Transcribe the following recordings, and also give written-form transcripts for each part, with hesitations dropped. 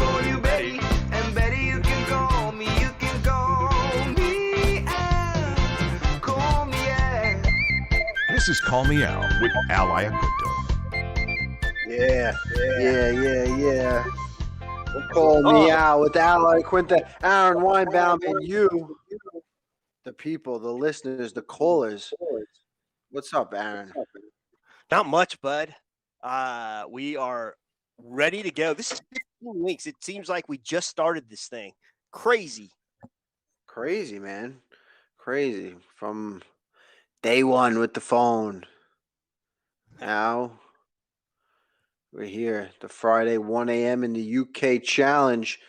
call you Betty, and Betty you can call me. You can call me Al. Call me Al. This is Call Me Al with Al Iaquinta. Yeah. We'll call me Al with Al Iaquinta, Aaron Weinbaum, and you, the people, the listeners, the callers. What's up, Aaron? Not much, bud. We are ready to go. This is 15 weeks. It seems like we just started this thing. Crazy, man. Crazy. From day one with the phone. Now we're here. The Friday 1 a.m. in the UK challenge.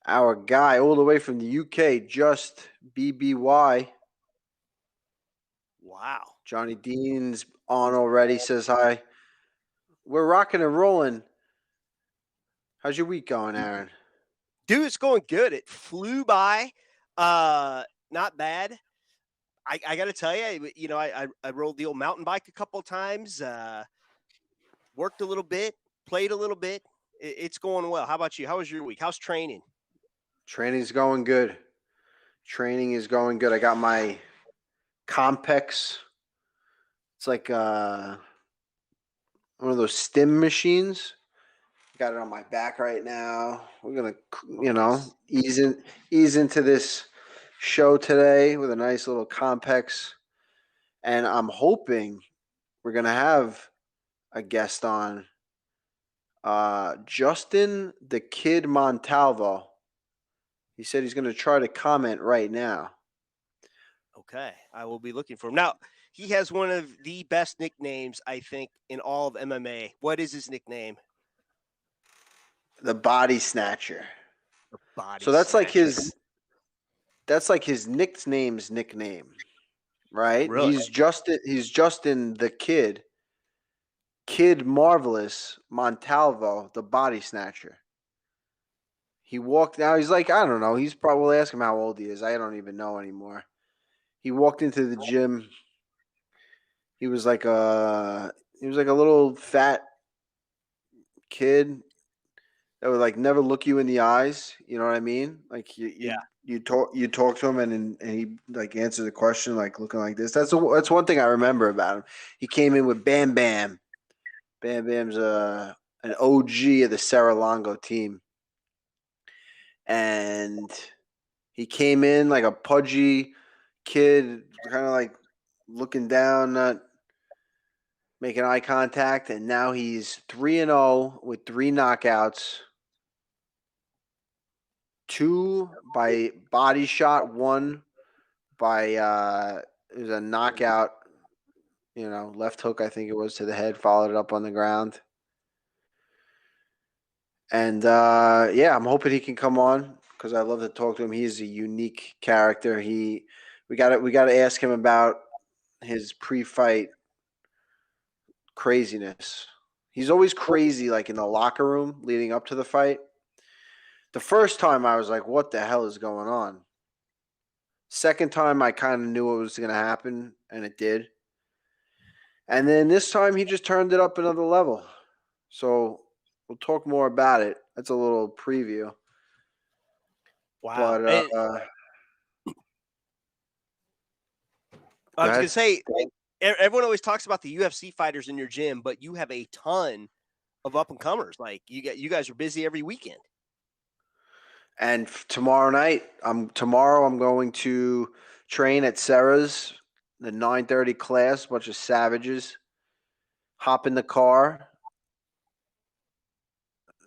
Our guy all the way from the UK, just BBY. Wow. Johnny Dean's on already, says hi. We're rocking and rolling. How's your week going, Aaron? Dude, it's going good. It flew by. Not bad. I got to tell you, I rode the old mountain bike a couple of times, worked a little bit, played a little bit. It's going well. How about you? How was your week? How's training? Training's going good. Training is going good. I got my Compex. It's like one of those stim machines. Got it on my back right now. We're gonna, ease into this show today with a nice little Compex, and I'm hoping we're gonna have a guest on. Justin the Kid Montalvo. He said he's gonna try to comment right now. Okay, I will be looking for him. Now, he has one of the best nicknames, I think, in all of MMA. What is his nickname? The Body Snatcher. The Body So that's Snatcher. like his nickname's nickname, right? Really? He's Justin the Kid Marvelous Montalvo, the Body Snatcher. He walked now. He's like, I don't know. He's probably, we'll ask him how old he is. I don't even know anymore. He walked into the gym. He was like a little fat kid that would like never look you in the eyes. You know what I mean? Like you talk to him and he like answers the question like looking like this. That's one thing I remember about him. He came in with Bam Bam. Bam Bam's an OG of the Serra Longo team. And he came in like a pudgy kid, kind of like looking down, not making eye contact, and now he's 3-0 with 3 knockouts. 2 by body shot, 1 by it was a knockout, left hook, I think it was, to the head, followed it up on the ground. And I'm hoping he can come on because I love to talk to him. He is a unique character. We got to ask him about his pre-fight craziness. He's always crazy, like in the locker room leading up to the fight. The first time I was like, what the hell is going on? Second time I kind of knew what was going to happen, and it did. And then this time he just turned it up another level. So we'll talk more about it. That's a little preview. Wow. But I was going to say, everyone always talks about the UFC fighters in your gym, but you have a ton of up-and-comers. Like, you guys are busy every weekend. And tomorrow night, I'm going to train at Serra's, the 9:30 class, bunch of savages. Hop in the car.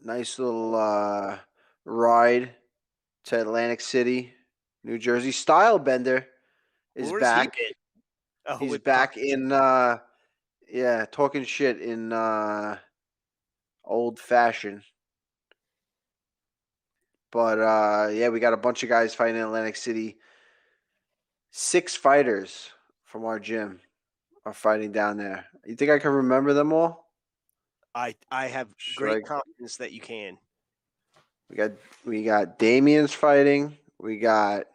Nice little ride to Atlantic City, New Jersey. Stylebender is back. He's back in talking shit in old fashion. But we got a bunch of guys fighting in Atlantic City. 6 fighters from our gym are fighting down there. You think I can remember them all? I have great confidence that you can. We got Damian's fighting. We got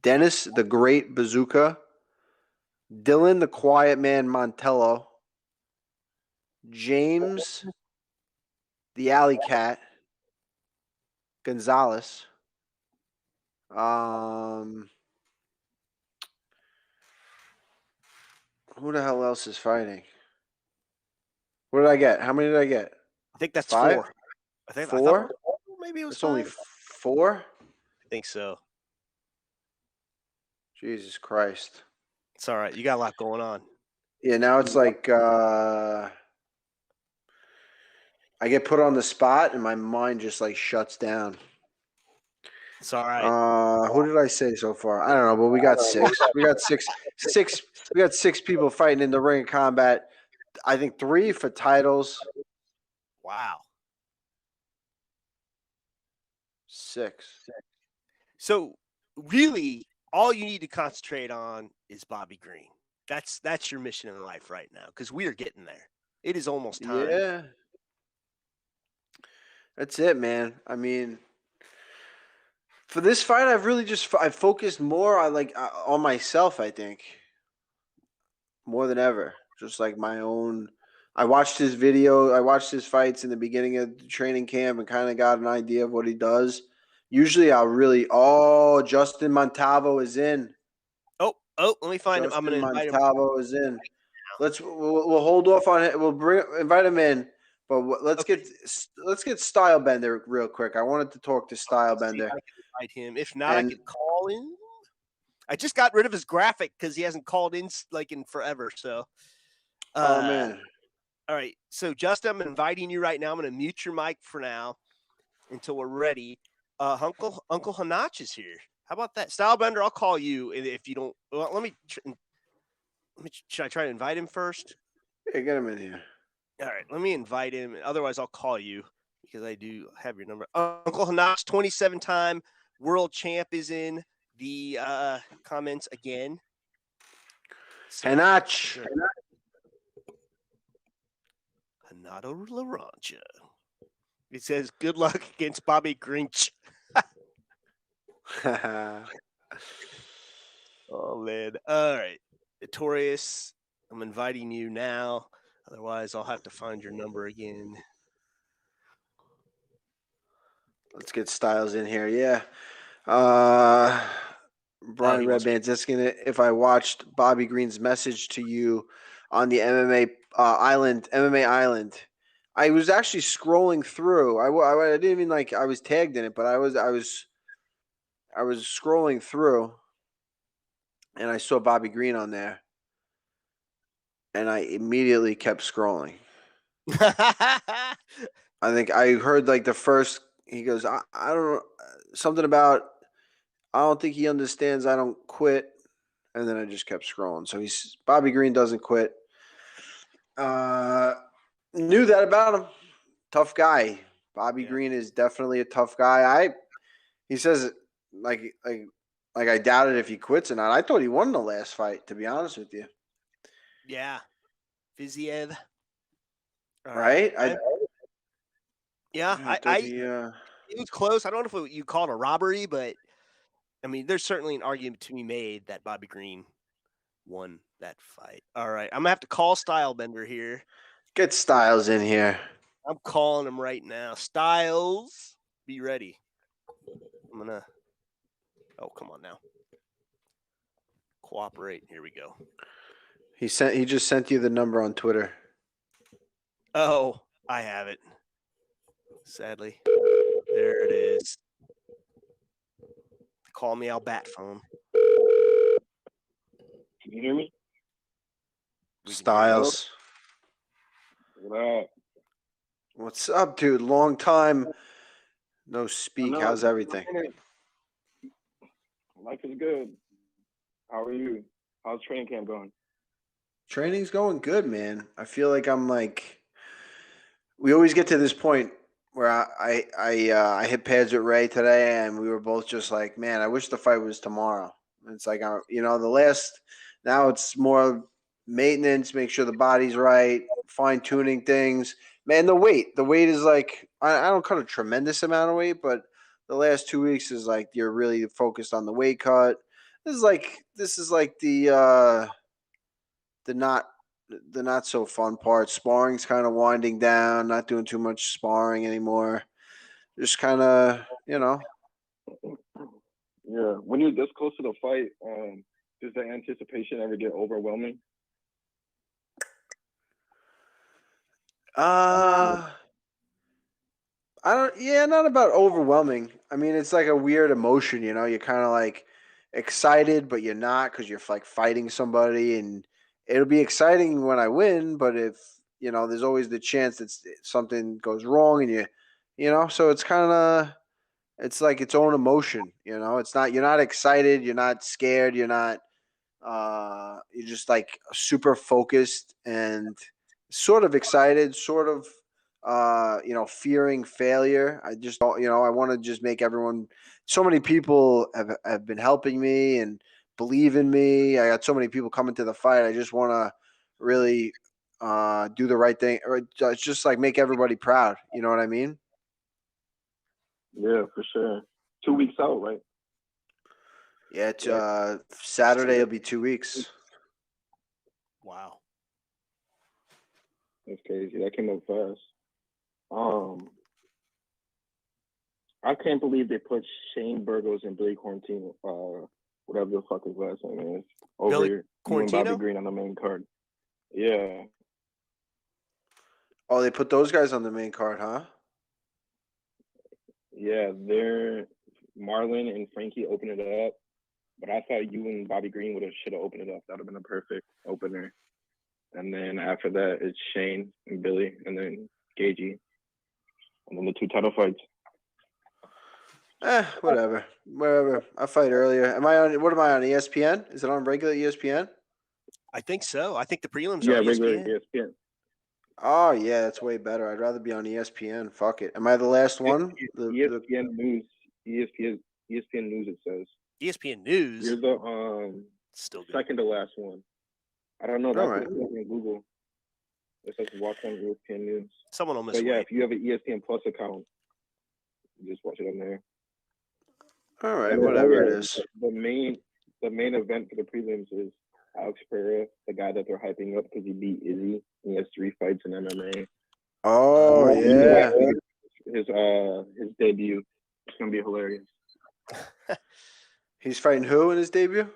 Dennis the Great Bazooka, Dylan the Quiet Man Montello, James the Alley Cat, Gonzalez. Who the hell else is fighting? What did I get? How many did I get? I think that's 5? 4. I thought Four? maybe it was It's 5. only 4? I think so. Jesus Christ. It's all right. You got a lot going on. Yeah, now it's like I get put on the spot and my mind just like shuts down. It's all right. Who did I say so far? I don't know, but we got 6. We got 6. We got 6 people fighting in the ring of combat. I think 3 for titles. Wow. 6. So really, all you need to concentrate on is Bobby Green. That's your mission in life right now, because we are getting there. It is almost time. Yeah. That's it, man. I mean, for this fight, I've really I focused more on myself, I think. More than ever. Just like my own. I watched his video. I watched his fights in the beginning of the training camp and kind of got an idea of what he does. Usually I'll really, Justin Montalvo is in. Oh, let me find him. I'm going to invite him. Montalvo is in. We'll hold off on it. We'll invite him in, but let's get Stylebender real quick. I wanted to talk to Stylebender. I can invite him. If not, I could call in. I just got rid of his graphic because he hasn't called in like in forever. So, oh man. All right. So, Justin, I'm inviting you right now. I'm going to mute your mic for now until we're ready. Uncle Hanach is here. How about that? Stylebender, I'll call you if you don't. Well, should I try to invite him first? Yeah, get him in here. All right, let me invite him. Otherwise, I'll call you because I do have your number. Uncle Hanach, 27-time world champ, is in the comments again. So, Hanach. Hanato Laranja. It says, good luck against Bobby Grinch. Oh, man. All right. Notorious, I'm inviting you now. Otherwise, I'll have to find your number again. Let's get Styles in here. Yeah. Brian Redban's asking if I watched Bobby Green's message to you on the MMA Island. I was actually scrolling through. I didn't even I was tagged in it, but I was scrolling through, and I saw Bobby Green on there, and I immediately kept scrolling. I think I heard the first. He goes, I don't know, something about, I don't think he understands I don't quit, and then I just kept scrolling. So Bobby Green doesn't quit. Knew that about him. Tough guy. Bobby Green is definitely a tough guy. He says like I doubted if he quits or not. I thought he won the last fight, to be honest with you. Yeah. Viziev. Right? It was close. I don't know if you call it a robbery, but I mean, there's certainly an argument to be made that Bobby Green won that fight. All right. I'm going to have to call Stylebender here. Get Styles in here. I'm calling him right now. Styles, be ready. I'm going to. Oh, come on now. Cooperate. Here we go. He just sent you the number on Twitter. Oh, I have it. Sadly. There it is. Call me, I'll bat phone. Can you hear me? Styles. What up? What's up, dude? Long time no speak. How's everything? Life is good. How are you? How's training camp going? Training's going good, man. I feel like we always get to this point where I hit pads with Ray today, and we were both just like, man, I wish the fight was tomorrow. It's like, now it's more maintenance, make sure the body's right, fine tuning things. Man, the weight is like, I don't cut a tremendous amount of weight, but the last 2 weeks is like you're really focused on the weight cut. This is like the not the not so fun parts. Sparring's kind of winding down. Not doing too much sparring anymore. Just kind of, Yeah. When you're this close to the fight, does the anticipation ever get overwhelming? I don't. Yeah, not about overwhelming. I mean, it's like a weird emotion. You're kind of like excited, but you're not because you're like fighting somebody, and it'll be exciting when I win. But if there's always the chance that something goes wrong, and so it's kind of it's like its own emotion. It's not. You're not excited. You're not scared. You're not. You're just like super focused and sort of excited, sort of fearing failure. I just don't, I want to just make everyone. So many people have been helping me and believe in me. I got so many people coming to the fight. I just want to really do the right thing, or just like make everybody proud. You know what I mean? Yeah, for sure. 2 weeks out, right? Yeah, it's Saturday. It'll be 2 weeks. Wow. That's crazy. That came up fast. I can't believe they put Shane Burgos and Billy Quarantino, whatever the fuck his last name is, over Billy you and Bobby Quarantino? Green on the main card. Yeah. Oh, they put those guys on the main card, huh? Yeah, they're Marlon and Frankie opened it up, but I thought you and Bobby Green should have opened it up. That would have been a perfect opener. And then after that, it's Shane and Billy, and then Gagey, and then the 2 title fights. Whatever. Wherever. I fight earlier. What am I on, ESPN? Is it on regular ESPN? I think so. I think the prelims Yeah, are regular ESPN. ESPN. Oh, yeah, that's way better. I'd rather be on ESPN. Fuck it. Am I the last one? ESPN News. ESPN News. It says. ESPN News. You're the Still good. second to last one. I don't know. All That's right. what it says in Google. It says watch on ESPN News. Someone will miss. But yeah, if you have an ESPN Plus account, you just watch it on there. All right, whatever it is. The main event for the prelims is Alex Pereira, the guy that they're hyping up because he beat Izzy. He has 3 fights in MMA. Oh, yeah. His debut. It's gonna be hilarious. He's fighting who in his debut?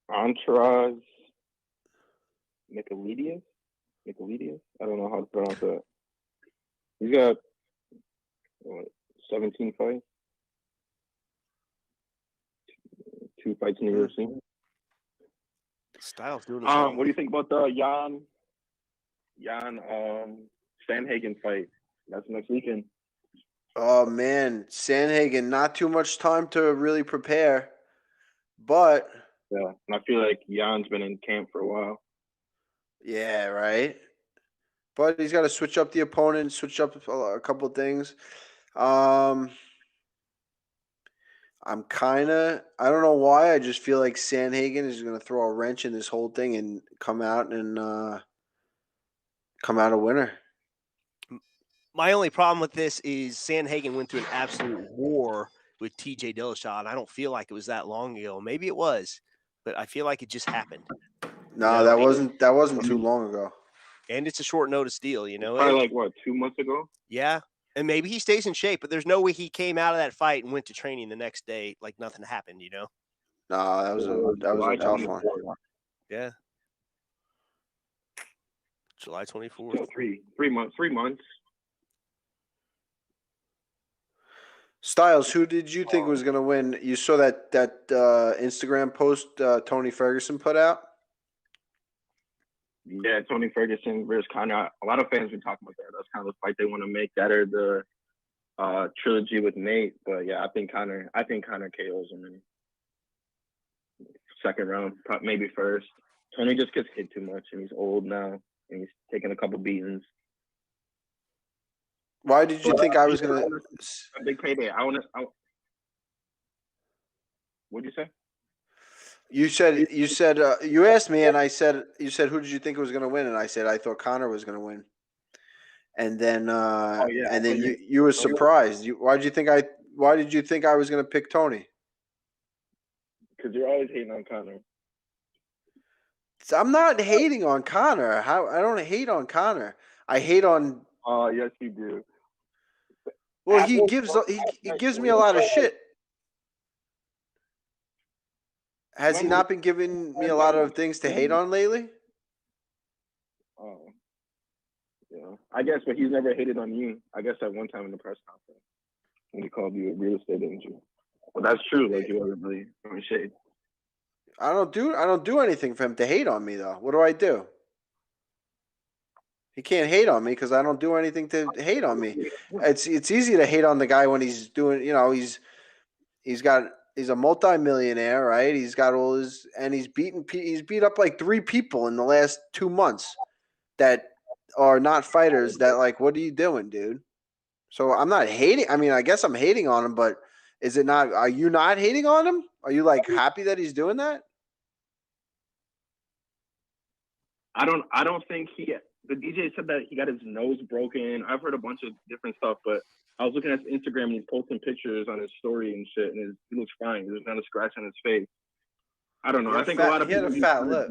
Entourage Michaelidius? I don't know how to pronounce that. He's got 17 fights. 2 fights in the UFC. Styles doing his What do you think about the Jan Sandhagen fight? That's next weekend. Oh, man. Sandhagen, not too much time to really prepare. But Yeah, and I feel like Jan's been in camp for a while. yeah, right. But he's got to switch up the opponent, switch up a couple of things. I'm I don't know why. I just feel like Sandhagen is going to throw a wrench in this whole thing and come out a winner. My only problem with this is Sandhagen went through an absolute war with TJ Dillashaw, and I don't feel like it was that long ago. Maybe it was, but I feel like it just happened. No, that wasn't too long ago. And it's a short notice deal, Probably like what, 2 months ago? Yeah. And maybe he stays in shape, but there's no way he came out of that fight and went to training the next day like nothing happened, No, that was a tough one. Yeah. July 24th. So 3 months. Styles, who did you think was going to win? You saw that Instagram post Tony Ferguson put out? Yeah, Tony Ferguson versus Conor. A lot of fans been talking about that. That's kind of the fight they want to make. That or the trilogy with Nate. But yeah, I think Conor KOs him in second round, maybe first. Tony just gets hit too much, and he's old now, and he's taking a couple beatings. Why did you think I was going to? A big payday. What'd you say? You said you asked me, and I said who did you think was going to win, and I said I thought Conor was going to win, and then you were surprised. Why did you think I was going to pick Tony? Because you're always hating on Conor. I'm not hating on Conor. I don't hate on Conor. I hate on. Oh, yes, you do. Well, he gives me a lot of shit. Has he not been giving me a lot of things to hate on lately? Oh, yeah. I guess, but he's never hated on you. I guess at one time in the press conference when he called you a real estate agent. Well, that's true. Like you wasn't really throwing shade. I don't do anything for him to hate on me though. What do I do? He can't hate on me because I don't do anything to hate on me. It's easy to hate on the guy when he's doing. He's a multimillionaire, right? He's got all his and he's beat up like 3 people in the last 2 months that are not fighters. That like, what are you doing, dude? So I'm not hating. I mean, I guess I'm hating on him, but is it not? Are you not hating on him? Are you like happy that he's doing that? I don't think the DJ said that he got his nose broken. I've heard a bunch of different stuff, but I was looking at his Instagram and he's posting pictures on his story and shit, and he looks fine. There's not a scratch on his face. I don't know. I think a lot of people he had a fat lip.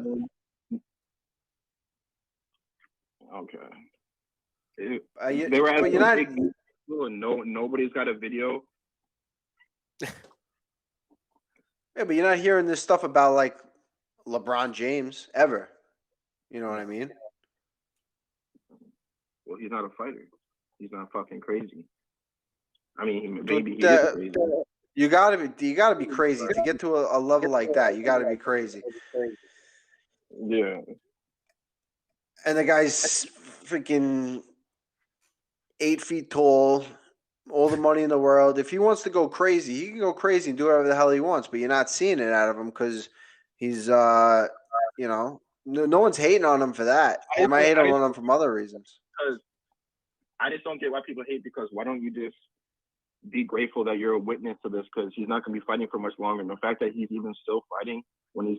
Okay. But They were asking you're not. and nobody's got a video. Yeah, but you're not hearing this stuff about like LeBron James ever. You know what I mean? Well, he's not a fighter. He's not fucking crazy. I mean, maybe he is crazy. You gotta be crazy to get to a level like that. You gotta be crazy. Yeah. And the guy's freaking 8 feet tall, all the money in the world. If he wants to go crazy, he can go crazy and do whatever the hell he wants. But you're not seeing it out of him because he's, no one's hating on him for that. They might hate on him from other reasons. Because I just don't get why people hate. Because why don't you just be grateful that you're a witness to this? Because he's not going to be fighting for much longer. And the fact that he's even still fighting when he's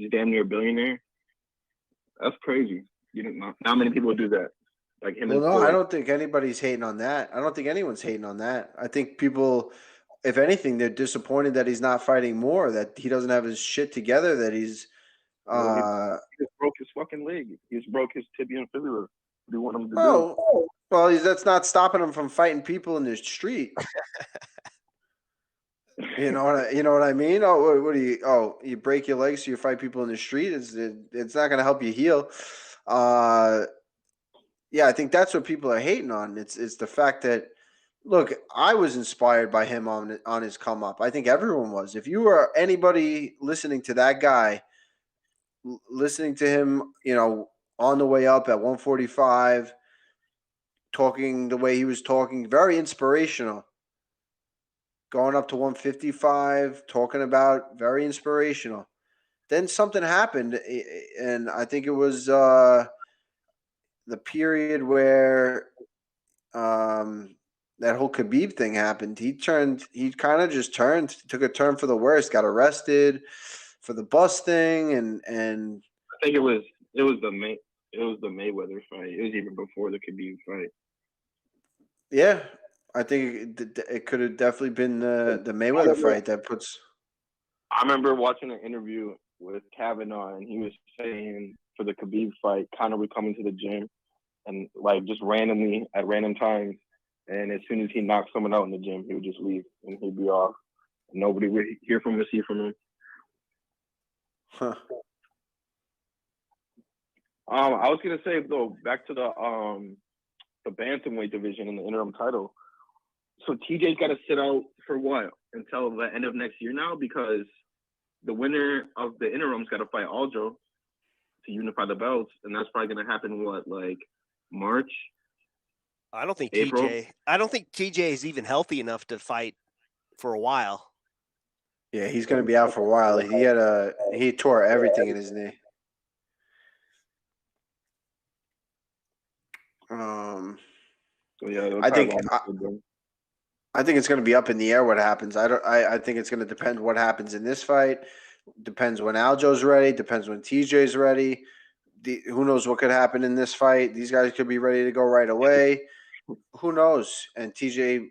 damn near a billionaire, that's crazy. Not many people do that. Like him. Well, no, I don't think anybody's hating on that. I don't think anyone's hating on that. I think people, if anything, they're disappointed that he's not fighting more, that he doesn't have his shit together, that he's he just broke his fucking leg. He just broke his tibia and fibula. What do you want him to do? Well, that's not stopping him from fighting people in the street. You know what I mean? Oh, what do you? Oh, you break your legs so you fight people in the street? It's not going to help you heal. Yeah, I think that's what people are hating on. It's the fact that, look, I was inspired by him on his come up. I think everyone was. If you were anybody listening to that guy, listening to him, on the way up at 145, talking the way he was talking, very inspirational. Going up to 155, talking about very inspirational. Then something happened, and I think it was the period where that whole Khabib thing happened. He kind of just took a turn for the worst, got arrested for the bus thing, and I think it was the Mayweather fight. It was even before the Khabib fight. Yeah, I think it could have definitely been the Mayweather fight that puts. I remember watching an interview with Kavanaugh, and he was saying for the Khabib fight, Conor would come into the gym and like just randomly at random times, and as soon as he knocked someone out in the gym, he would just leave and he'd be off. Nobody would hear from him or see from him. Huh. I was gonna say though, back to the bantamweight division in the interim title. So TJ's got to sit out for what until the end of next year now, because the winner of the interim's got to fight Aljo to unify the belts, and that's probably gonna happen like March. I don't think April? TJ is even healthy enough to fight for a while. Yeah, he's going to be out for a while. He tore everything in his knee. So yeah, I think it's going to be up in the air what happens. I think it's going to depend what happens in this fight. Depends when Aljo's ready. Depends when TJ's ready. Who knows what could happen in this fight? These guys could be ready to go right away. who knows? And TJ,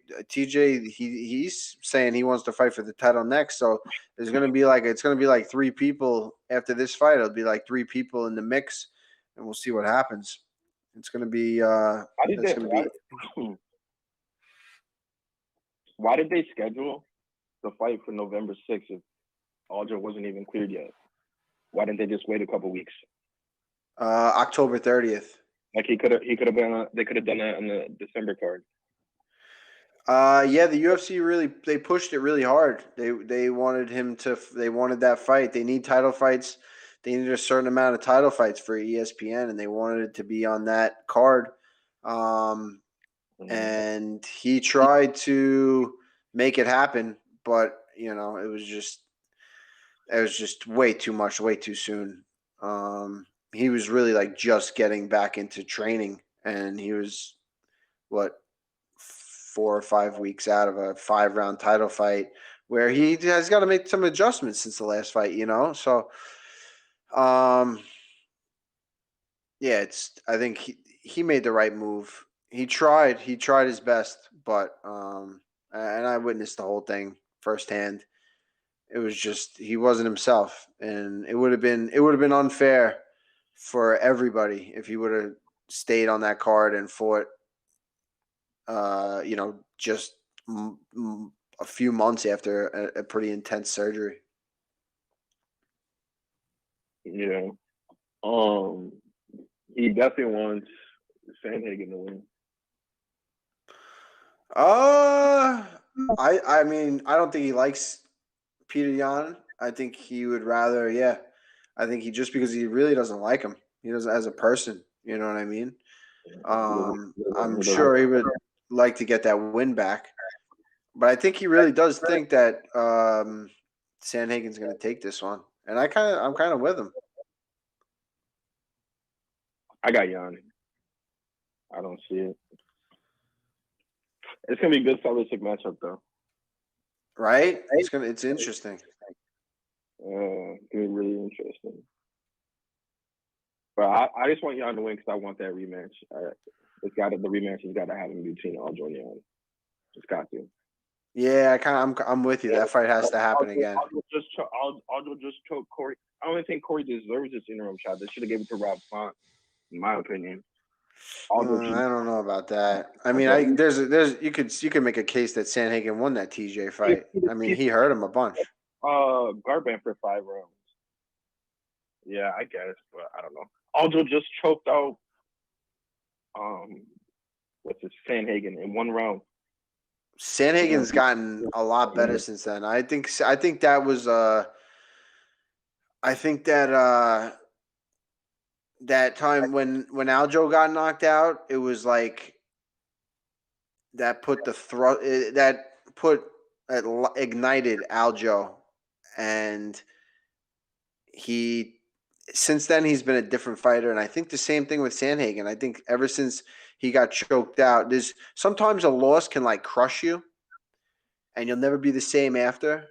he's saying he wants to fight for the title next. So there's gonna be like 3 people after this fight. It'll be like 3 people in the mix, and we'll see what happens. It's gonna be Why did they schedule the fight for November 6th if Aljo wasn't even cleared yet? Why didn't they just wait a couple weeks? October 30th. Like they could have done that on the December card. Yeah, the UFC they pushed it really hard. They wanted that fight. They need title fights. They needed a certain amount of title fights for ESPN, and they wanted it to be on that card. And he tried to make it happen, but it was just way too much, way too soon. He was really like just getting back into training, and he was 4 or 5 weeks out of a 5-round title fight where he has got to make some adjustments since the last fight, So, yeah, I think he made the right move. He tried his best, but and I witnessed the whole thing firsthand. It was just he wasn't himself, and it would have been unfair for everybody if he would have stayed on that card and fought just a few months after a pretty intense surgery. Yeah. He definitely wants Sandhagen to win. I mean, I don't think he likes Peter Yan. I think he would rather, I think just because he really doesn't like him. He doesn't as a person. You know what I mean? I'm sure he would like to get that win back. But I think he really does think that Sandhagen's going to take this one. And I'm kind of with him. I got Yan. I don't see it. It's gonna be a good stylistic matchup though. Right? It's interesting. It's gonna be really interesting. But I just want Yan to win because I want that rematch. The rematch has got to happen between Aljo and Yan. It's got to. Yeah, I'm with you. That fight has to happen again. Aljo just choked Cory. I don't even think Cory deserves this interim shot. They should have given it to Rob Font, in my opinion. I don't know about that. I mean, you could make a case that Sandhagen won that TJ fight. I mean, he hurt him a bunch. Garbrandt for 5 rounds. Yeah, I guess, but I don't know. Aljo just choked out Sandhagen in 1 round. Sandhagen's gotten a lot better since then. I think that was that time when Aljo got knocked out, it was like that ignited Aljo, and since then he's been a different fighter. And I think the same thing with Sandhagen. I think ever since he got choked out, there's sometimes a loss can like crush you, and you'll never be the same after.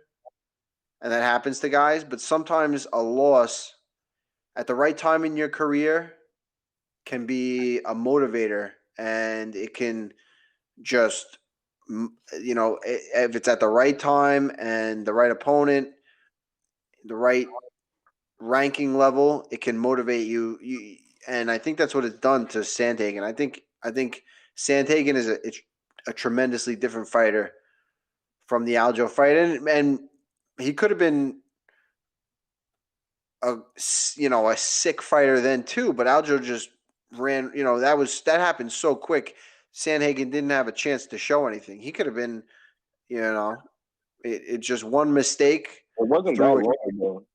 And that happens to guys, but sometimes a loss at the right time in your career can be a motivator, and it can just, if it's at the right time and the right opponent, the right ranking level, it can motivate you. And I think that's what it's done to Sandhagen. I think Sandhagen is a tremendously different fighter from the Aljo fight, and he could have been a sick fighter then too, but Aljo just ran. That happened so quick. Sandhagen didn't have a chance to show anything. He could have been, it just one mistake. It wasn't that long ago.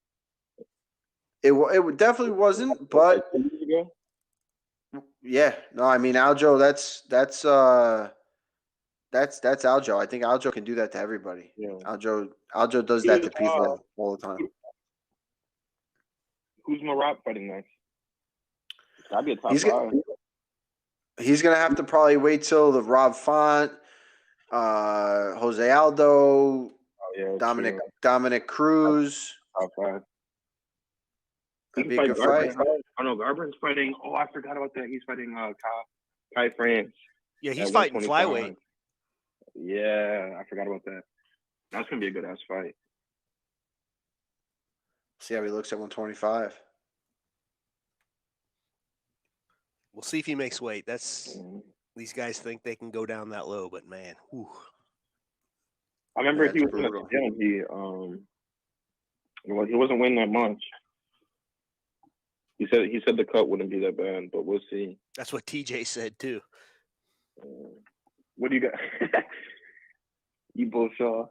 It definitely wasn't, but yeah, no, I mean Aljo. That's Aljo. I think Aljo can do that to everybody. Yeah. Aljo does that to people all the time. Who's Marat fighting next? That'd be a top 5. He's gonna have to probably wait till the Rob Font, Jose Aldo, Dominic Cruz. Top 5. That'd be a good fight. Oh no, Garbrandt's fighting. Oh, I forgot about that. He's fighting Kai France. Yeah, he's at fighting 125. flyweight. Yeah, I forgot about that. That's gonna be a good ass fight. See how he looks at 125. We'll see if he makes weight. That's Mhm. these guys think they can go down that low, but man, whew. I remember That's he was brutal. in the gym. He wasn't winning that much. He said the cut wouldn't be that bad, but we'll see. That's what TJ said too. What do you got? You both saw.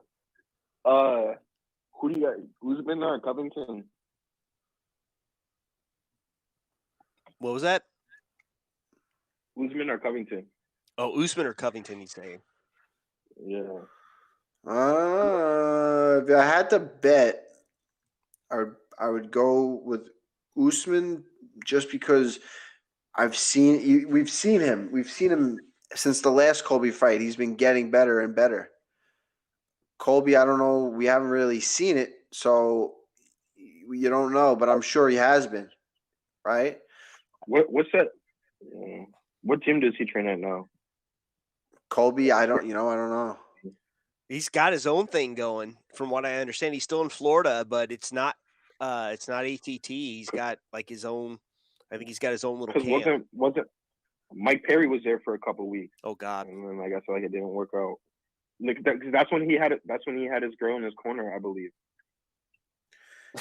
Who do you got? Usman or Covington? What was that? Usman or Covington? Oh, Usman or Covington, he's saying. Yeah. If I had to bet, I would go with Usman just because we've seen him since the last Colby fight. He's been getting better and better. Colby, I don't know. We haven't really seen it, so you don't know, but I'm sure he has been, right? What's that? What gym does he train at now? Colby, I don't know. He's got his own thing going, from what I understand. He's still in Florida, but it's not ATT. He's got like his own. I think he's got his own little Because camp. wasn't Mike Perry was there for a couple weeks, Oh God. and then I guess like it didn't work out. Like that's when he had it. That's when he had his girl in his corner, I believe.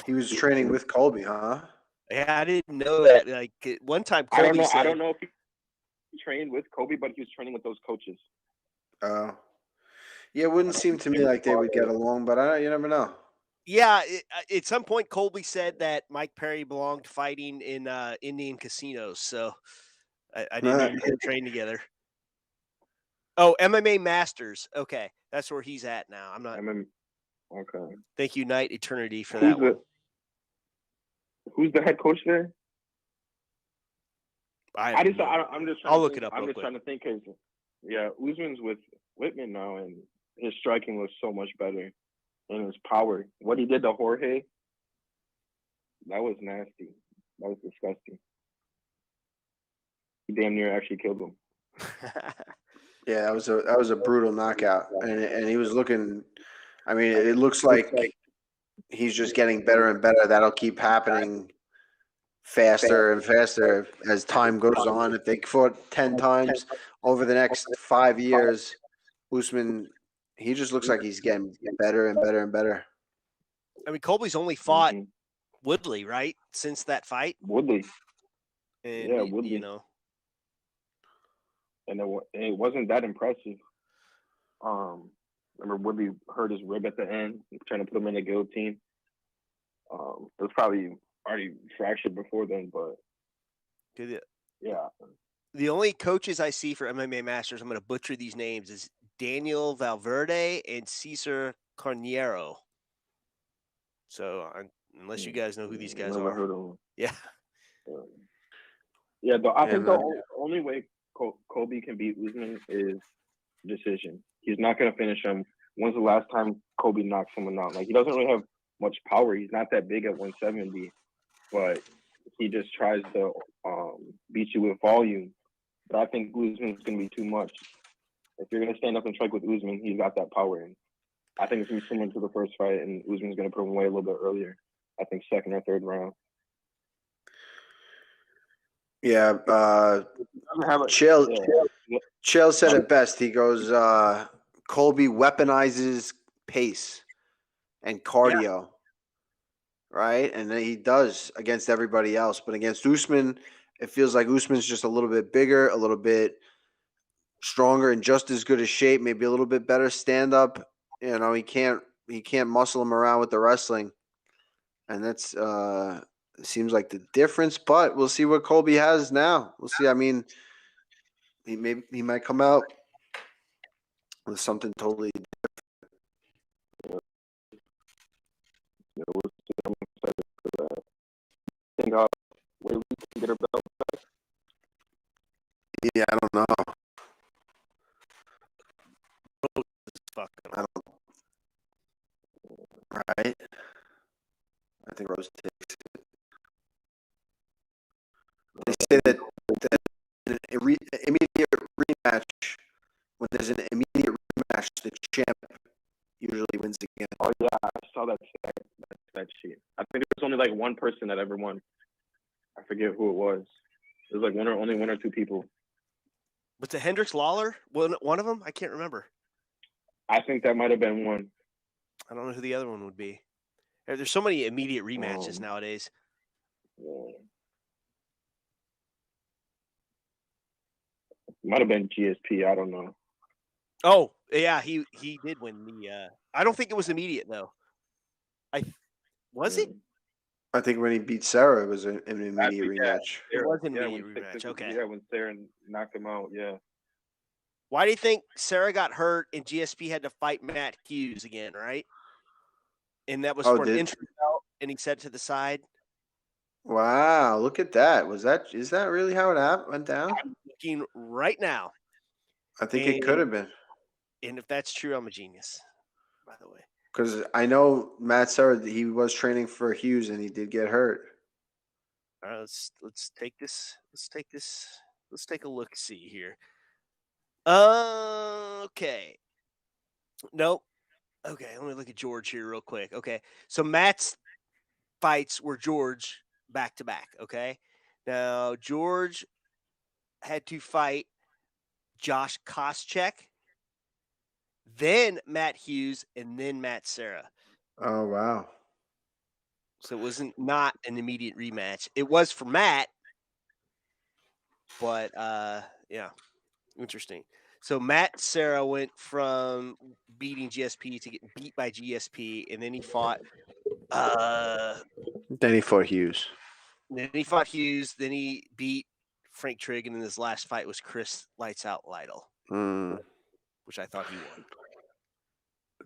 He was training with Colby, huh? Yeah, I didn't know that. Like at one time, I don't Colby know. said, I don't know if he trained with Kobe, but he was training with those coaches. Oh. Yeah, it wouldn't seem to me like they would get along, but you never know. Yeah, at some point, Colby said that Mike Perry belonged fighting in Indian casinos. So I didn't know they trained together. Oh, MMA Masters. Okay, that's where he's at now. I'm not. Okay. Thank you, Night Eternity, for that one. Who's the head coach there? I'm just trying I'll to look think, it up. I'm real just quick. trying to think because Usman's with Weidman now, and his striking looks so much better, and his power. What he did to Jorge, that was nasty. That was disgusting. He damn near actually killed him. Yeah, that was a brutal knockout, and he was looking. I mean, it looks like he's just getting better and better. That'll keep happening faster and faster as time goes on. If they fought 10 times over the next 5 years, Usman, he just looks like he's getting better and better and better. I mean, Colby's only fought Woodley, right, since that fight. Woodley. And, Yeah, Woodley. You know. And it wasn't that impressive. Remember Woodley hurt his rib at the end, trying to put him in a guillotine. It was probably already fractured before then, but yeah. The only coaches I see for MMA Masters, I'm going to butcher these names, is Daniel Valverde and Cesar Carneiro. So unless you guys know who these guys are, Heard of him. Yeah. Yeah, I think the only way Colby can beat Usman is decision. He's not going to finish him. When's the last time Colby knocked someone out? Like, he doesn't really have much power. He's not that big at 170, but he just tries to beat you with volume. But I think Usman's going to be too much. If you're going to stand up and strike with Usman, he's got that power. And I think it's going to be similar to the first fight, and Usman's going to put him away a little bit earlier. I think second or third round. Yeah, Chael said it best. He goes, Colby weaponizes pace and cardio, right? And then he does against everybody else. But against Usman, it feels like Usman's just a little bit bigger, a little bit stronger, and just as good a shape, maybe a little bit better stand up. You know, he can't muscle him around with the wrestling. And that's seems like the difference, but we'll see what Colby has now. We'll see. I mean, he might come out with something totally different. I'm excited for that. I think where we can get her belt back. Yeah, I don't know. I don't. Right. I think Rose takes it. They say that an immediate rematch when there's an immediate rematch, the champ usually wins again. Oh yeah, I saw that sheet. I think there was only like one person that ever won. I forget who it was. It was like only one or two people. Was it Hendricks Lawler? One of them? I can't remember. I think that might have been one. I don't know who the other one would be. There's so many immediate rematches nowadays. Yeah. Might have been GSP. I don't know. Oh yeah, he did win the. I don't think it was immediate though. Was it? I think when he beat Serra, it was an immediate rematch. It was an immediate rematch. Okay. Yeah, when Serra knocked him out. Yeah. Why do you think Serra got hurt and GSP had to fight Matt Hughes again? Right. And that was for an interim belt, and he said to the side. Wow, look at that. Is that really how it went down? I'm looking right now. I think it could have been. And if that's true, I'm a genius, by the way. Because I know Matt Serra, he was training for Hughes and he did get hurt. All right, let's take this. Let's take a look. See here. Okay. Nope. Okay, let me look at George here real quick. Okay, so Matt's fights were George back to back. Okay, now George had to fight Josh Koscheck, then Matt Hughes, and then Matt Serra. Oh wow! So it wasn't not an immediate rematch. It was for Matt, but yeah, interesting. So Matt Serra went from beating GSP to getting beat by GSP, and then he fought. Then he fought Hughes. Then he fought Hughes. Then he beat Frank Trigg, and then his last fight was Chris Lights Out Lytle, which I thought he won.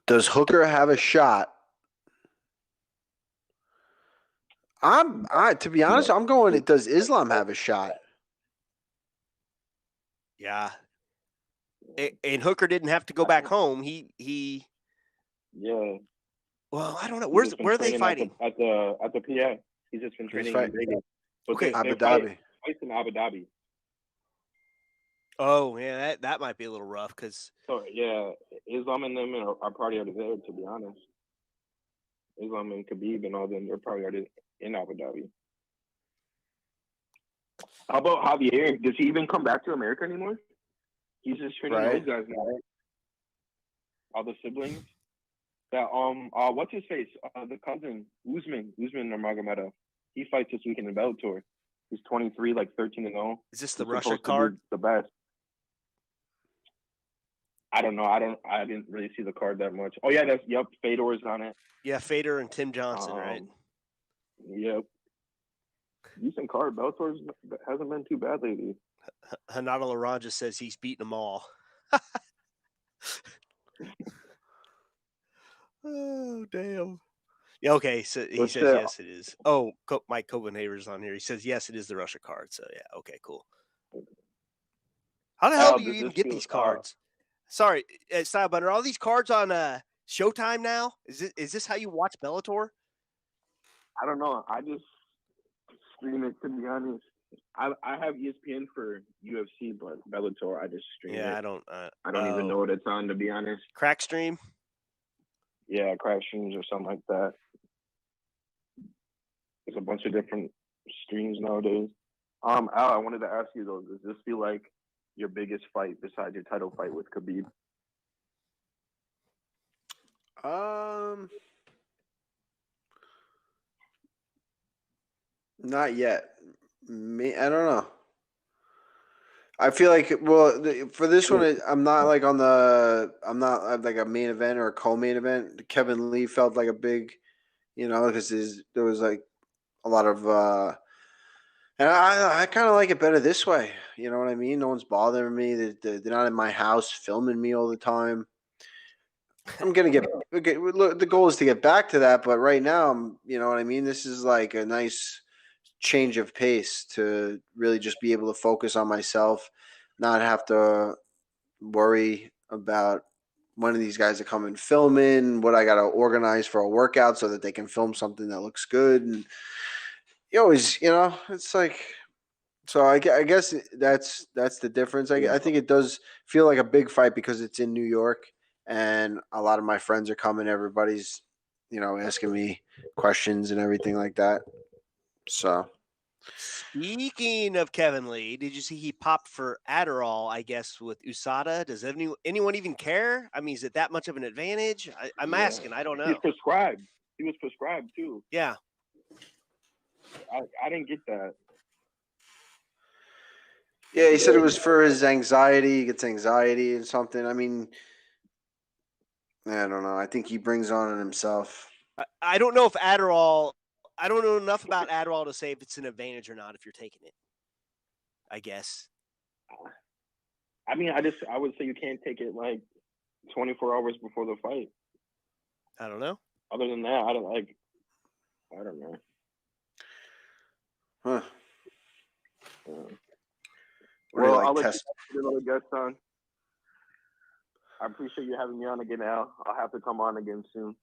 Does Hooker have a shot? To be honest, I'm going. Does Islam have a shot? Yeah. And Hooker didn't have to go back home. He. Yeah. Well, I don't know. Where are they fighting? At the PA. He's just been training in Vegas. Okay, Abu Dhabi. Fights in Abu Dhabi. Oh yeah, that might be a little rough because. So yeah, Islam and them are probably already there. To be honest, Islam and Khabib and all them, they're probably already in Abu Dhabi. How about Javier? Does he even come back to America anymore? He's just training those guys now, right? All the siblings. That what's his face? The cousin Usman Nurmagomedov. He fights this weekend in Bellator. He's 23, like 13-0. Is this the Russia card? The best. I don't know. I didn't really see the card that much. Oh yeah, Fedor's on it. Yeah, Fedor and Tim Johnson, right? Yep. Decent card. Bellator hasn't been too bad lately. Hanada Laranja says he's beaten them all. Oh, damn. Yeah, okay, so he says yes, it is. Oh, Mike Copenhaver's on here. He says yes, it is the Russia card. So yeah, okay, cool. How the hell do you even get these cards? Sorry, Stylebender, are all these cards on Showtime now? Is this how you watch Bellator? I don't know. I just stream it, to be honest. I have ESPN for UFC, but Bellator, I just stream it. Yeah, I don't even know what it's on, to be honest. Crack stream? Yeah, crack streams or something like that. There's a bunch of different streams nowadays. Al, I wanted to ask you though, does this feel like your biggest fight besides your title fight with Khabib? Not yet. I don't know. I feel like for this one, I'm not like I'm not like a main event or a co-main event. Kevin Lee felt like a big, because there was like a lot of, and I kind of like it better this way. You know what I mean? No one's bothering me. They're not in my house filming me all the time. I'm gonna get. Look, the goal is to get back to that, but right now, you know what I mean. This is like a nice change of pace to really just be able to focus on myself, not have to worry about when of these guys are coming filming, what I got to organize for a workout so that they can film something that looks good. And you always, it's like So I guess that's the difference. I think it does feel like a big fight because it's in New York, and a lot of my friends are coming. Everybody's, asking me questions and everything like that. So Speaking of Kevin Lee, did you see he popped for Adderall, I guess, with USADA? Does anyone even care? I mean, is it that much of an advantage? I'm Yeah. asking. I don't He's know. prescribed. He was prescribed too. Yeah. I didn't get that. yeah, he said it was for his anxiety. He gets anxiety and something. I mean, I don't know. I think he brings on it himself. I don't know if Adderall. I don't know enough about Adderall to say if it's an advantage or not if you're taking it. I guess. I mean, I would say you can't take it like 24 hours before the fight. I don't know. Other than that, I don't know. Huh. Well, like I'll let test. you another guest on. I appreciate you having me on again, Al. I'll have to come on again soon.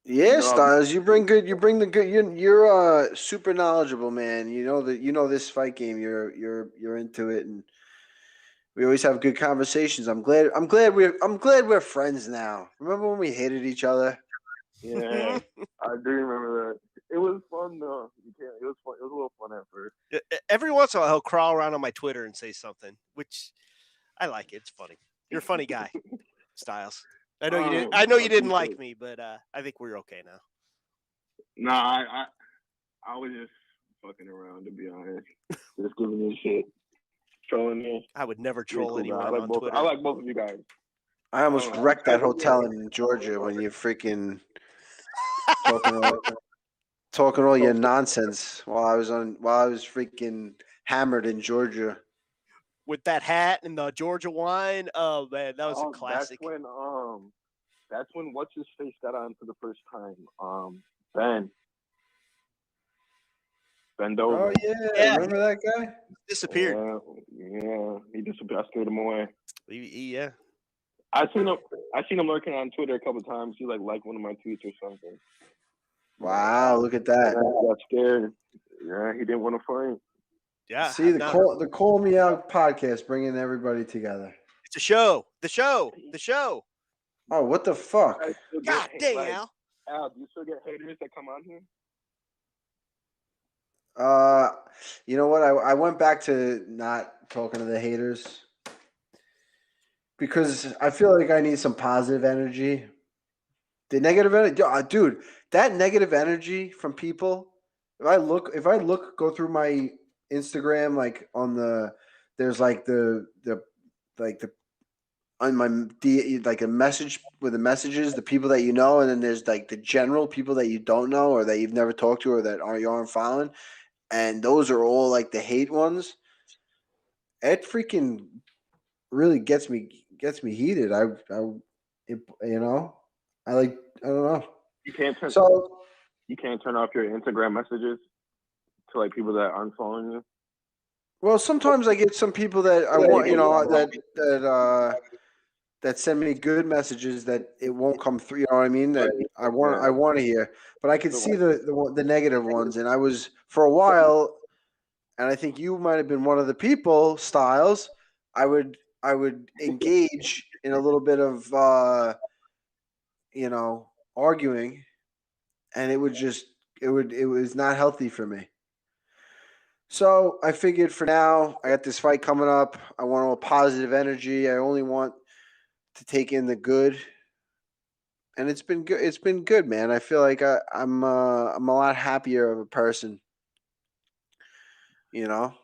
Yeah, Styles, you bring good. You bring the good. You're super knowledgeable, man. You know this fight game. You're into it, and we always have good conversations. I'm glad we're friends now. Remember when we hated each other? Yeah, I do remember that. It was fun though. It was fun. It was a little fun at first. Every once in a while, he'll crawl around on my Twitter and say something, which I like. It's funny. You're a funny guy, Styles. I know you didn't. I know you didn't like me, but I think we're okay now. Nah, I was just fucking around, to be honest. Just giving you shit, trolling you. I would never troll Cool anyone guy. on Twitter. I like both of you guys. I almost wrecked that hotel in Georgia when you freaking talking all your nonsense while I was freaking hammered in Georgia. With that hat and the Georgia wine. Oh man, that was a classic. That's when what's his face got on for the first time. Ben Dover. Oh yeah, remember that guy? Disappeared. Yeah, he disappeared. I scared him away. Yeah. I seen him lurking on Twitter a couple times. He liked one of my tweets or something. Wow, look at that. I got scared. Yeah, he didn't want to fight. Yeah. See the Call Me Out podcast bringing everybody together. It's a show. The show. Oh, what the fuck? God dang, Al. Al, do you still get haters that come on here? You know what? I went back to not talking to the haters because I feel like I need some positive energy. The negative energy, dude, that negative energy from people. If I look, go through my Instagram, like there's like the on my like a message with the messages, the people that you know, and then there's like the general people that you don't know or that you've never talked to or that you aren't following, and those are all like the hate ones. It freaking really gets me heated. I don't know. You can't turn off your Instagram messages to like people that aren't following you. Well, sometimes I get some people that I want, that send me good messages that it won't come through. You know what I mean? That I want to hear, but I could see the negative ones, and I was for a while, and I think you might have been one of the people, Styles. I would engage in a little bit of arguing, and it was not healthy for me. So I figured for now, I got this fight coming up. I want all positive energy. I only want to take in the good, and it's been good. It's been good, man. I feel like I'm a lot happier of a person, And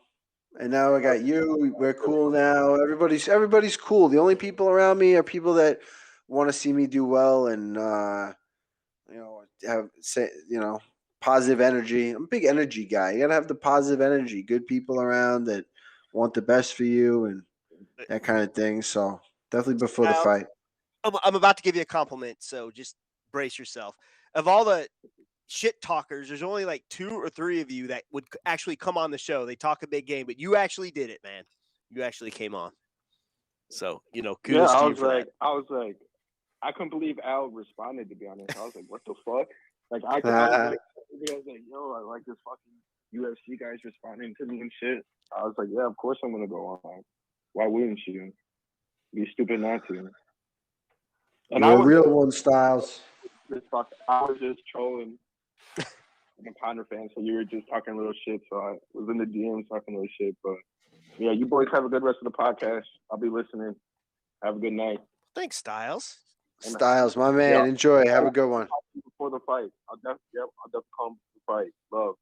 now I got you. We're cool now. Everybody's cool. The only people around me are people that want to see me do well and positive energy. I'm a big energy guy. You gotta have the positive energy. Good people around that want the best for you and that kind of thing. So definitely before the fight. I'm about to give you a compliment, so just brace yourself. Of all the shit talkers, there's only like 2 or 3 of you that would actually come on the show. They talk a big game, but you actually did it, man. You actually came on. So, kudos to you for that. I was like, I couldn't believe Al responded, to be honest. I was like, what the fuck? Like, I was like, yo, I like this fucking UFC guys responding to me and shit. I was like, yeah, of course I'm gonna go on. Why wouldn't you? Be stupid not to. And You're a real one, Styles. I was just trolling. I'm a Ponder fan, so you were just talking little shit. So I was in the DMs talking little shit. But yeah, you boys have a good rest of the podcast. I'll be listening. Have a good night. Thanks, Styles. Styles, my man. Yeah. Enjoy. Have a good one. Before the fight, I'll definitely come to the fight. Love.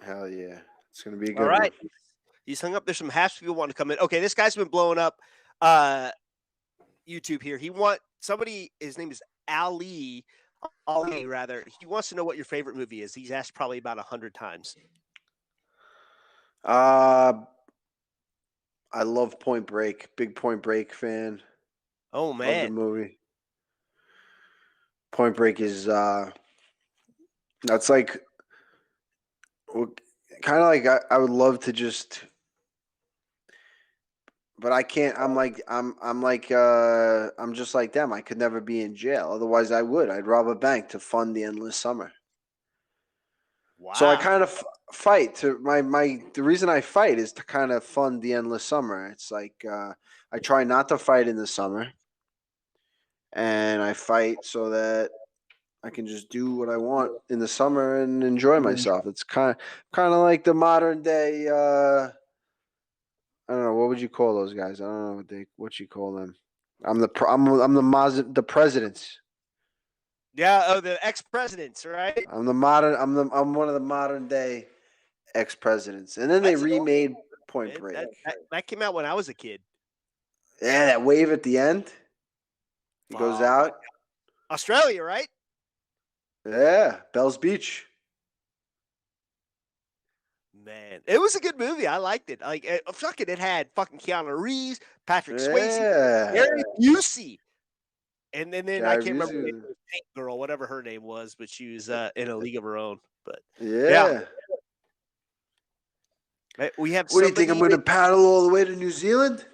Hell yeah. It's going to be a good All right. one. He's hung up. There's some Happs people want to come in. Okay, this guy's been blowing up YouTube here. His name is Ali, rather. He wants to know what your favorite movie is. He's asked probably about 100 times. I love Point Break. Big Point Break fan. Oh, Love the man. movie. Point Break is that's like kind of like I would love to just, but I can't. I'm just like them. I could never be in jail. Otherwise, I would. I'd rob a bank to fund the endless summer. Wow. So I kind of fight to the reason I fight is to kind of fund the endless summer. It's like I try not to fight in the summer, and I fight so that I can just do what I want in the summer and enjoy myself. It's kind of like the modern day. I don't know, what would you call those guys? I don't know what you call them. I'm the presidents. Yeah. Oh, the ex-presidents, right? I'm one of the modern day ex-presidents. And then they That's an old remade Point Break. That came out when I was a kid. Yeah, that wave at the end. He goes out. Australia, right? Yeah, Bells Beach. Man, it was a good movie. I liked it. Like, it had fucking Keanu Reeves, Patrick Swayze, Yeah. Gary Busey, and then I Gary can't remember the Busey. name of the pink girl, whatever her name was, but she was in a league of her own. But Yeah. we have. What do you think? I'm going to paddle all the way to New Zealand?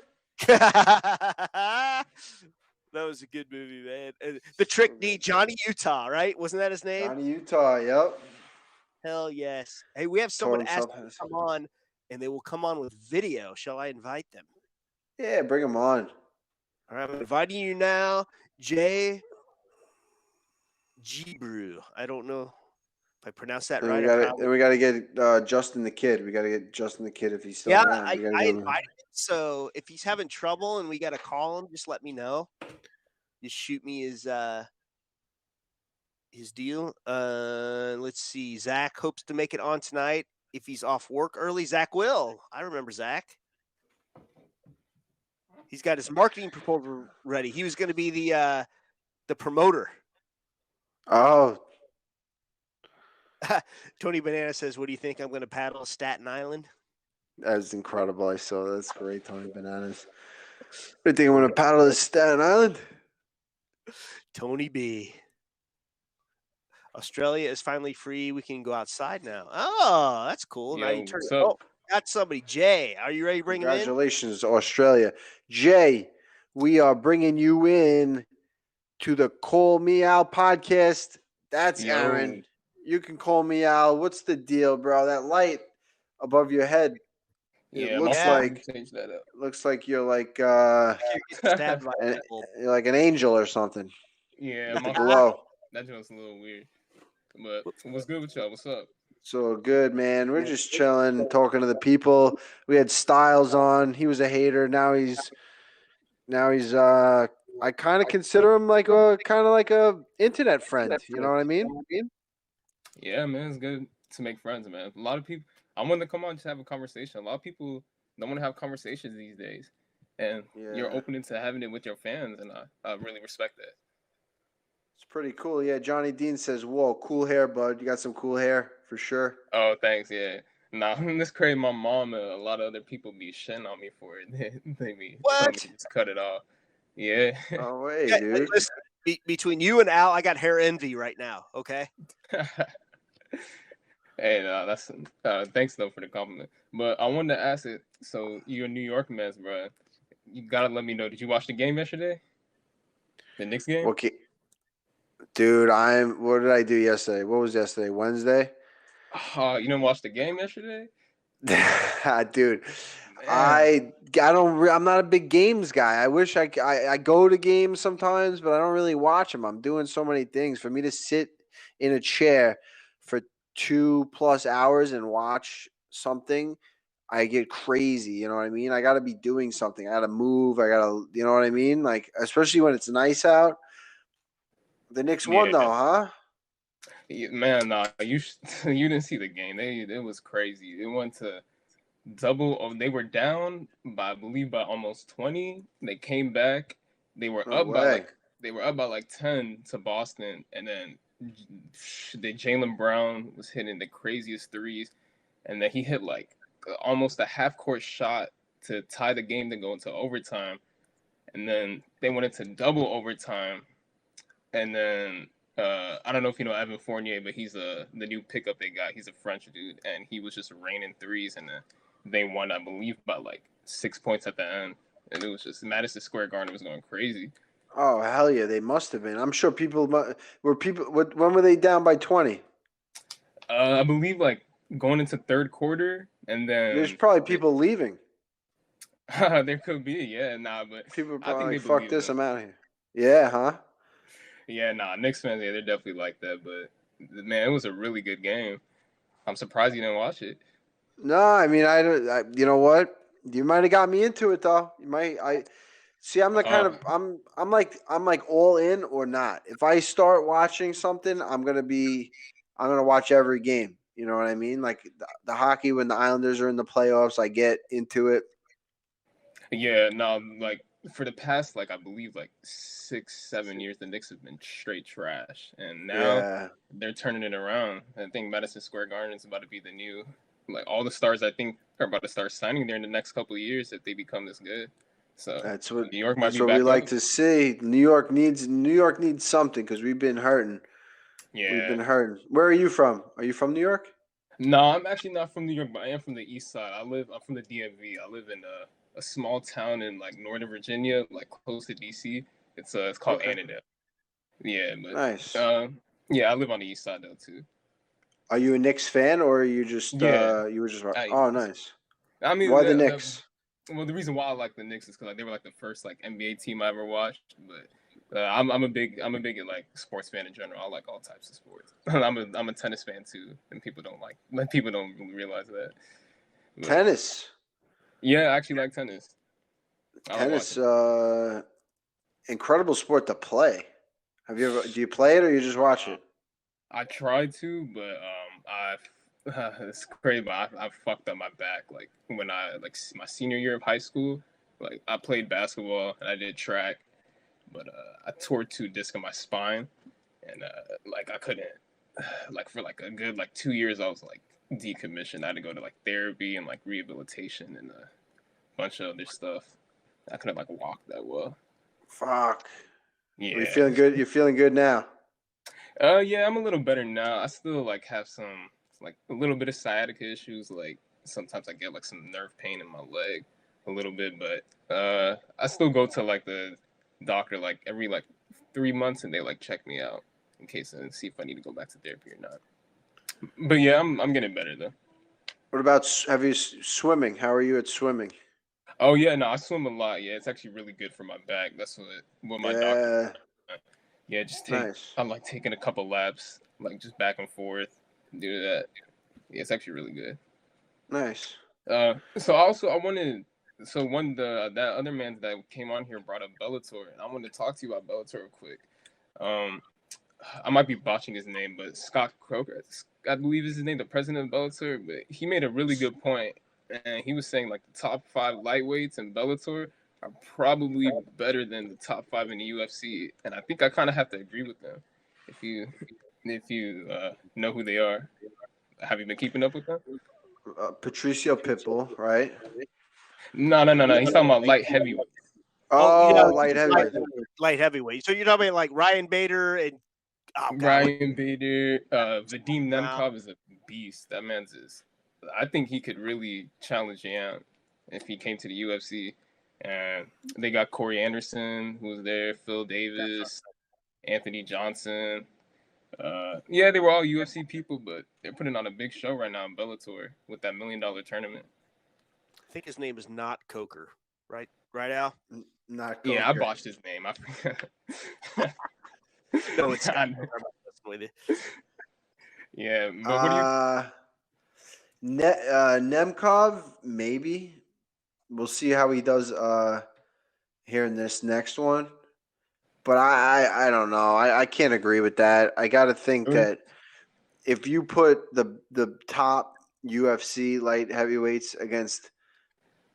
That was a good movie, man. The Trick D, Johnny Utah, right? Wasn't that his name? Johnny Utah. Yep. Hell yes. Hey, we have someone himself asked to as- come on, and they will come on with video. Shall I invite them? Yeah, bring him on. All right, I'm inviting you now, Jay Brew. I don't know if I pronounced that Then right. we got to get Justin the Kid. We got to get Justin the Kid if he's still Yeah, around. I We gotta invited get him. him. So if he's having trouble and we got to call him, just let me know. Just shoot me his deal. Let's see. Zach hopes to make it on tonight. If he's off work early, Zach will. I remember Zach. He's got his marketing proposal ready. He was going to be the promoter. Oh, Tony Banana says, "What do you think? I'm going to paddle Staten Island." that's incredible. I saw that's great, Tony Bananas. What do you think? I'm going to paddle to Staten Island? Tony B. Australia is finally free. We can go outside now. Oh, that's cool. Now you turn it. Oh, got somebody. Jay, are you ready to bring him in? Congratulations, Australia. Jay, we are bringing you in to the Call Me Out podcast. That's Aaron. You can call me out. What's the deal, bro? That light above your head. Yeah, It looks Yeah. like change that up. looks like you're like You're getting stabbed by a an- light bulb. you're like an angel or something. Yeah, The my glow. that joint's a little weird. But what's good with y'all? What's up? So good, man. We're just chilling, talking to the people. We had Styles on. He was a hater. Now he's I kind of consider him like a internet friend. You know what I mean? Yeah, man, it's good to make friends, man. A lot of people, I want to come on to have a conversation. A lot of people don't want to have conversations these days, and you're Yeah. open to having it with your fans, and I really respect that. It's pretty cool. Yeah, Johnny Dean says, "Whoa, cool hair, bud. You got some cool hair for sure." Oh, thanks. Yeah. Nah, this crazy. My mom and a lot of other people be shitting on me for it. They be telling me to just cut it off. Yeah. Oh wait, Yeah, dude. listen, between you and Al, I got hair envy right now. Okay. Hey, that's thanks though for the compliment. But I wanted to ask it. So you're a New York Mets, bro. You gotta let me know. Did you watch the game yesterday? The Knicks game? Okay, dude. What did I do yesterday? What was yesterday? Wednesday. You didn't watch the game yesterday? Dude, Man. I'm not a big games guy. I wish I go to games sometimes, but I don't really watch them. I'm doing so many things. For me to sit in a chair for 2+ hours and watch something, I get crazy. You know what I mean? I got to be doing something. I got to move. You know what I mean? Like, especially when it's nice out. The Knicks won Yeah. though, huh? Man, nah, you you didn't see the game. It was crazy. It went to double. Oh, they were down by, I believe, by almost 20. They came back. They were No up by way. like 10 to Boston, and then the Jaylen Brown was hitting the craziest threes, and then he hit like almost a half court shot to tie the game to go into overtime, and then they went into double overtime, and then I don't know if you know Evan Fournier, but he's the new pickup they got. He's a French dude, and he was just raining threes, and then they won, I believe, by like 6 points at the end, and it was just Madison Square Garden was going crazy. Oh hell yeah, they must have been. I'm sure when were they down by 20? I believe like going into third quarter, and There's then probably people leaving. there could be, yeah, nah, but People are I think probably they like, fuck believe this, them. I'm out of here. Yeah, huh? Yeah, nah, Knicks fans, yeah, they're definitely like that, but man, it was a really good game. I'm surprised you didn't watch it. No, I mean I don't. You know what? You might have got me into it though. You might. I see. I'm the kind Uh, of. I'm like all in or not. If I start watching something, I'm gonna be. I'm gonna watch every game. You know what I mean? Like the hockey when the Islanders are in the playoffs, I get into it. Yeah, no, like for the past like I believe like 6, 7 years, the Knicks have been straight trash, and now Yeah. they're turning it around. I think Madison Square Garden is about to be the new, like all the stars I think are about to start signing there in the next couple of years if they become this good. So That's what New York might that's be what we back like up. to see. New York needs something because we've been hurting. We've Yeah. been hurting. Where are you from? Are you from New York? No, I'm actually not from New York, but I am from the East Side. I'm from the DMV. I live in a small town in like Northern Virginia, like close to DC. It's called Okay. Annandale. Yeah, but Nice. yeah, I live on the East Side though too. Are you a Knicks fan or are you just Yeah, you were just I oh nice. I mean Why the Knicks? well the reason why I like the Knicks is because like they were like the first like NBA team I ever watched. But I'm a big like sports fan in general. I like all types of sports. I'm a tennis fan too, and people don't really realize that. But Tennis. yeah, I actually like tennis. I like Tennis watching it. incredible sport to play. Do you play it or you just watch Uh, it? I tried to, but I it's crazy, but I fucked up my back. Like when I like my senior year of high school, like I played basketball and I did track, but I tore 2 discs in my spine, and like I couldn't like for like a good like 2 years I was like decommissioned. I had to go to like therapy and like rehabilitation and a bunch of other stuff. I couldn't like walk that well. Fuck. Are you Yeah. feeling good? You're feeling good now. Yeah, I'm a little better now. I still like have some like a little bit of sciatica issues. Like sometimes I get like some nerve pain in my leg a little bit, but I still go to like the doctor like every like 3 months, and they like check me out in case and see if I need to go back to therapy or not. But yeah, I'm getting better though. What about have you swimming? How are you at swimming? Oh yeah, no, I swim a lot. Yeah, it's actually really good for my back. That's what my doctor. Yeah, Yeah, just nice. I'm like taking a couple laps, like just back and forth, do that. Yeah, it's actually really good. Nice. So also I wanted so one the that other man that came on here brought up Bellator, and I wanted to talk to you about Bellator real quick. Um, I might be botching his name, but Scott Croker, I believe is his name, the president of Bellator. But he made a really good point, and he was saying like the top 5 lightweights in Bellator are probably better than the top 5 in the UFC, and I think I kind of have to agree with them. If you know who they are, have you been keeping up with them? Patricio Pitbull, right? No. He's talking about light heavyweight. Oh, yeah, Light light, heavyweight. light heavyweight. So you're talking about like Ryan Bader and oh god, Ryan Bader, Vadim Brown. Nemkov is a beast. That man's is. I think he could really challenge Yan if he came to the UFC. And they got Corey Anderson, who was there, Phil Davis, Anthony Johnson. Yeah, they were all UFC people, but they're putting on a big show right now in Bellator with that $1 million tournament. I think his name is not Coker, right? Right, Al? Not Yeah, I Coker. botched his name. I forgot. No, it's I- not. I'm messing with you. yeah, but what do you? Nemkov, maybe. We'll see how he does here in this next one. But I don't know. I can't agree with that. I got to think that if you put the top UFC light heavyweights against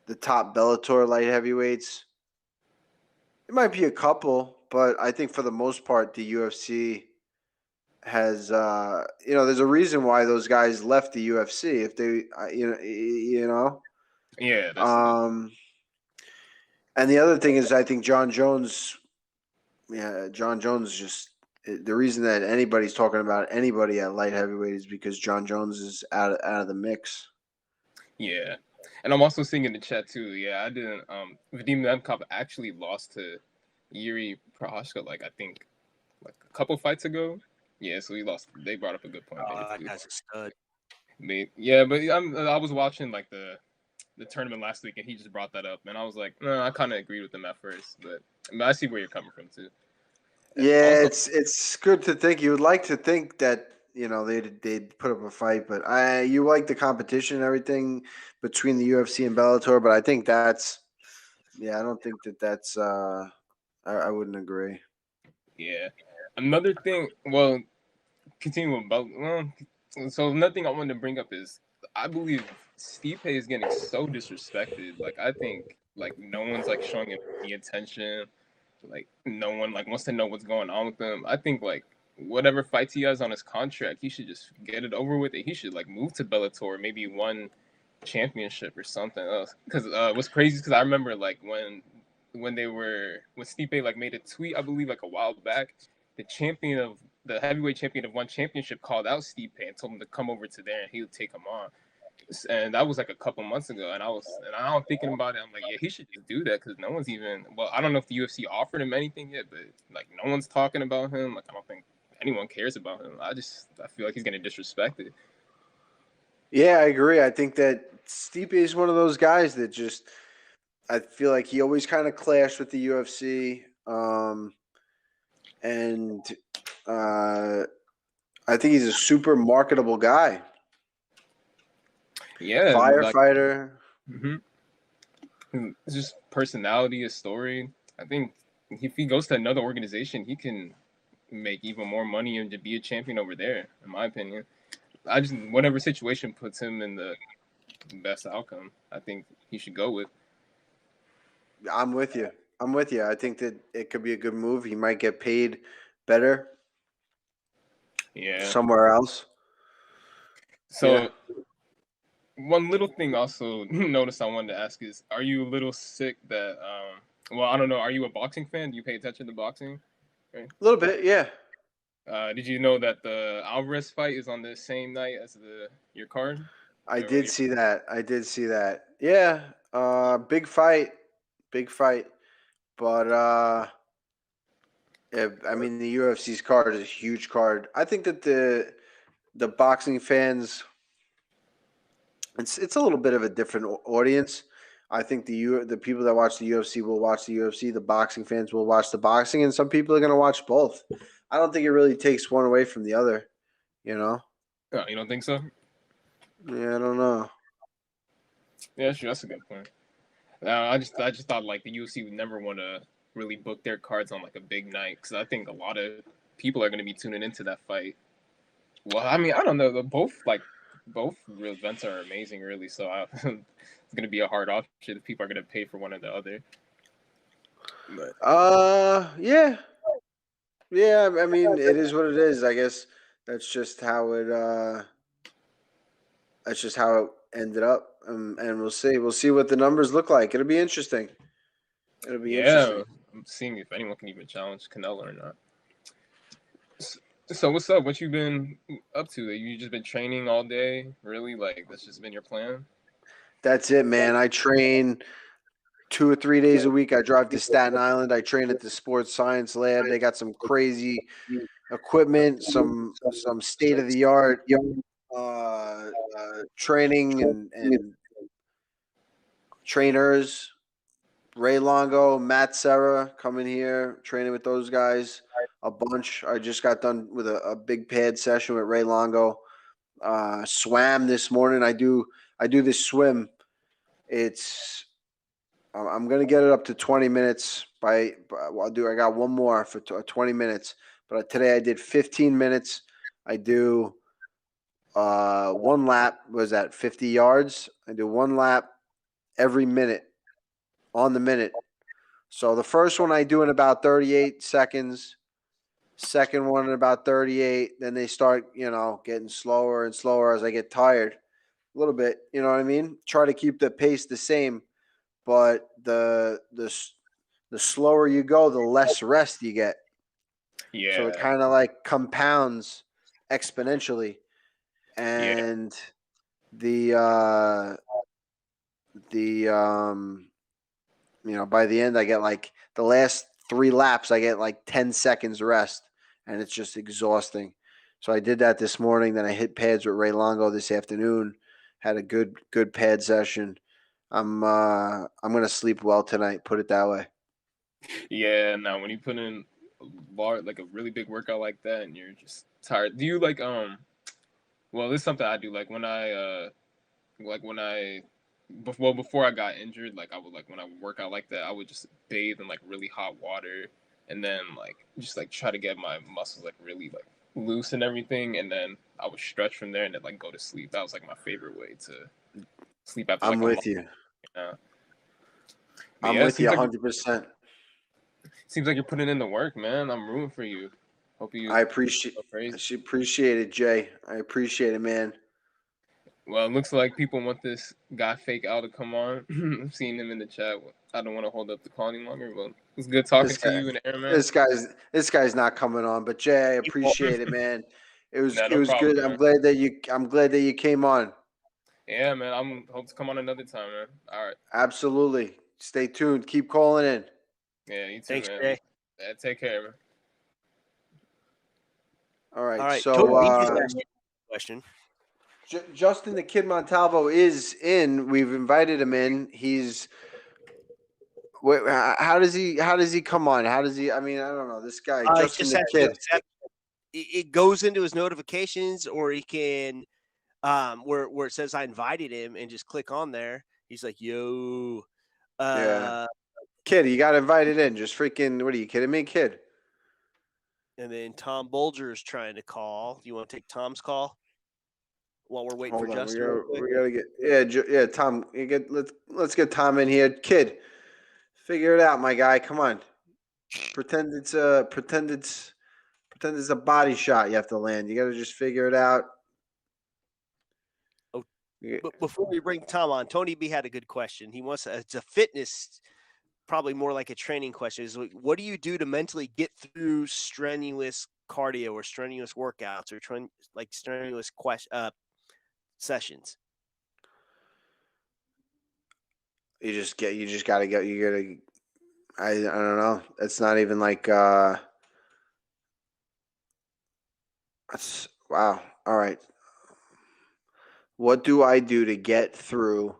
the top Bellator light heavyweights, it might be a couple, but I think for the most part, the UFC has there's a reason why those guys left the UFC. If they Yeah, that's and the other thing is I think John Jones just the reason that anybody's talking about anybody at light heavyweight is because John Jones is out of the mix. yeah. And I'm also seeing in the chat too. Yeah, I didn't. Vadim Nemkov actually lost to Yuri Prohashka, like I think, like a couple fights ago. Yeah, so he lost. They brought up a good point there That too. guy's a stud. But I was watching like the tournament last week, and he just brought that up, and I was like, no, I kind of agreed with him at first, but I see where you're coming from too. Yeah, Also, it's good to think. You would like to think that they'd put up a fight, but you like the competition and everything between the UFC and Bellator, but I think I don't think that's I wouldn't agree. yeah. Another thing, well, continuing about, so another thing I wanted to bring up is I believe Stipe is getting so disrespected. Like I think like no one's like showing him any attention. Like no one like wants to know what's going on with him. I think like whatever fights he has on his contract, he should just get it over with. He should like move to Bellator, maybe one championship or something else. Because what's crazy is because I remember like when Stipe like made a tweet, I believe like a while back, the heavyweight champion of one championship called out Stipe and told him to come over to there and he would take him on. And that was like a couple months ago, and I'm thinking about it. I'm like, yeah, he should just do that because no one's even. Well, I don't know if the UFC offered him anything yet, but like no one's talking about him. Like I don't think anyone cares about him. I feel like he's getting disrespected. Yeah, I agree. I think that Stipe is one of those guys that just I feel like he always kind of clashed with the UFC, and I think he's a super marketable guy. Yeah, firefighter. It's just personality, a story. I think if he goes to another organization, he can make even more money and to be a champion over there. In my opinion, whatever situation puts him in the best outcome, I think he should go with. I'm with you. I think that it could be a good move. He might get paid better somewhere else. So one little thing also notice I wanted to ask is, are you a little sick that well, I don't know, are you a boxing fan? Do you pay attention to boxing? Right? A little bit, yeah. Did you know that the Alvarez fight is on the same night as your card? I did see that. Yeah. Big fight. But I mean the UFC's card is a huge card. I think that the boxing fans it's a little bit of a different audience. I think the people that watch the UFC will watch the UFC. The boxing fans will watch the boxing, and some people are going to watch both. I don't think it really takes one away from the other. Oh, you don't think so? Yeah, I don't know. Yeah, sure, that's a good point. I just thought like the UFC would never want to really book their cards on like a big night because I think a lot of people are going to be tuning into that fight. Well, I mean, I don't know. Both real events are amazing, really. So it's going to be a hard option if people are going to pay for one or the other. But. Yeah. I mean, it is what it is. I guess that's just how it. That's just how it ended up, and we'll see. We'll see what the numbers look like. It'll be interesting. Interesting. I'm seeing if anyone can even challenge Canelo or not. So what's up? What you been up to? You just been training all day? Really? Like that's just been your plan? That's it, man. I train 2 or 3 days a week. I drive to Staten Island. I train at the sports science lab. They got some crazy equipment, some state of the art training and trainers. Ray Longo, Matt Serra coming here, training with those guys a bunch. I just got done with a big pad session with Ray Longo. Swam this morning. I do this swim. I'm gonna get it up to 20 minutes. I got one more for 20 minutes. But today I did 15 minutes. I do one lap. Was at 50 yards. I do one lap every minute on the minute. So the first one I do in about 38 seconds. Second one in about 38. Then they start, getting slower and slower as I get tired a little bit. You know what I mean? Try to keep the pace the same, but the slower you go, the less rest you get. Yeah. So it kind of like compounds exponentially, and by the end I get like the last 3 laps I get like 10 seconds rest, and it's just exhausting. So I did that this morning. Then I hit pads with Ray Longo this afternoon. Had a good pad session. I'm gonna sleep well tonight. Put it that way. Yeah. Now, when you put in like a really big workout like that, and you're just tired, do you like Well, this is something I do. Like before I got injured, like I would when I would work out like that, I would just bathe in like really hot water, and then just try to get my muscles really loose and everything, and then I would stretch from there and then go to sleep. That was my favorite way to sleep after I'm with you. But I'm yeah, with you 100%. Seems like you're putting in the work, man. I'm rooting for you. Hope you. I appreciate it, Jay. I appreciate it, man. Well, it looks like people want this guy Fake Al to come on. I'm seeing him in the chat. I don't want to hold up the call any longer, but it's good talking to you and Aaron, man. This guy's not coming on, but Jay, I appreciate it, man. It was no problem, good. Man. I'm glad that you came on. Yeah, man. Hope to come on another time, man. All right. Absolutely. Stay tuned. Keep calling in. Yeah, you too, Thanks, man. Jay. Yeah, take care, man. All right. All right. So Toby just asked you a question. Justin the Kid Montalvo is in. We've invited him in. How does he come on? How does he? I mean, I don't know. This guy, Justin the Kid. It goes into his notifications, or he can, where it says I invited him, and just click on there. He's like, "Yo, Yeah, Kid, you got invited in. Just freaking. What are you kidding me, Kid? And then Tom Bolger is trying to call. You want to take Tom's call while we're waiting Hold for on, Justin? we gotta get Tom. Let's get Tom in here. Kid, figure it out, my guy. Come on. Pretend it's a body shot you have to land. You got to just figure it out. Oh, but before we bring Tom on, Tony B had a good question. He wants it's a fitness, probably more like a training question. Is what do you do to mentally get through strenuous cardio or strenuous workouts or strenuous sessions? You just gotta go. You gotta. I don't know. It's not even like. That's wow. All right. What do I do to get through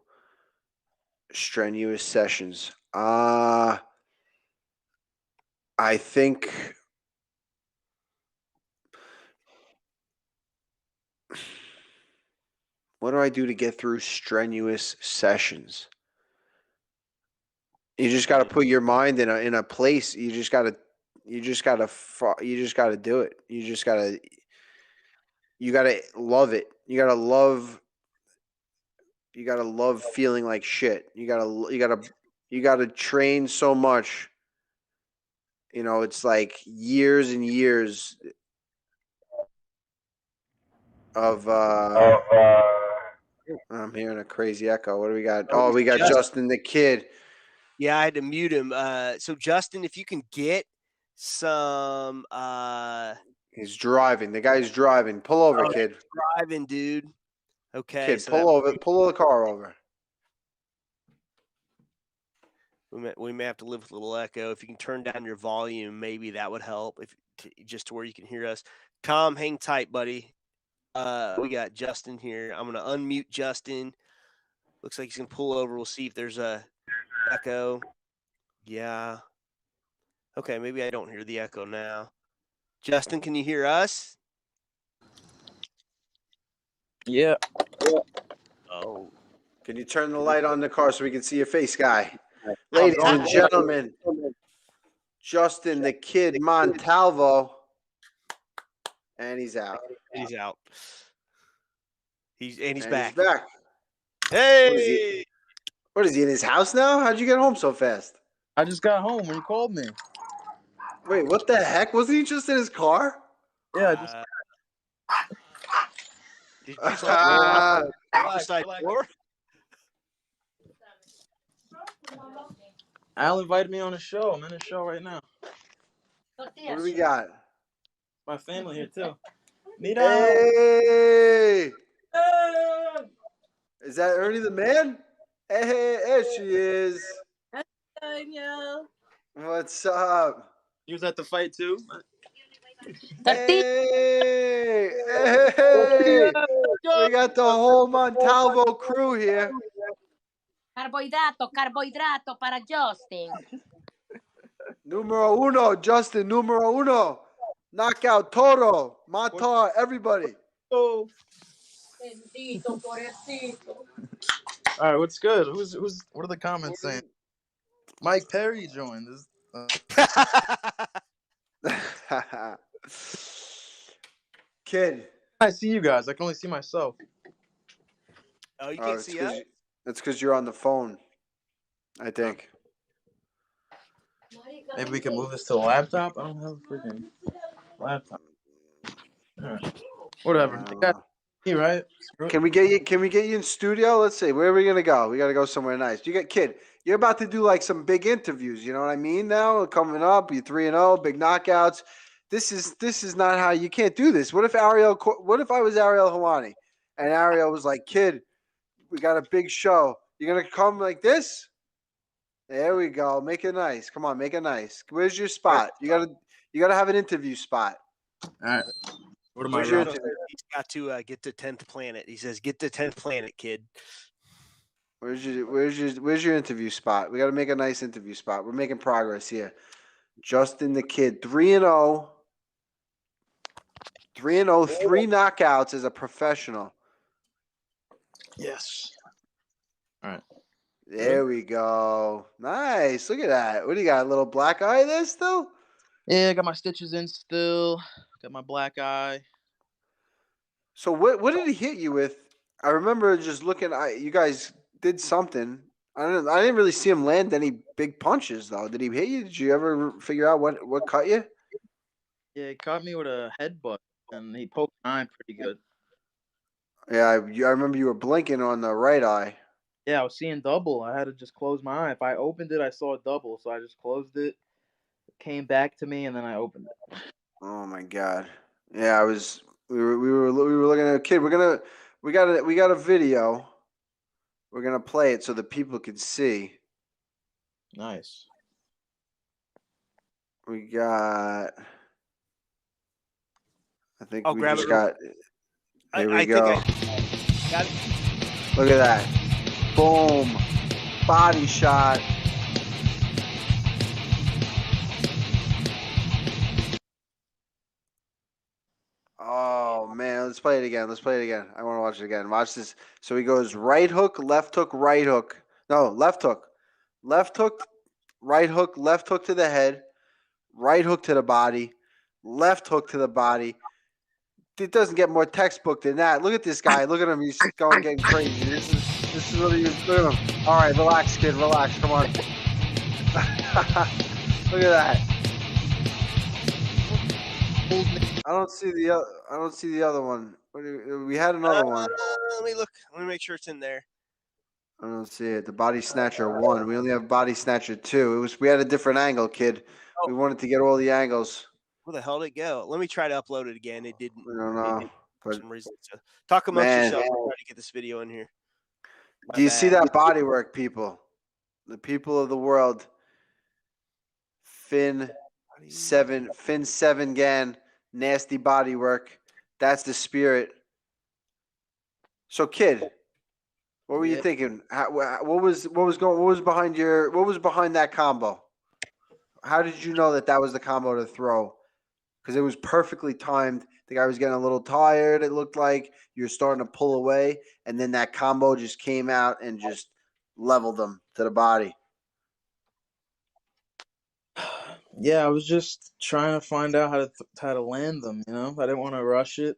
strenuous sessions? I think. What do I do to get through strenuous sessions? You just got to put your mind in a place. You just got to do it. You got to love it. You got to love feeling like shit. You got to train so much. It's like years and years of I'm hearing a crazy echo. What do we got? Oh, we got Justin the Kid. Yeah, I had to mute him. So Justin, if you can get some he's driving. The guy's driving. Pull over, kid. Driving, dude. Okay. Kid, pull over. Pull the car over. We may have to live with a little echo. If you can turn down your volume, maybe that would help. Just to where you can hear us. Tom, hang tight, buddy. We got Justin here. I'm gonna unmute Justin. Looks like he's gonna pull over. We'll see if there's a echo. Yeah. Okay, maybe I don't hear the echo now. Justin, can you hear us? Yeah. Oh. Can you turn the light on the car so we can see your face, guy? Ladies and gentlemen, Justin the Kid Montalvo. And he's out. He's out. He's And back. He's back. Hey! What is he in his house now? How'd you get home so fast? I just got home when you called me. Wait, what the heck? Wasn't he just in his car? Yeah, I just Did you just like roll out the outside door? Al invited me on a show. I'm in a show right now. What do we got? My family here too. Mira. Hey! Is that Ernie the man? Hey, there she is. What's up? He was at the fight too. Hey! Hey! We got the whole Montalvo crew here. Carbohidrato para Justin. Numero uno, Justin. Numero uno. Knockout Toro. Matar, everybody. Oh. All right, what's good? Who's? What are the comments saying? Mike Perry joined. Kid. I see you guys. I can only see myself. Oh, you can't see us? That's because you're on the phone, I think. Maybe we can move this to the laptop. I don't have a freaking laptop. All right. Whatever. You got me, right? Can we get you in studio? Let's see. Where are we gonna go? We gotta go somewhere nice. You got Kid. You're about to do like some big interviews. You know what I mean? Now coming up, you're 3-0, big knockouts. This is not how you can't do this. What if I was Ariel Helwani and Ariel was like, Kid, we got a big show. You're gonna come like this? There we go. Make it nice. Come on, make it nice. Where's your spot? You gotta have an interview spot. All right. What am I Where's your wrong? interview? He's got to get to 10th planet. He says, "Get to 10th planet, kid." Where's your interview spot? We got to make a nice interview spot. We're making progress here. Justin the Kid, 3-0. 3-0, 3 knockouts as a professional. Yes. All right. There we go. Nice. Look at that. What do you got? A little black eye there still? Yeah, I got my stitches in still. Got my black eye. So what did he hit you with? I remember just looking. You guys did something. I didn't really see him land any big punches though. Did he hit you? Did you ever figure out what cut you? Yeah, he caught me with a headbutt, and he poked my eye pretty good. Yeah, I remember you were blinking on the right eye. Yeah, I was seeing double. I had to just close my eye. If I opened it, I saw double, so I just closed it. It came back to me, and then I opened it. Oh my god. Yeah, we were looking at a Kid. We got a video. We're gonna play it so the people can see. Nice. We got. I think I'll we grab just it. got. Here we go. Got it. Look at that. Boom. Body shot. Oh man, let's play it again. I want to watch it again. Watch this. So he goes right hook, right hook. No, left hook. Left hook, right hook, left hook to the head, right hook to the body, left hook to the body. It doesn't get more textbook than that. Look at this guy. Look at him. He's getting crazy. This is what he was. Look at him. All right, relax, Kid. Relax. Come on. Look at that. I don't see the other one. We had another one. Let me look. Let me make sure it's in there. I don't see it. The Body Snatcher 1. We only have Body Snatcher 2. We had a different angle, Kid. We wanted to get all the angles. Where the hell did it go? Let me try to upload it again. It didn't. I don't know. For But some reason. So talk amongst Man. yourselves. I'll try to get this video in here. do you see that body work, people? The people of the world. Fin 7 Gan, nasty body work. That's the spirit. So, kid, what were you Yeah. thinking? What was behind that combo? How did you know that was the combo to throw? Because it was perfectly timed. The guy was getting a little tired. It looked like you were starting to pull away, and then that combo just came out and just leveled him to the body. Yeah, I was just trying to find out how to land them. You know, I didn't want to rush it,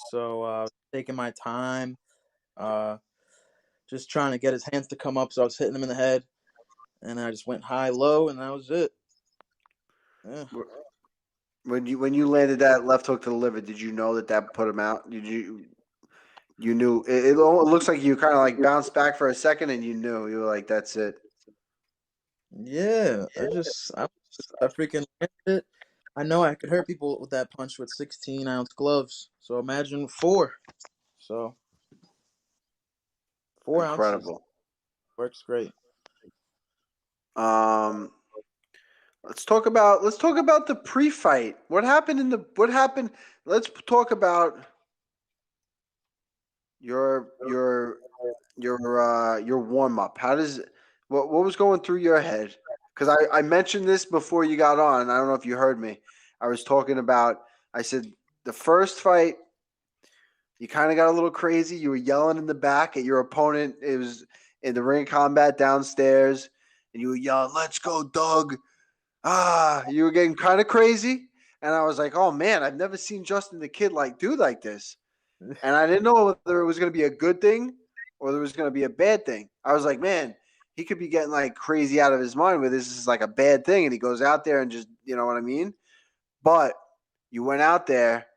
so I was taking my time. Just trying to get his hands to come up, so I was hitting him in the head, and I just went high, low, and that was it. Yeah. When you landed that left hook to the liver, did you know that put him out? Did you knew it looks like you kind of like bounced back for a second and you were like, that's it. Yeah, I freaking landed it. I know I could hurt people with that punch with 16-ounce gloves. So imagine 4. So 4 ounces Incredible. works great. Let's talk about the pre-fight. What happened? Let's talk about your warm up. What was going through your head? Because I mentioned this before you got on. I don't know if you heard me. I was talking about. I said the first fight, you kind of got a little crazy. You were yelling in the back at your opponent. It was in the ring combat downstairs, and you were yelling, "Let's go, Doug!" You were getting kind of crazy, and I was like, "Oh man, I've never seen Justin the Kid do like this." And I didn't know whether it was going to be a good thing or there was going to be a bad thing. I was like, man, he could be getting crazy out of his mind where this is a bad thing. And he goes out there and just, you know what I mean? But you went out there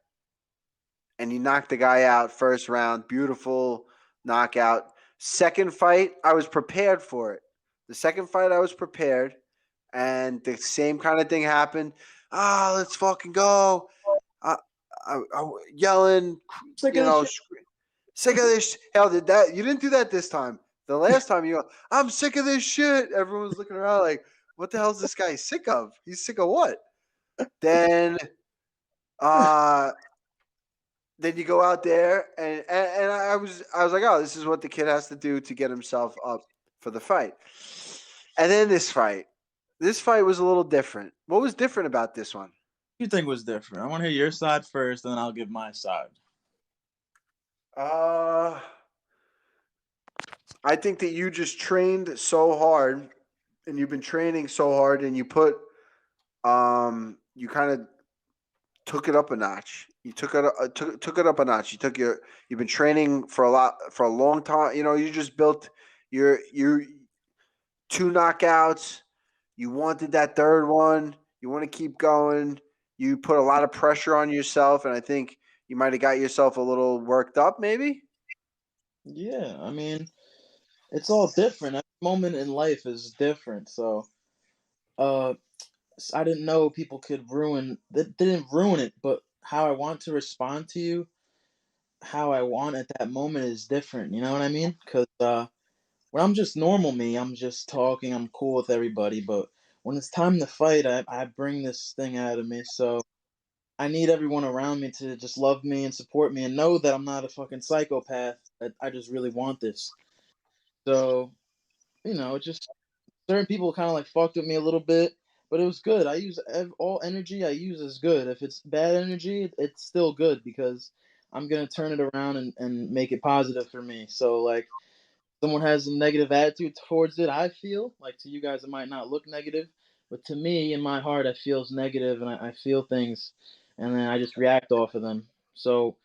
and you knocked the guy out first round. Beautiful knockout. Second fight, I was prepared for it. The second fight, I was prepared. And the same kind of thing happened. Let's fucking go. Yelling, sick of this. Hell, you didn't do that this time. The last time you go, I'm sick of this shit. Everyone's looking around like, what the hell is this guy sick of? He's sick of what? Then you go out there and I was like, oh, this is what the kid has to do to get himself up for the fight. And then this fight was a little different. What was different about this one? What do you think was different? I want to hear your side first, and then I'll give my side. I think that you just trained so hard, and you've been training so hard, and you put, you kind of took it up a notch. You took it up a notch. You've been training for a long time. You know, you just built your 2 knockouts. You wanted that third one. You want to keep going. You put a lot of pressure on yourself, and I think you might have got yourself a little worked up, maybe. Yeah, I mean, it's all different. Every moment in life is different. So, I didn't know people could ruin. They didn't ruin it, but how I want to respond to you, how I want at that moment is different. You know what I mean? Because when I'm just normal me, I'm just talking, I'm cool with everybody. But when it's time to fight, I bring this thing out of me. So I need everyone around me to just love me and support me and know that I'm not a fucking psychopath. I just really want this. So, you know, just certain people kind of fucked with me a little bit, but it was good. I use all energy I use is good. If it's bad energy, it's still good because I'm going to turn it around and make it positive for me. So, someone has a negative attitude towards it, I feel to you guys it might not look negative, but to me in my heart it feels negative, and I feel things, and then I just react off of them. So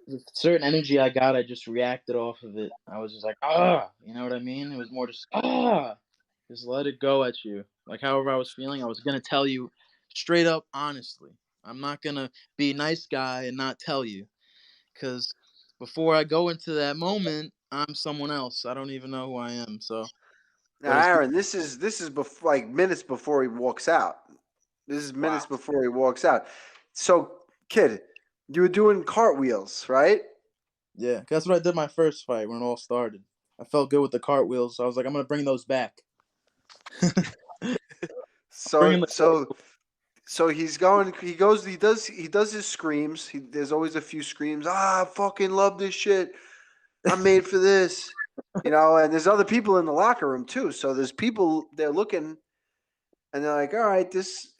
with certain energy I got, I just reacted off of it. I was just like, you know what I mean? It was more just just let it go at you. However I was feeling, I was gonna tell you straight up honestly. I'm not gonna be a nice guy and not tell you, because before I go into that moment, I'm someone else. I don't even know who I am. So, Now, Aaron, this is before, minutes before he walks out. This is minutes before he walks out. So, kid, you were doing cartwheels, right? Yeah, that's what I did my first fight when it all started. I felt good with the cartwheels, so I was like, I'm gonna bring those back. Bring in So the so he's going. He goes. He does his screams. There's always a few screams. I fucking love this shit. I'm made for this. And there's other people in the locker room too. So there's people they're looking, and they're like, all right. He's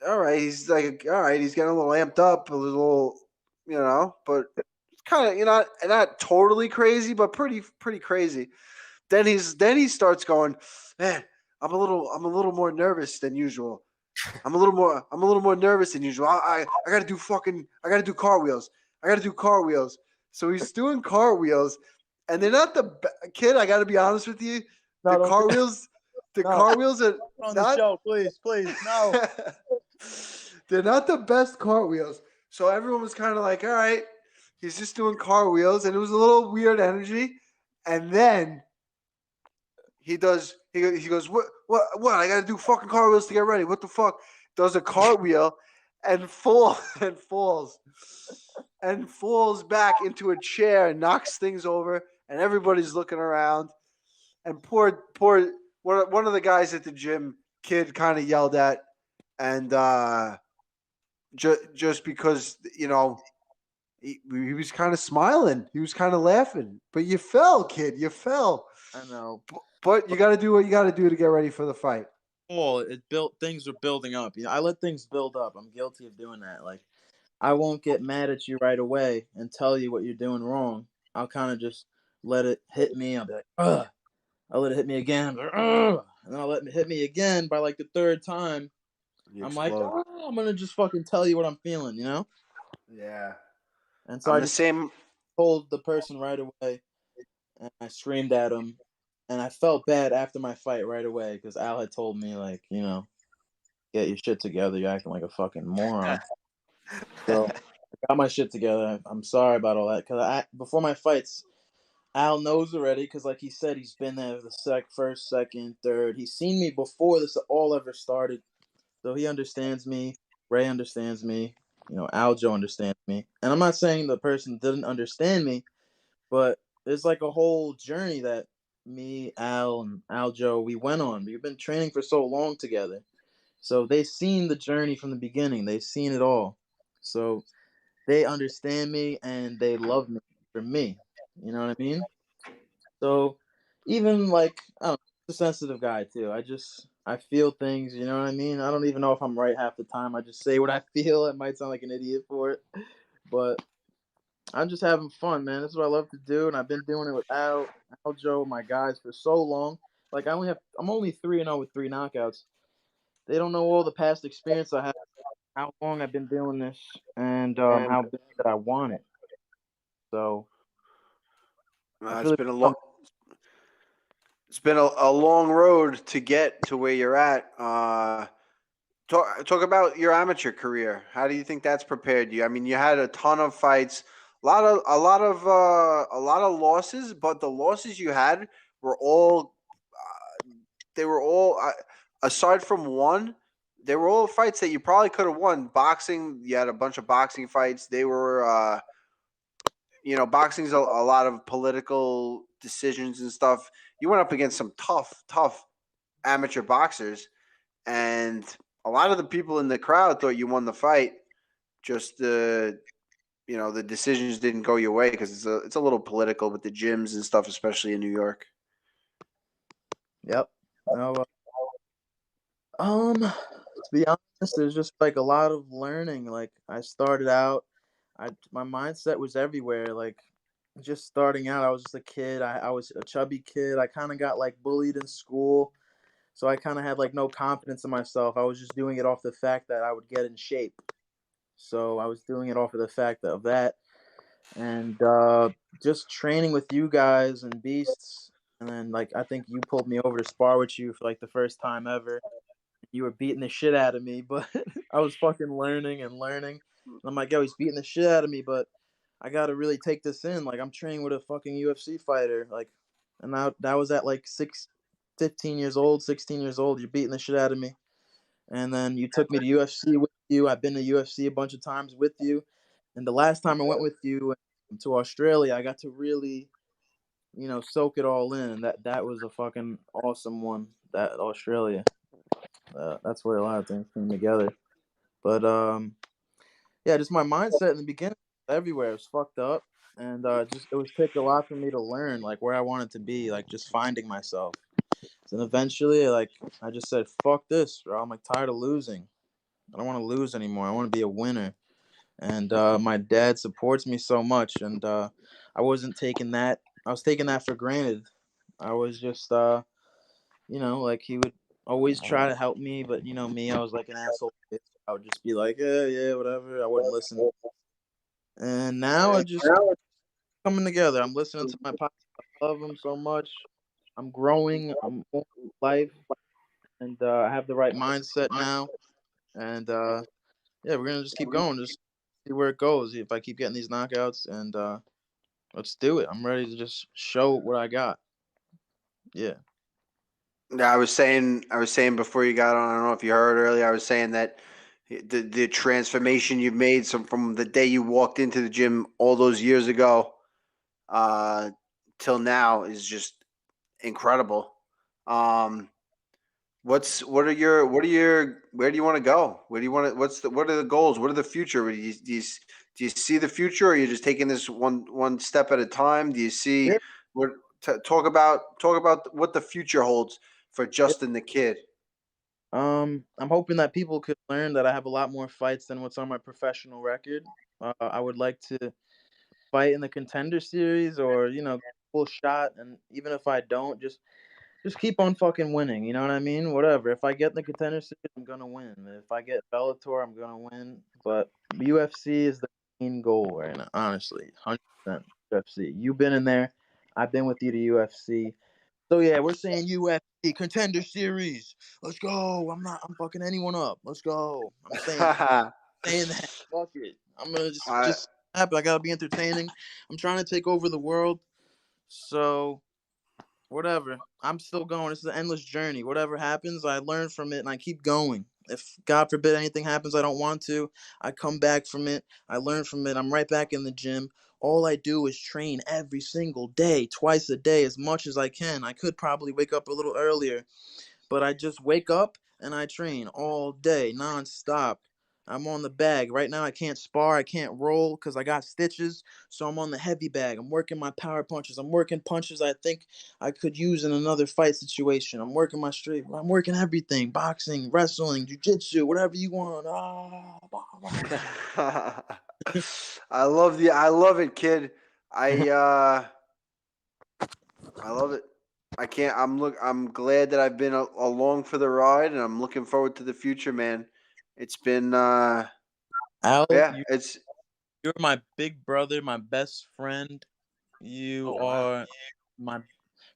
like, all right. He's getting a little amped up, a little, but kind of, not totally crazy, but pretty crazy. Then he starts going, man, I'm a little more nervous than usual. I'm a little more nervous than usual. I gotta do cartwheels. I gotta do cartwheels. So he's doing cartwheels, and they're not kid. I gotta be honest with you. No, The don't- cartwheels, the No. cartwheels are on the not. show, please, no. They're not the best cartwheels. So everyone was kind of like, all right, he's just doing cartwheels, and it was a little weird energy. And then he goes, what? I gotta do fucking cartwheels to get ready. What the fuck? Does a cartwheel and falls back into a chair and knocks things over, and everybody's looking around. And poor one of the guys at the gym, kid, kind of yelled at, and just because he was kind of smiling, he was kind of laughing, but you fell, kid, you fell. I know. But you got to do what you got to do to get ready for the fight. Oh, things are building up. I let things build up. I'm guilty of doing that. Like, I won't get mad at you right away and tell you what you're doing wrong. I'll kind of just let it hit me. I'll be like, ugh. I'll let it hit me again. I'm like, ugh. And then I'll let it hit me again by like the third time. I'm like, oh, I'm going to just fucking tell you what I'm feeling, Yeah. And so I'm I the just same. told the person right away, and I screamed at him. And I felt bad after my fight right away because Al had told me, like, get your shit together. You're acting like a fucking moron. So I got my shit together. I'm sorry about all that. Because before my fights, Al knows already because, like he said, he's been there the first, second, third. He's seen me before this all ever started. So he understands me. Ray understands me. Aljo understands me. And I'm not saying the person didn't understand me, but it's like a whole journey that me, Al, and Aljo, we went on. We've been training for so long together. So they've seen the journey from the beginning. They've seen it all. So they understand me and they love me for me. You know what I mean? So even like, I don't know, I'm a sensitive guy too. I feel things, you know what I mean? I don't even know if I'm right half the time. I just say what I feel. It might sound like an idiot for it, but I'm just having fun, man. That's what I love to do, and I've been doing it with Aljo, my guys, for so long. Like I'm only 3-0 with 3 knockouts. They don't know all the past experience I have, how long I've been doing this, and how bad that I want it. So It's been a long road to get to where you're at. Talk about your amateur career. How do you think that's prepared you? I mean, you had a ton of fights, a lot of losses, but the losses you had were all aside from one, they were all fights that you probably could have won. Boxing, you had a bunch of boxing fights. They were boxing's a lot of political decisions and stuff. You went up against some tough amateur boxers, and a lot of the people in the crowd thought you won the fight. Just the decisions didn't go your way because it's a little political with the gyms and stuff, especially in New York. Yep. No, to be honest, there's just like a lot of learning. Like I started out, my mindset was everywhere. Like just starting out, I was just a kid. I was a chubby kid. I kind of got like bullied in school, so I kind of had like no confidence in myself. I was just doing it off the fact that I would get in shape. So I was doing it off of the fact of that, and just training with you guys and beasts. And then like I think you pulled me over to spar with you for like the first time ever. You were beating the shit out of me, but I was fucking learning and learning. And I'm like, yo, he's beating the shit out of me, but I gotta really take this in. Like I'm training with a fucking UFC fighter. Like, and that was at like 15 years old, 16 years old. You're beating the shit out of me. And then you took me to UFC with you. I've been to UFC a bunch of times with you. And the last time I went with you to Australia, I got to really, soak it all in. And that was a fucking awesome one. that Australia. That's where a lot of things came together. But yeah, just my mindset in the beginning, everywhere it was fucked up, and just it was take a lot for me to learn like where I wanted to be, like just finding myself. And eventually, like I just said, fuck this, bro. I'm like tired of losing. I don't want to lose anymore. I want to be a winner. And my dad supports me so much, and I wasn't taking that. I was taking that for granted. I was just, like he would always try to help me, but me, I was like an asshole. I would just be like, yeah, yeah, whatever. I wouldn't listen. And now I just coming together. I'm listening to my pops. I love him so much. I'm growing. I'm moving life, and I have the right mindset now. And yeah, we're gonna just keep going. Just see where it goes. If I keep getting these knockouts, and let's do it. I'm ready to just show what I got. Yeah. Yeah, I was saying before you got on. I don't know if you heard earlier. I was saying that the transformation you've made from the day you walked into the gym all those years ago, till now is just incredible. Um, where do you want to go? Where do you want to? What are the goals? What are the future? Do you see the future, or are you just taking this one step at a time? Do you see Yeah. what? Talk about what the future holds for Justin the Kid. I'm hoping that people could learn that I have a lot more fights than what's on my professional record. I would like to fight in the contender series, or full shot, and even if I don't, just keep on fucking winning. You know what I mean? Whatever. If I get in the contender series, I'm gonna win. If I get Bellator, I'm gonna win. But UFC is the main goal right now. Honestly, 100% UFC. You've been in there. I've been with you to UFC. So yeah, we're saying UFC contender series. Let's go. I'm fucking anyone up. Let's go. I'm saying that. Fuck it. I'm gonna I just happy. I gotta be entertaining. I'm trying to take over the world. So whatever. I'm still going. This is an endless journey. Whatever happens, I learn from it and I keep going. If God forbid anything happens I don't want to, I come back from it. I learn from it. I'm right back in the gym. All I do is train every single day, twice a day, as much as I can. I could probably wake up a little earlier, but I just wake up and I train all day, nonstop. I'm on the bag. Right now I can't spar, I can't roll because I got stitches. So I'm on the heavy bag. I'm working my power punches. I'm working punches I think I could use in another fight situation. I'm working my straight. I'm working everything. Boxing, wrestling, jiu-jitsu, whatever you want. I love it, kid. I I love it. I can't. I'm glad that I've been along for the ride, and I'm looking forward to the future, man. It's been Al, yeah. It's you're my big brother, my best friend. You are my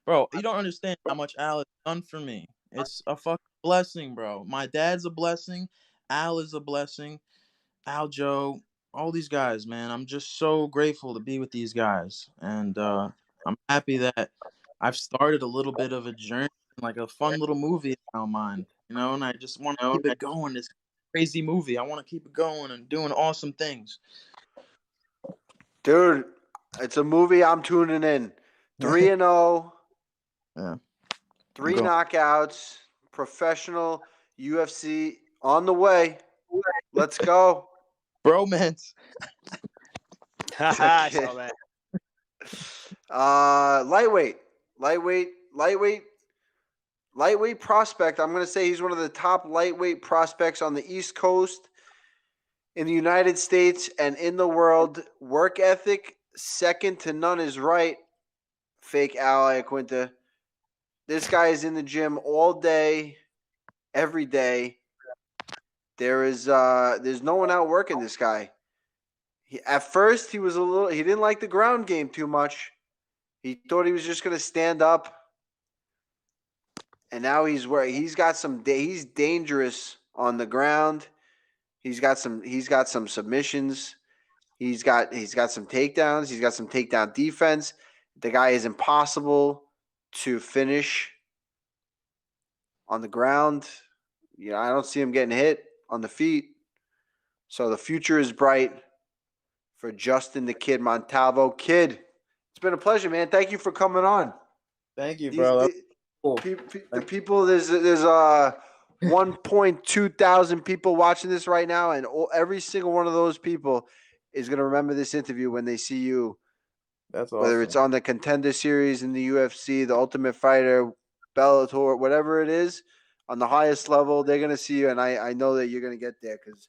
bro. You don't understand how much Al has done for me. It's a fucking blessing, bro. My dad's a blessing. Al is a blessing. Aljo, all these guys, man. I'm just so grateful to be with these guys, and I'm happy that I've started a little bit of a journey, like a fun little movie in my mind, and I just want to keep it going. This crazy movie, I want to keep it going and doing awesome things. dude. It's a movie. I'm tuning in. 3-0, Yeah, three go. knockouts, professional UFC on the way. Let's go. Bromance. I saw that. Lightweight, lightweight, lightweight, lightweight prospect. I'm gonna say he's one of the top lightweight prospects on the East Coast, in the United States, and in the world. Work ethic, second to none is right. Fake Al Iaquinta. This guy is in the gym all day, every day. There's no one out working this guy. At first, he didn't like the ground game too much. He thought he was just gonna stand up, and now he's dangerous on the ground. He's got some submissions. He's got some takedowns. He's got some takedown defense. The guy is impossible to finish on the ground. I don't see him getting hit on the feet. So the future is bright for Justin the Kid Montalvo. Kid, it's been a pleasure, man. Thank you for coming on. Thank you, These, bro. the, Cool. The people, there's 1.2 thousand people watching this right now, and every single one of those people is gonna remember this interview when they see you. That's awesome. Whether it's on the Contender Series in the UFC, the Ultimate Fighter, Bellator, whatever it is, on the highest level, they're gonna see you, and I know that you're gonna get there because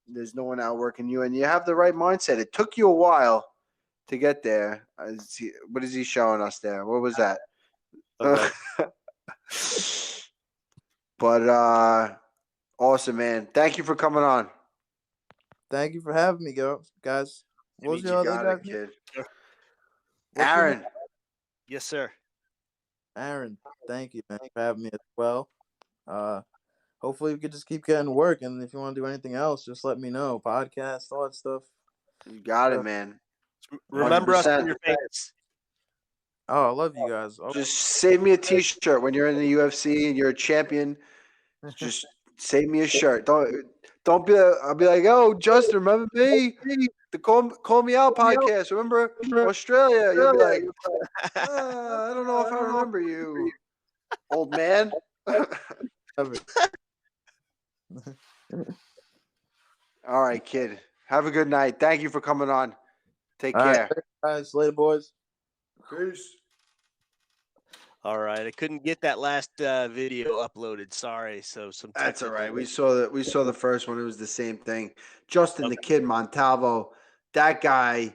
there's no one outworking you, and you have the right mindset. It took you a while to get there. What is he showing us there? What was that? Okay. But awesome, man. Thank you for coming on. Thank you for having me, guys. What was your other guy's name? kid. What's your Aaron. name? Yes, sir. Aaron, thank you, man, for having me as well. Hopefully we could just keep getting work, and if you want to do anything else, just let me know. Podcast, all that stuff. You got it, man. Remember us 100%. when you're famous. Oh, I love you guys. Just save me a T-shirt when you're in the UFC and you're a champion. Just save me a shirt. Don't be. I'll be like, oh, Justin, remember me? The Call Me Out podcast. Remember Australia? You'll be like, I don't know if I remember you, old man. All right, kid. Have a good night. Thank you for coming on. Take care. Guys, later, boys. Peace. All right, I couldn't get that last video uploaded. Sorry. So some. That's all right. technical- We saw the first one. It was the same thing. Justin the Kid Montalvo, that guy.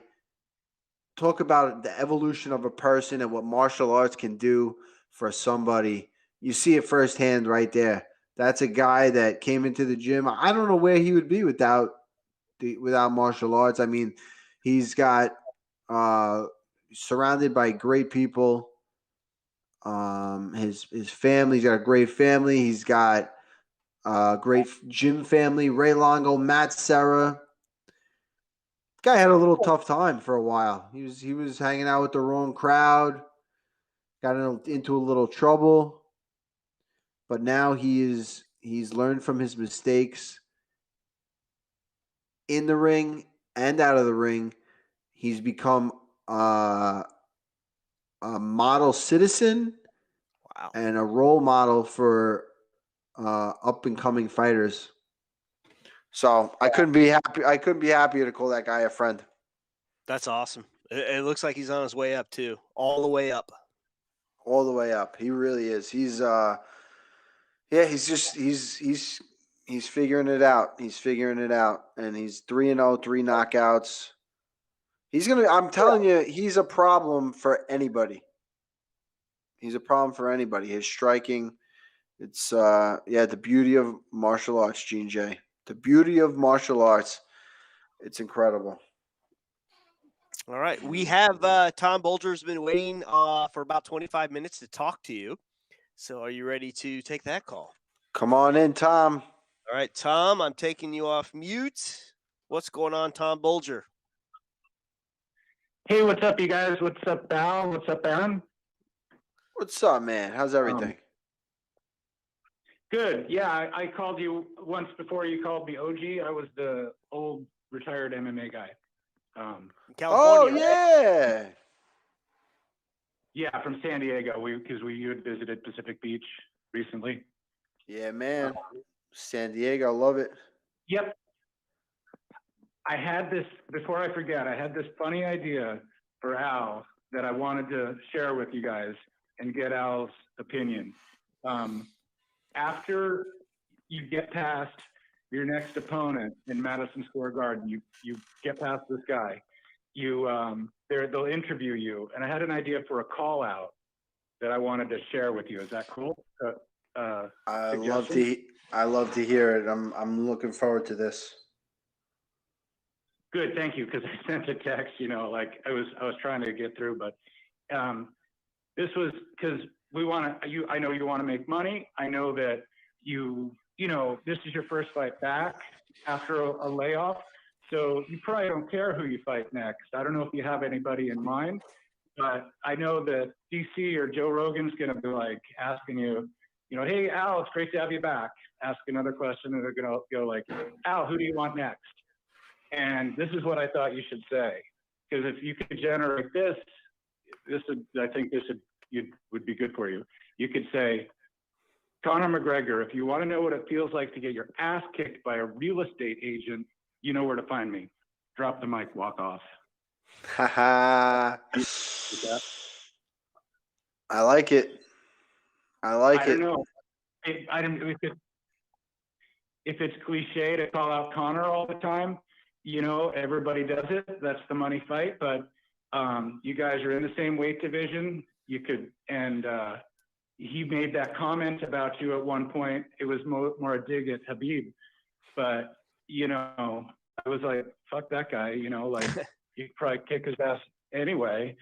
Talk about the evolution of a person and what martial arts can do for somebody. You see it firsthand right there. That's a guy that came into the gym. I don't know where he would be without martial arts. I mean, he's got surrounded by great people. His family's got a great family. He's got great gym family. Ray Longo, Matt Serra. Guy had a little tough time for a while. He was hanging out with the wrong crowd. Got into a little trouble. But now he's learned from his mistakes in the ring and out of the ring. He's become a model citizen. Wow. And a role model for up and coming fighters. So I couldn't be happier to call that guy a friend. That's awesome. It looks like he's on his way up too, all the way up. All the way up. He really is. He's figuring it out. He's figuring it out, and he's 3-0, 3 knockouts. I'm telling you, he's a problem for anybody. He's a problem for anybody. His striking, it's the beauty of martial arts, Gene J. The beauty of martial arts, it's incredible. All right, we have Tom Bolger's been waiting for about 25 minutes to talk to you. So are you ready to take that call? Come on in, Tom. All right, Tom, I'm taking you off mute. What's going on, Tom Bolger? Hey, what's up, you guys? What's up, Al? What's up, Aaron? What's up, man? How's everything? Good. Yeah, I called you once before you called me OG. I was the old retired MMA guy. California, yeah. Yeah, from San Diego. You had visited Pacific Beach recently. Yeah, man. San Diego, love it. Yep. I had this, before I forget, I had this funny idea for Al that I wanted to share with you guys and get Al's opinion. After you get past your next opponent in Madison Square Garden, you get past this guy, they'll interview you. And I had an idea for a call out that I wanted to share with you. Is that cool? I love to hear it. I'm looking forward to this. Good, thank you. Because I sent a text, like I was trying to get through, but this was because I know you want to make money. I know that this is your first fight back after a layoff, so you probably don't care who you fight next. I don't know if you have anybody in mind, but I know that DC or Joe Rogan's going to be like asking you, hey, Al, it's great to have you back. Ask another question, and they're going to go like, Al, who do you want next? And this is what I thought you should say, because if you could generate this would be good for you. You could say, Conor McGregor, if you want to know what it feels like to get your ass kicked by a real estate agent, you know where to find me. Drop the mic, walk off. I like it. I like I it. don't know. If it's cliche to call out Conor all the time, you know, everybody does it. That's the money fight. But you guys are in the same weight division. You could, and he made that comment about you at one point. It was more a dig at Khabib. But, you know, I was like, fuck that guy, you know, like you'd probably kick his ass anyway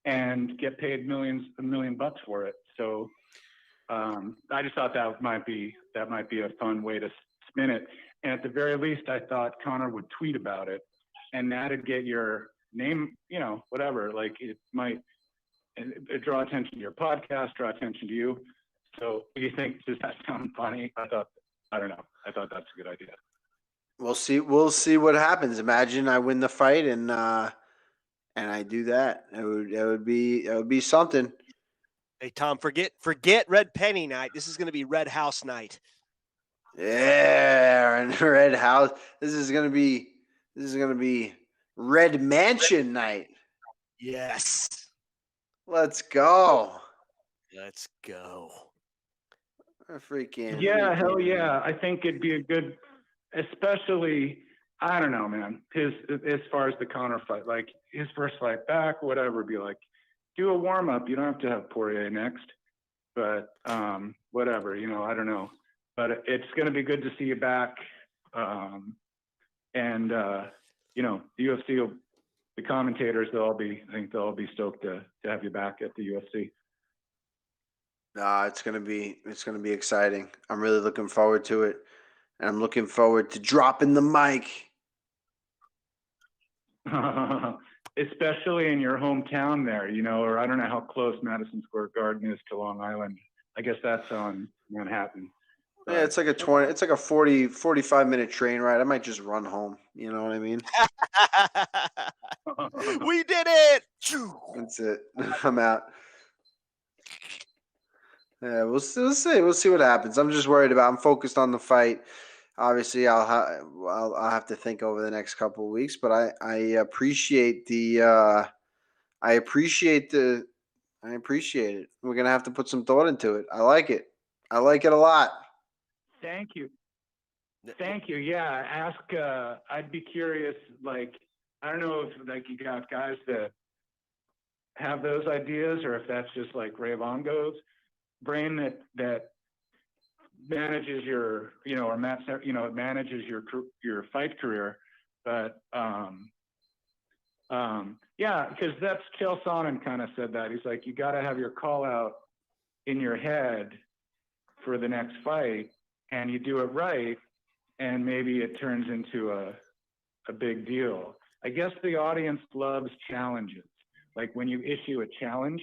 and get paid $1 million for it. So I just thought that might be a fun way to spin it. And at the very least, I thought Conor would tweet about it, and that'd get your name, you know, whatever. Like it might draw attention to your podcast, draw attention to you. So do you think, does that sound funny? I don't know. I thought that's a good idea. We'll see. We'll see what happens. Imagine I win the fight and I do that. It would be something. Hey Tom, forget Red Penny night. This is going to be Red House night. Yeah, and Red House. This is gonna be Red Mansion night. Yes. Let's go. Let's go. Freaking Yeah, hell yeah. I think it'd be a good, especially, I don't know, man. As far as the Conor fight, like his first fight back, whatever, be like, do a warm up. You don't have to have Poirier next, but whatever, you know, I don't know. But it's going to be good to see you back. And you know, the UFC, the commentators, I think they'll all be stoked to have you back at the UFC. it's gonna be exciting. I'm really looking forward to it, and I'm looking forward to dropping the mic. Especially in your hometown there, you know, or I don't know how close Madison Square Garden is to Long Island. I guess that's on Manhattan. Yeah, it's like a 45 minute train ride. I might just run home. You know what I mean? We did it. That's it. I'm out. Yeah, we'll see. We'll see what happens. I'm just worried about. I'm focused on the fight. Obviously, I'll have to think over the next couple of weeks. But I appreciate the I appreciate it. We're gonna have to put some thought into it. I like it. I like it a lot. Thank you. Yeah, I'd be curious, like, I don't know if like you got guys that have those ideas or if that's just like Ray Longo's brain that manages your, you know, or Matt's, you know, manages your fight career. But yeah, because that's Chael Sonnen kind of said that. He's like, you got to have your call out in your head for the next fight, and you do it right, and maybe it turns into a big deal. I guess the audience loves challenges. Like when you issue a challenge,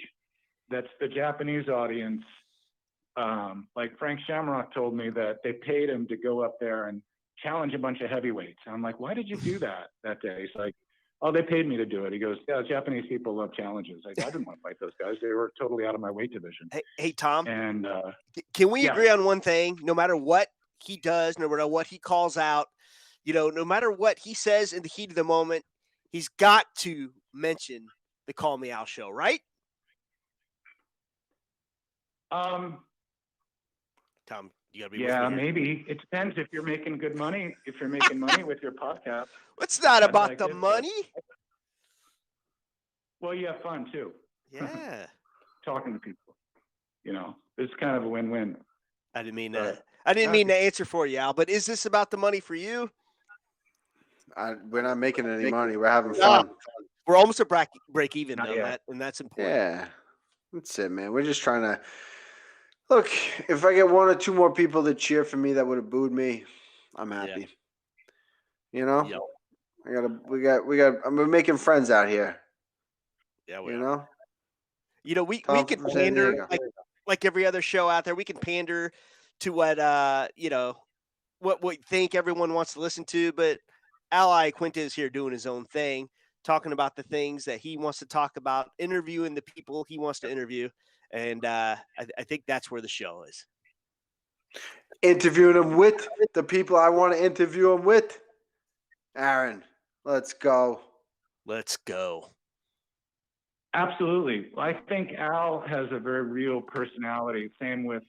that's the Japanese audience. Like Frank Shamrock told me that they paid him to go up there and challenge a bunch of heavyweights. And I'm like, why did you do that day? He's like, oh, they paid me to do it. He goes, yeah, Japanese people love challenges. I didn't want to fight those guys. They were totally out of my weight division. Hey Tom. And can we agree on one thing? No matter what he does, no matter what he calls out, you know, no matter what he says in the heat of the moment, he's got to mention the Call Me Out show, right? Tom, you gotta be. Yeah, maybe it depends if you're making good money. If you're making money with your podcast, it's not about the money. Well, you have fun too. Yeah, talking to people. You know, it's kind of a win-win. I didn't mean to answer for you, Al. But is this about the money for you? We're not making any money. We're having fun. We're almost a break even though, Matt, and that's important. Yeah, that's it, man. We're just trying to look. If I get one or two more people that cheer for me that would have booed me, I'm happy. Yeah. You know, we're making friends out here. Yeah, we can pander like every other show out there. We can pander to what what we think everyone wants to listen to, but Iaquinta is here doing his own thing, talking about the things that he wants to talk about, interviewing the people he wants to interview. And I think that's where the show is. Interviewing him with the people I want to interview him with. Aaron, let's go. Let's go. Absolutely. I think Al has a very real personality. Same with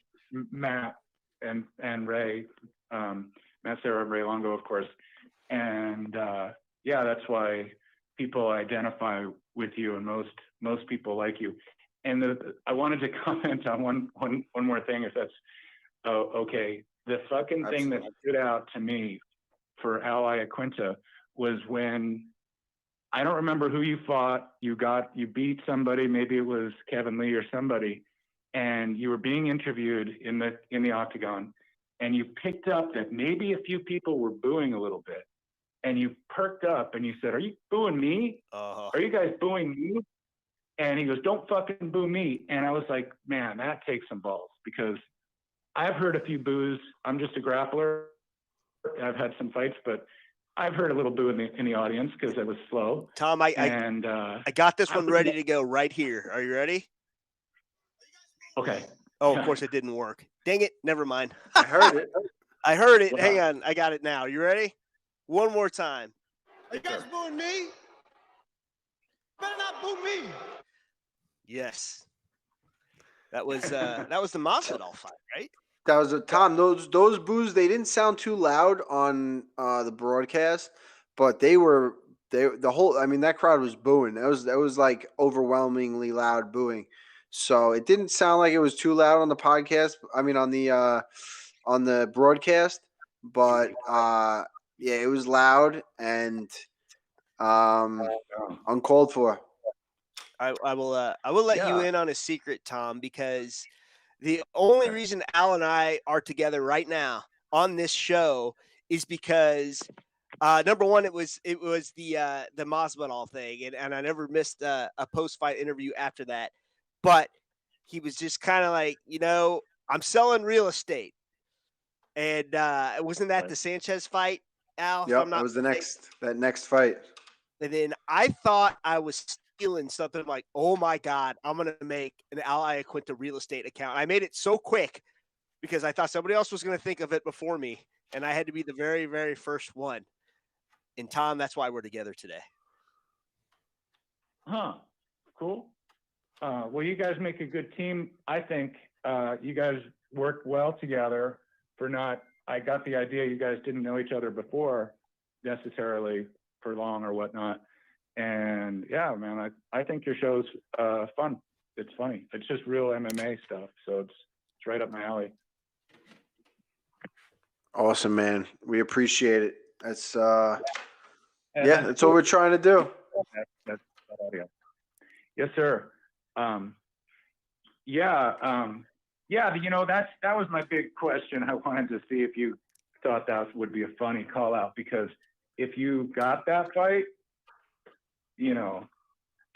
Matt and Ray, Matt, Serra, and Ray Longo, of course. And yeah, that's why people identify with you, and most people like you. And I wanted to comment on one more thing, if that's okay. The fucking thing that stood out to me for Al Iaquinta was when, I don't remember who you fought. You beat somebody, maybe it was Kevin Lee or somebody, and you were being interviewed in the octagon, and you picked up that maybe a few people were booing a little bit, and you perked up and you said, "Are you booing me? Are you guys booing me?" And he goes, "Don't fucking boo me." And I was like, man, that takes some balls, because I've heard a few boos. I'm just a grappler. I've had some fights, but I've heard a little boo in the audience because it was slow. Tom, I got this one ready to go right here. Are you ready? Okay. Oh, of course it didn't work. Dang it. Never mind. I heard it. I heard it. Hang on. I got it now. You ready? One more time. Are you guys booing me? Better not boo me. Yes. That was the Masvidal fight, right? That was Tom. Those boos, they didn't sound too loud on the broadcast, but the whole. I mean, that crowd was booing. That was like overwhelmingly loud booing. So it didn't sound like it was too loud on the podcast. I mean, on the broadcast, but yeah, it was loud and uncalled for. I will let you in on a secret, Tom, because the only reason Al and I are together right now on this show is because number one, it was the Masvidal thing, and I never missed a post-fight interview after that. But he was just kind of like, I'm selling real estate, and wasn't that the Sanchez fight, Al? Yep, that was that next fight. And then I thought I was stealing something, like, oh my God, I'm going to make an Al Iaquinta real estate account. I made it so quick because I thought somebody else was going to think of it before me, and I had to be the very, very first one. And Tom, that's why we're together today. Huh. Cool. Well, you guys make a good team. I think you guys work well together. I got the idea you guys didn't know each other before necessarily for long or whatnot. And yeah, man, I think your show's fun. It's funny. It's just real MMA stuff. So it's right up my alley. Awesome, man. We appreciate it. That's that's what we're trying to do. That's audio. Yes, sir. That was my big question. I wanted to see if you thought that would be a funny call out, because if you got that fight,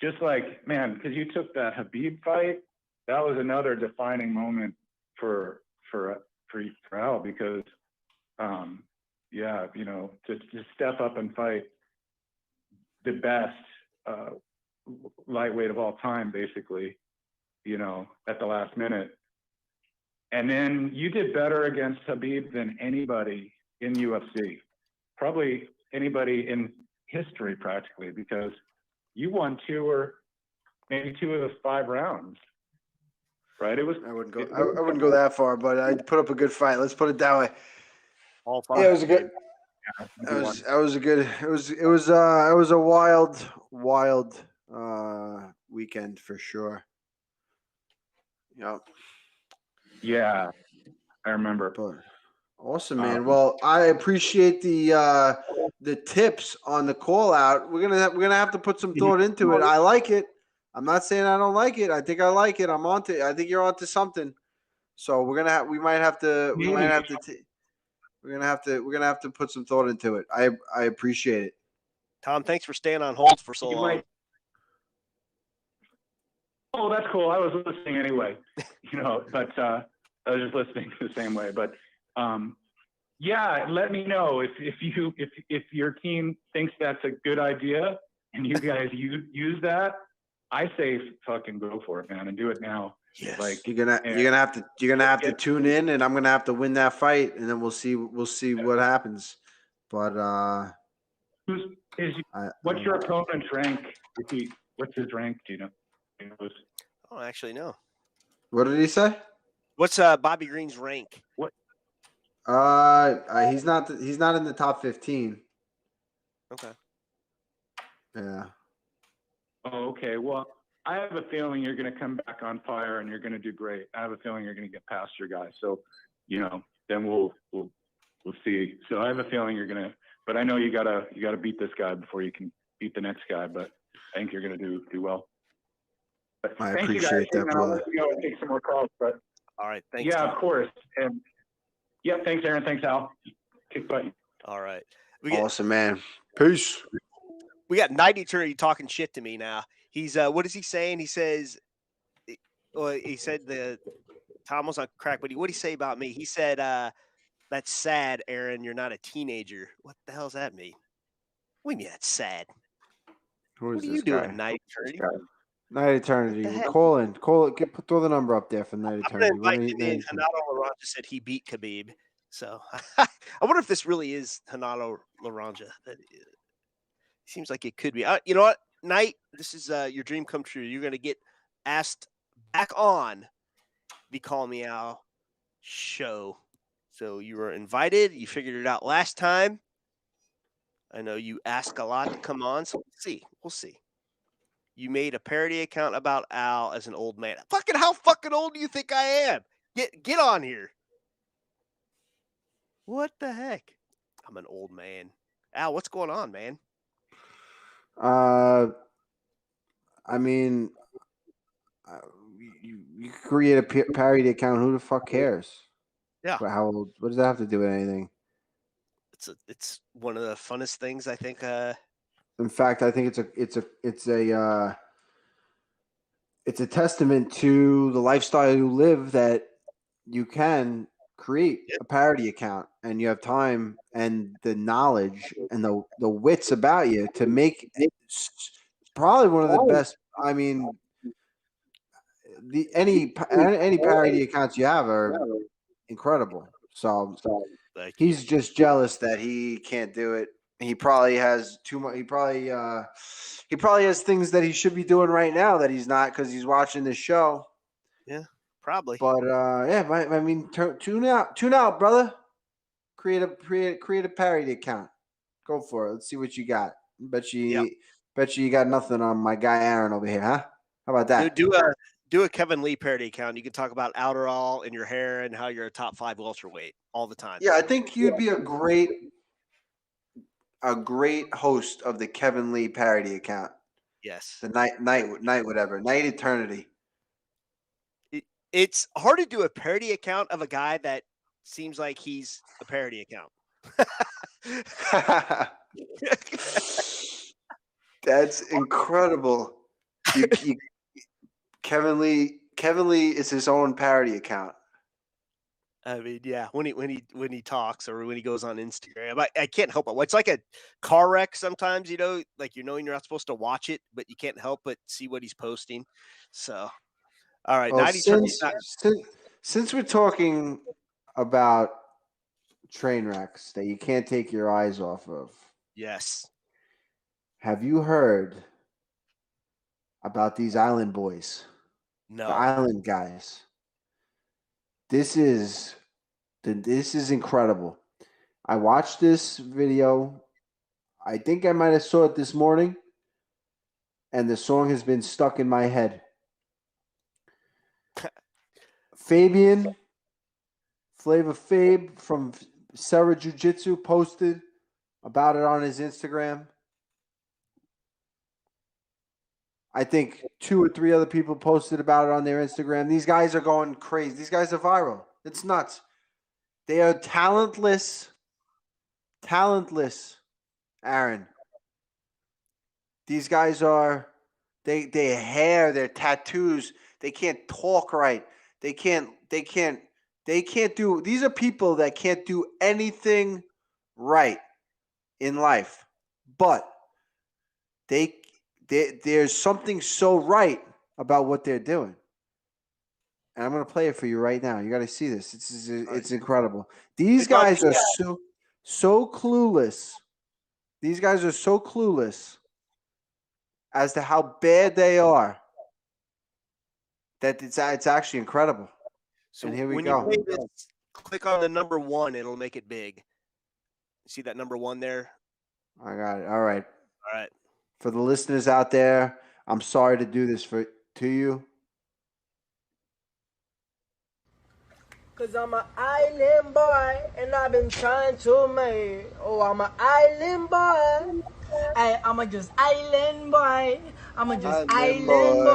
just like, man, because you took that Khabib fight, that was another defining moment for Al, because to step up and fight the best lightweight of all time, basically, at the last minute. And then you did better against Khabib than anybody in UFC, probably anybody in history practically, because you won 2 or maybe 2 of the 5 rounds, right? I wouldn't go that far, but I put up a good fight. Let's put it that way. All 5. Yeah, it was a good. It was a wild weekend for sure. Yep. Yeah, I remember. But awesome, man. Well, I appreciate the tips on the call out. We're gonna have to put some thought into it. I like it. I'm not saying I don't like it. I think I like it. I'm onto. I think you're onto something. So we're gonna have to put some thought into it. I appreciate it. Tom, thanks for staying on hold for so long. Oh, that's cool. I was listening anyway, but I was just listening the same way. But yeah, let me know if your team thinks that's a good idea and you guys use that. I say fucking go for it, man, and do it now. Yes. Like You're gonna have to tune in, and I'm gonna have to win that fight, and then we'll see what happens. But what's your opponent's rank? What's his rank? Do you know? Oh, actually, no. What did he say? What's Bobby Green's rank? What? He's not in the top 15. Okay. Yeah. Oh, okay. Well, I have a feeling you're going to come back on fire and you're going to do great. I have a feeling you're going to get past your guy. So, then we'll see. So I have a feeling you're going to, but I know you gotta beat this guy before you can beat the next guy. But I think you're going to do well. But I thank you appreciate guys. that, I'll brother. let you go and take some more calls. But all right, thanks. Yeah, Tom. of course. And yeah, thanks, Aaron. Thanks, Al. Kick butt. All right. Awesome, man. Peace. We got Night Eternity talking shit to me now. He's what is he saying? He says, well, he said the Tom was on crack, but what did he say about me? He said, "That's sad, Aaron. You're not a teenager." What the hell's that mean? What do you mean that's sad? Who is What are this you doing, guy? Night Eternity? Night Eternity. What the heck? Call in. Throw the number up there for Night I'm gonna Eternity. invite him in. Hanato Laranja said he beat Khabib. So I wonder if this really is Hanato Laranja. That seems like it could be. You know what, Night? This is your dream come true. You're gonna get asked back on the Call Me Al show. So you were invited. You figured it out last time. I know you ask a lot to come on, so we'll see. You made a parody account about Al as an old man. Fucking how fucking old do you think I am? Get on here. What the heck? I'm an old man. Al, what's going on, man? I mean, you create a parody account. Who the fuck cares? Yeah. But how old? What does that have to do with anything? It's one of the funnest things I think. In fact, I think it's a testament to the lifestyle you live that you can create a parody account and you have time and the knowledge and the wits about you to make it probably one of the best. I mean, any parody accounts you have are incredible. So he's just jealous that he can't do it. He probably has too much. He probably has things that he should be doing right now that he's not because he's watching this show. Yeah, probably. But yeah, I mean, tune out, brother. Create a parody account. Go for it. Let's see what you got. Bet you got nothing on my guy Aaron over here, huh? How about that? Do a Kevin Lee parody account. You can talk about Adderall in your hair and how you're a top 5 welterweight all the time. Yeah, I think you'd be a great host of the Kevin Lee parody account. Yes. The night whatever. Night Eternity. It's hard to do a parody account of a guy that seems like he's a parody account. That's incredible. Kevin Lee is his own parody account. I mean, yeah, when he talks or when he goes on Instagram, I can't help it. It's like a car wreck sometimes, like you're not supposed to watch it, but you can't help but see what he's posting. So, all right, well, since we're talking about train wrecks that you can't take your eyes off of, yes, have you heard about these island boys? No, the island guys. This is incredible. I watched this video. I think I might have saw it this morning, and the song has been stuck in my head. Flavor Fabe from Serra Jiu-Jitsu posted about it on his Instagram. I think 2 or 3 other people posted about it on their Instagram. These guys are going crazy. These guys are viral. It's nuts. They are talentless, Aaron. These guys are, their hair, their tattoos, they can't talk right. They can't do, these are people that can't do anything right in life. But there's something so right about what they're doing. and I'm gonna play it for you right now. You got to see this. It's incredible. These guys are so clueless. These guys are so clueless as to how bad they are that it's actually incredible. So and here we when go. you play this, click on the number 1. It'll make it big. See that number 1 there? I got it. All right. All right. For the listeners out there, I'm sorry to do this to you. Cause I'm an island boy and I've been trying to make. Oh, I'm an island boy. I'm a just island boy. I'm a just island boy.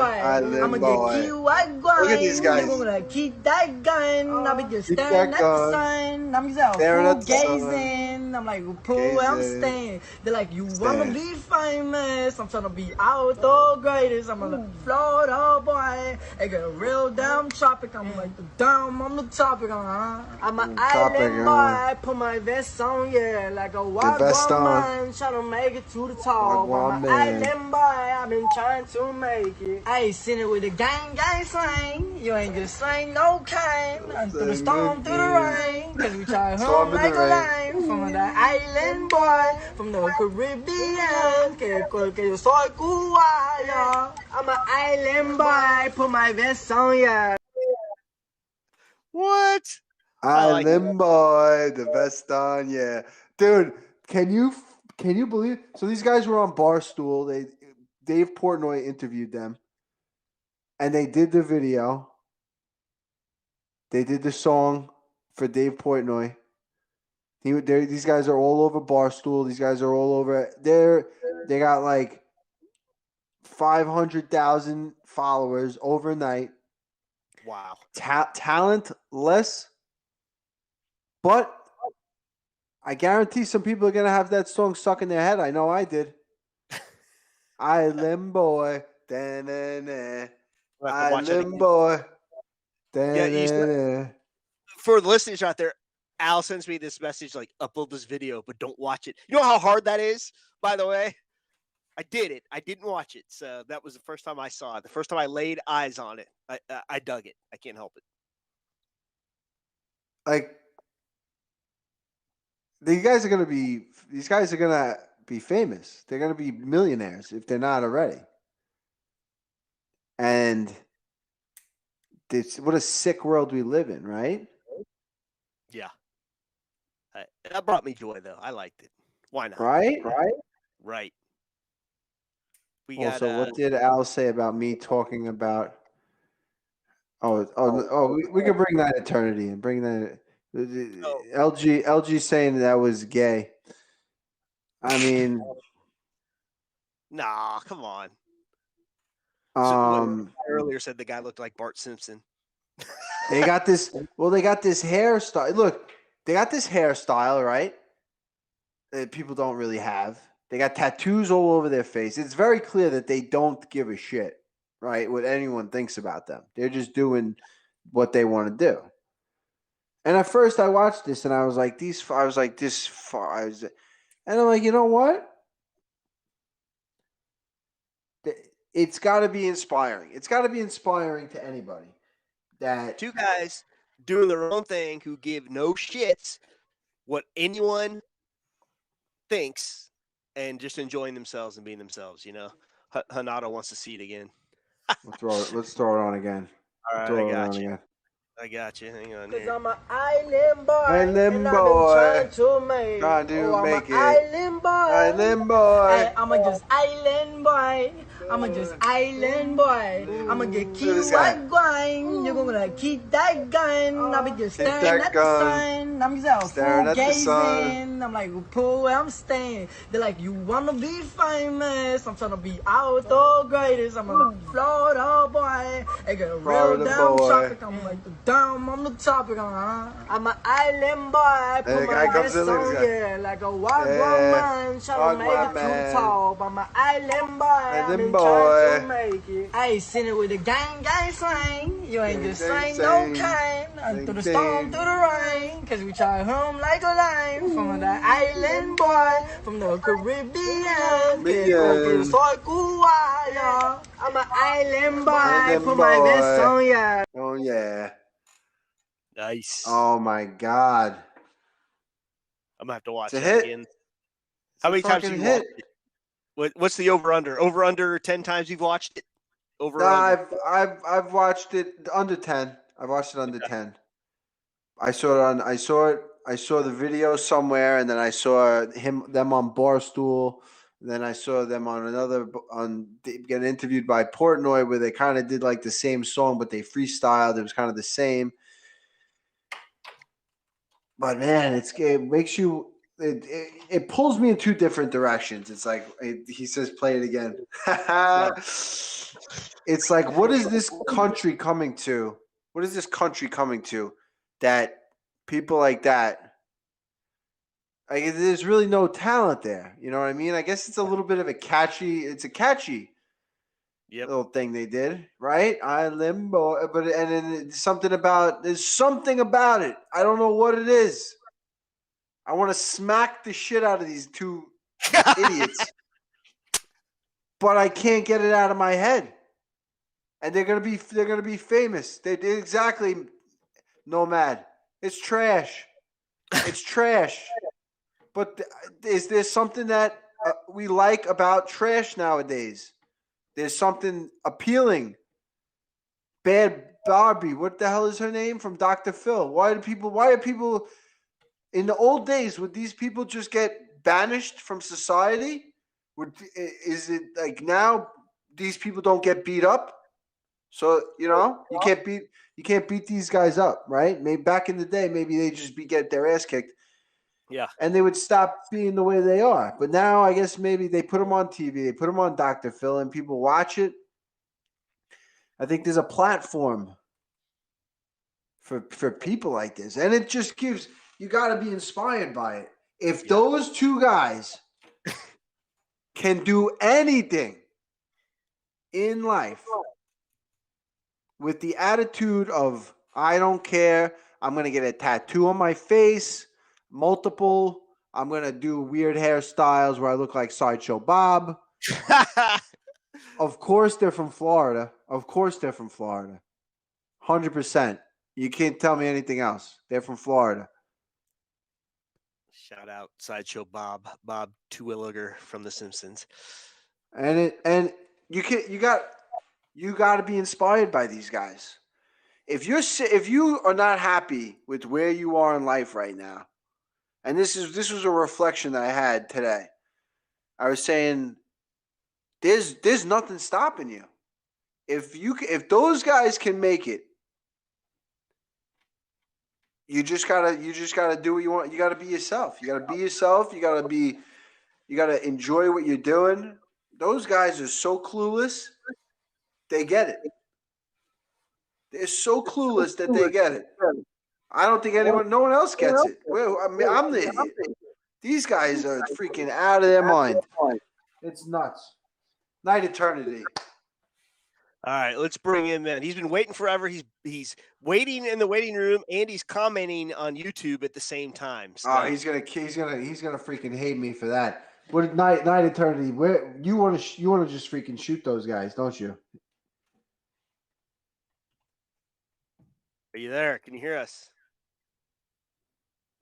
I'm a just keep what going. Look at these guys. You're gonna keep that gun. I'll be just Keep staring that at the gun. sun. I'm just out Staring full at the sun. gazing. I'm like, prove where I'm Gazing. staying. They're like, you wanna be famous? I'm trying to be out the greatest. I'm a Florida boy. I get a real damn tropic. I'm like the damn on the topic. I'm an island boy. Put my vest on, yeah, like a wild man. Trying to make it to the top. I'm an island boy. I've been trying to make it. I ain't seen it with a gang slang. You ain't just slang no kind. I'm through the storm, through the rain. Cause we try home like a line. From the island boy, from the Caribbean. Que yo soy cubano. I'm an island boy. Put my vest on, yeah. What? Island boy, the best on, yeah, dude. Can you believe? So these guys were on Barstool. Dave Portnoy interviewed them, and they did the video. They did the song for Dave Portnoy. These guys are all over Barstool. These guys are all over. They got like 500,000 followers overnight. Wow. Talentless. But I guarantee some people are going to have that song stuck in their head. I know I did. Island boy. Da-na-na. Island boy. Da-na-na. For the listeners out there, Al sends me this message like, upload this video, but don't watch it. You know how hard that is, by the way? I did it. I didn't watch it. So that was the first time I saw it. The first time I laid eyes on it. I dug it. I can't help it. Like, these guys are gonna be famous. They're gonna be millionaires if they're not already. And what a sick world we live in, right? Yeah. That brought me joy, though. I liked it. Why not? Right. We got, also, what did Al say about me talking about? We could bring that eternity and bring that. LG saying that was gay. I mean, nah, come on. I earlier said the guy looked like Bart Simpson. They got this. Well, they got this hairstyle. Look, they got this hairstyle, right? That people don't really have. They got tattoos all over their face. It's very clear that they don't give a shit, right? What anyone thinks about them. They're just doing what they want to do. And at first, I watched this and I was like, and I'm like, you know what? It's got to be inspiring. It's got to be inspiring to anybody. That two guys doing their own thing who give no shits what anyone thinks and just enjoying themselves and being themselves, you know. Hanado wants to see it again. Let's throw it on again. All right, I got you. I got you. Hang on. Cause I'm an island boy. Island boy. Trying to make it. Island boy. I'm just island boy. I'm just island boy. I'ma get keep what going. You're gonna keep that gun. I'll be just staring at the sun. I'm just out full gazing. I'm like, pull where I'm staying. They're like, you wanna be famous? I'm trying to be out the greatest. I'm a Florida boy. I got a real damn tropic. I'm like the damn on the topic. I'm an island boy. Put my vest on, yeah, like a wild man. Trying to make it too top. I'm an island boy. I've been trying to make it. I ain't seen it with a gang slang. You ain't just slang no kind. I'm through the storm, through the rain. Cause we try home like a line. From the island boy, from the Caribbean. Que soy cubano. I'm an island boy. Put my vest on, yeah. yeah. Nice. Oh my God. I'm gonna have to watch It's a that hit. again. It's How a many times have fucking you hit. watched it? What's the over under? Over under 10 times you've watched it? Over No, or under? I've watched it under 10. I've watched it under 10. I saw the video somewhere, and then I saw them on Barstool. Then I saw them getting interviewed by Portnoy, where they kind of did like the same song, but they freestyled. It was kind of the same. But man, it makes you. It pulls me in two different directions. It's like he says, "Play it again." It's like, what is this country coming to? What is this country coming to that people like that? Like, there's really no talent there. You know what I mean? I guess it's a little bit of a catchy little thing they did, right? I limbo, but and then there's something about it. I don't know what it is. I want to smack the shit out of these two idiots, but I can't get it out of my head. And they're gonna be famous. They did exactly, Nomad. It's trash. It's trash. But is there something that we like about trash nowadays? There's something appealing. Bad Barbie. What the hell is her name from Dr. Phil? Why are people in the old days, would these people just get banished from society? Is it like now these people don't get beat up? So, you can't beat these guys up, right? Maybe back in the day, maybe they just get their ass kicked. Yeah. And they would stop being the way they are. But now I guess maybe they put them on TV, they put them on Dr. Phil, and people watch it. I think there's a platform for people like this. And it just you got to be inspired by it. If those two guys can do anything in life with the attitude of, I don't care, I'm going to get a tattoo on my face, multiple, I'm going to do weird hairstyles where I look like Sideshow Bob. Of course they're from Florida. 100%. You can't tell me anything else. They're from Florida. Shout out Sideshow Bob Terwilliger from The Simpsons. And you got to be inspired by these guys. If you are not happy with where you are in life right now, and this was a reflection that I had today. I was saying, there's nothing stopping you. If those guys can make it, you just gotta do what you want. You gotta be yourself. You gotta enjoy what you're doing. Those guys are so clueless. They get it. They're so clueless that they get it. I don't think no one else gets it. I'm the idiot. These guys are freaking out of their mind. It's nuts. Night Eternity. All right, let's bring him in. He's been waiting forever. He's waiting in the waiting room, and he's commenting on YouTube at the same time. So. Oh, he's gonna freaking hate me for that. What Night Eternity? Where you want to just freaking shoot those guys, don't you? Are you there? Can you hear us?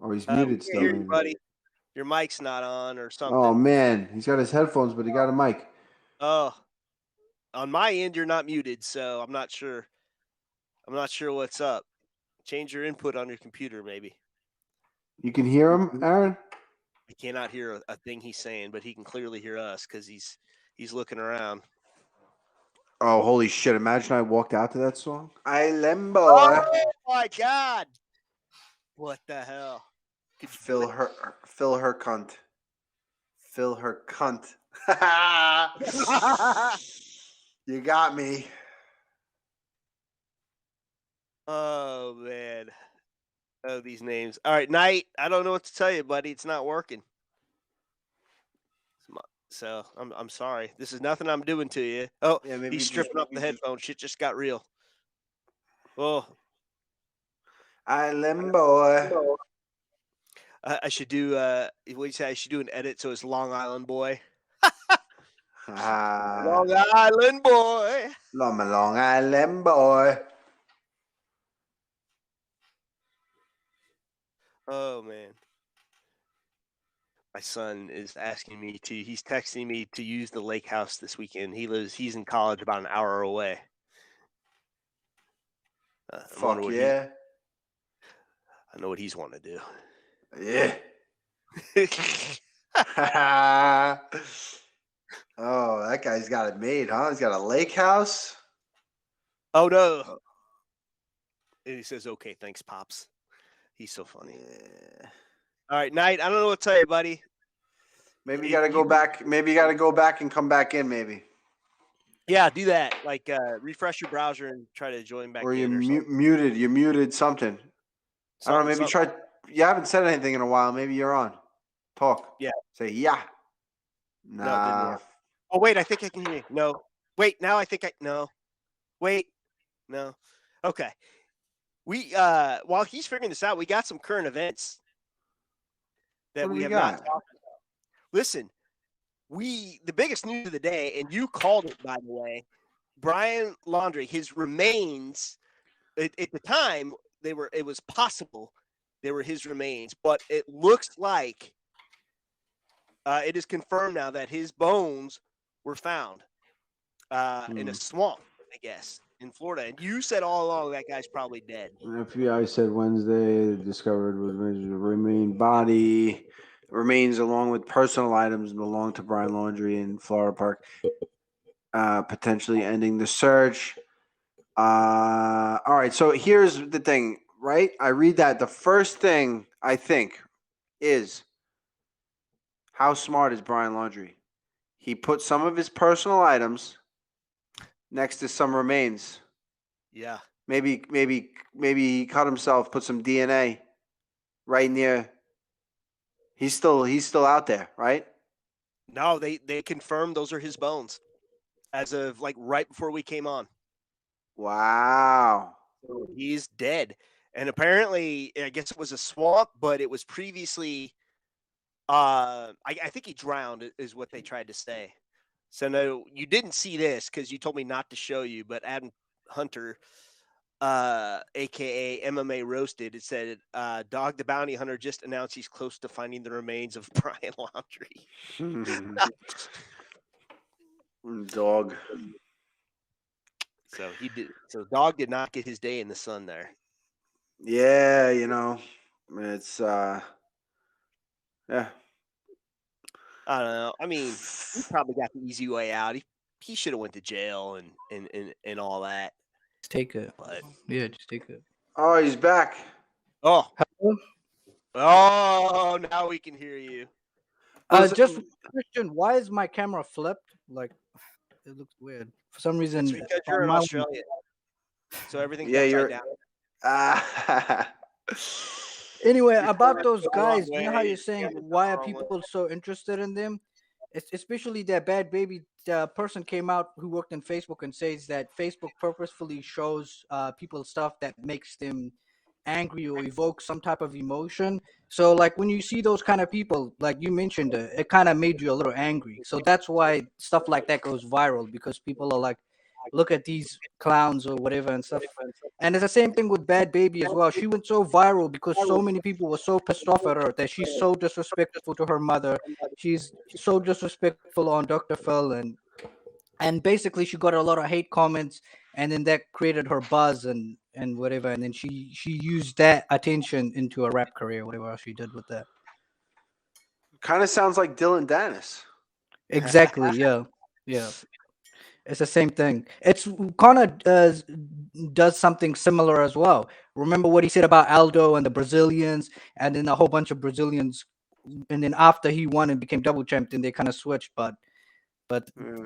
Oh, he's muted still. Hear you, buddy. Your mic's not on or something. Oh man, he's got his headphones, but he got a mic. Oh, on my end, you're not muted, so I'm not sure. What's up. Change your input on your computer, maybe. You can hear him, Aaron? I cannot hear a thing he's saying, but he can clearly hear us because he's looking around. Oh, holy shit. Imagine I walked out to that song. I limbo. Oh, my God. What the hell? Fill her cunt. Fill her cunt. You got me. Oh, man. Oh, these names. All right, Knight, I don't know what to tell you, buddy. It's not working. So I'm sorry. This is nothing I'm doing to you. Oh, yeah, he's stripping up the headphones. Shit just got real. Oh. I limbo. I should do what do you say? I should do an edit so it's Long Island Boy. Long Island Boy. Long Island Boy. Oh man. My son is asking me to. He's texting me to use the lake house this weekend. He's in college about an hour away. Fuck yeah. I know what he's wanting to do. Yeah. Oh, that guy's got it made, huh? He's got a lake house. Oh no. And he says, "Okay, thanks, pops." He's so funny. Yeah. All right, Knight. I don't know what to tell you, buddy. Maybe you got to go back. Maybe you got to go back and come back in. Maybe. Yeah, do that. Like refresh your browser and try to join back Or in. you muted. You muted something. I don't know. Maybe try. You haven't said anything in a while. Maybe you're on. Talk. Yeah. Say yeah. No, it didn't Nah. work. Oh wait, I think I can hear you. No. Wait, now I think I no. Wait. No. Okay. We while he's figuring this out, we got some current events that What do we we have got? not talked about. Listen, the biggest news of the day, and you called it, by the way, Brian Laundrie, his remains at the time it was possible they were his remains, but it looks like it is confirmed now that his bones were found in a swamp, I guess, in Florida. And you said all along that guy's probably dead. FBI said Wednesday they discovered was body remains along with personal items belonged to Brian Laundrie in Florida Park, potentially ending the search. All right, so here's the thing, right? I read that the first thing I think is, how smart is Brian Laundrie? He put some of his personal items next to some remains. Yeah. Maybe he cut himself, put some DNA right near. He's still out there, right? No, they confirmed those are his bones as of like right before we came on. Wow. So he's dead. And apparently, I guess it was a swamp, but it was previously I think he drowned is what they tried to say. So no, you didn't see this because you told me not to show you, but Adam Hunter, aka MMA Roasted, it said Dog the Bounty Hunter just announced he's close to finding the remains of Brian Laundrie. Dog. So he did. So Dog did not get his day in the sun there. Yeah, it's yeah. I don't know. I mean, he probably got the easy way out. He should have went to jail and all that. Just take it. But Yeah, just take it. Oh, he's back. Oh. Oh, now we can hear you. Just a question. Why is my camera flipped? Like, it looks weird. For some reason. It's because you're in Australia. So everything's Yeah, upside down. Anyway, about those guys, you know how you're saying why are people so interested in them? It's especially that Bad Baby person came out who worked in Facebook and says that Facebook purposefully shows people stuff that makes them angry or evoke some type of emotion. So like when you see those kind of people, like you mentioned, it kind of made you a little angry. So that's why stuff like that goes viral, because people are like, look at these clowns or whatever and stuff. And it's the same thing with Bad Baby as well. She went so viral because so many people were so pissed off at her that she's so disrespectful to her mother. She's so disrespectful on Dr. Phil, and basically she got a lot of hate comments, and then that created her buzz and whatever. And then she used that attention into a rap career, whatever else she did with that. Kind of sounds like Dylan Dennis. Exactly. Yeah. It's the same thing. It's Conor does something similar as well. Remember what he said about Aldo and the Brazilians, and then a whole bunch of Brazilians, and then after he won and became double champ, then they kind of switched. But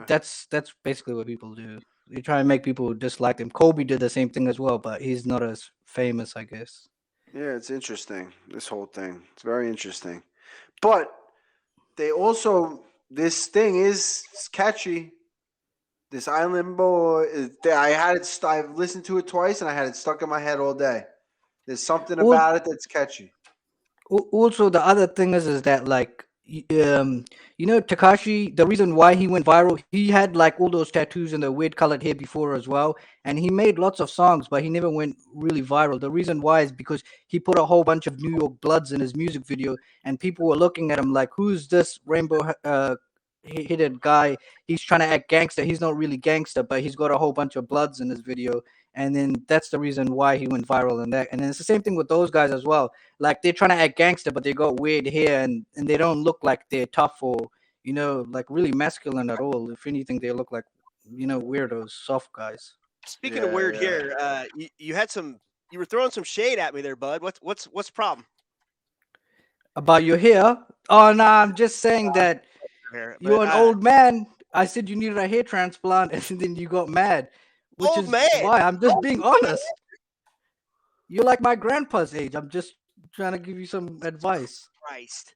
that's basically what people do. They try and make people dislike him. Colby did the same thing as well, but he's not as famous, I guess. Yeah, it's interesting, this whole thing. It's very interesting. But they also, this thing is catchy. This Island Boy, I've listened to it twice and I had it stuck in my head all day. There's something about it that's catchy. Also, the other thing is that like you know Takashi, the reason why he went viral, he had like all those tattoos and the weird colored hair before as well, and he made lots of songs, but he never went really viral. The reason why is because he put a whole bunch of New York Bloods in his music video, and people were looking at him like, "Who's this rainbow headed guy? He's trying to act gangster. He's not really gangster, but he's got a whole bunch of Bloods in his video." And then that's the reason why he went viral and that. And then it's the same thing with those guys as well. Like they're trying to act gangster, but they got weird hair and they don't look like they're tough or like really masculine at all. If anything, they look like weirdos, soft guys. Speaking of weird hair, you had you were throwing some shade at me there, bud. What's the problem? About your hair? Oh no, I'm just saying that you're an old man. I said you needed a hair transplant, and then you got mad. Which old is man. why I'm just being honest. You're like my grandpa's age. I'm just trying to give you some advice. Christ.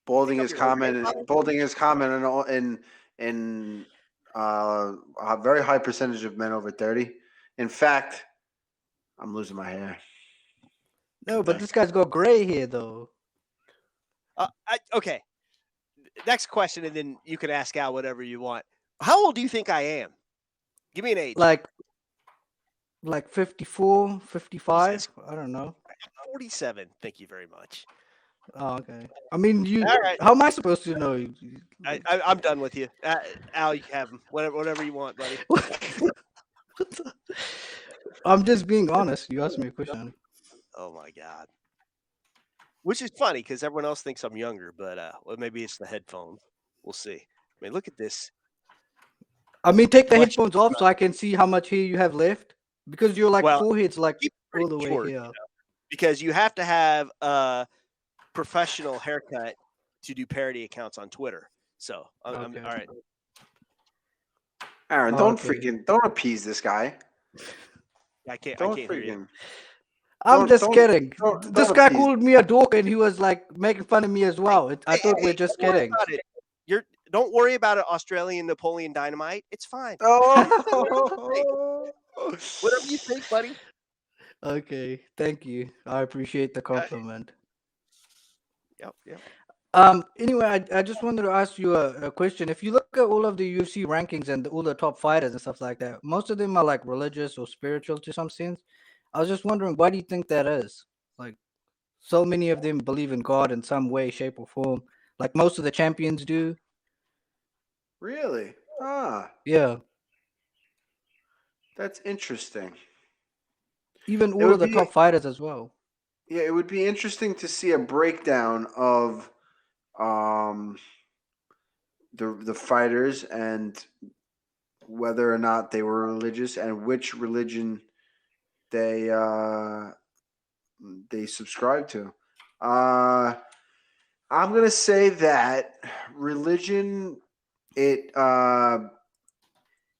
Balding is common in a very high percentage of men over 30. In fact, I'm losing my hair. No, but this guy's got gray hair though. Okay. Next question, and then you can ask Al whatever you want. How old do you think I am? Give me an age. Like 54, 55? I don't know. 47. Thank you very much. Oh, okay. I mean, All right. how am I supposed to know? I'm done with you. Al, you can have him. Whatever you want, buddy. I'm just being honest. You asked me a question. Oh, my God. Which is funny because everyone else thinks I'm younger, but well, maybe it's the headphones. We'll see. I mean, look at this. I mean, take the headphones off so I can see how much hair you have left. Because your forehead's like all the way short, here. Because you have to have a professional haircut to do parody accounts on Twitter. So, I'm all right. Aaron, don't appease this guy. I can't Freaking. hear you. I'm just kidding. This guy called me a dork and he was like making fun of me as well. I thought we're just kidding. Don't worry about it, Australian Napoleon Dynamite. It's fine. Oh. Whatever you think, buddy. Okay, thank you. I appreciate the compliment. Yep. Anyway, I just wanted to ask you a question. If you look at all of the UFC rankings and all the top fighters and stuff like that, most of them are like religious or spiritual to some sense. I was just wondering, why do you think that is? Like, so many of them believe in God in some way, shape, or form. Like most of the champions do. Really? Ah. Yeah. That's interesting. Even all of the top fighters as well. Yeah, it would be interesting to see a breakdown of the fighters and whether or not they were religious and which religion they subscribe to. I'm gonna say that religion it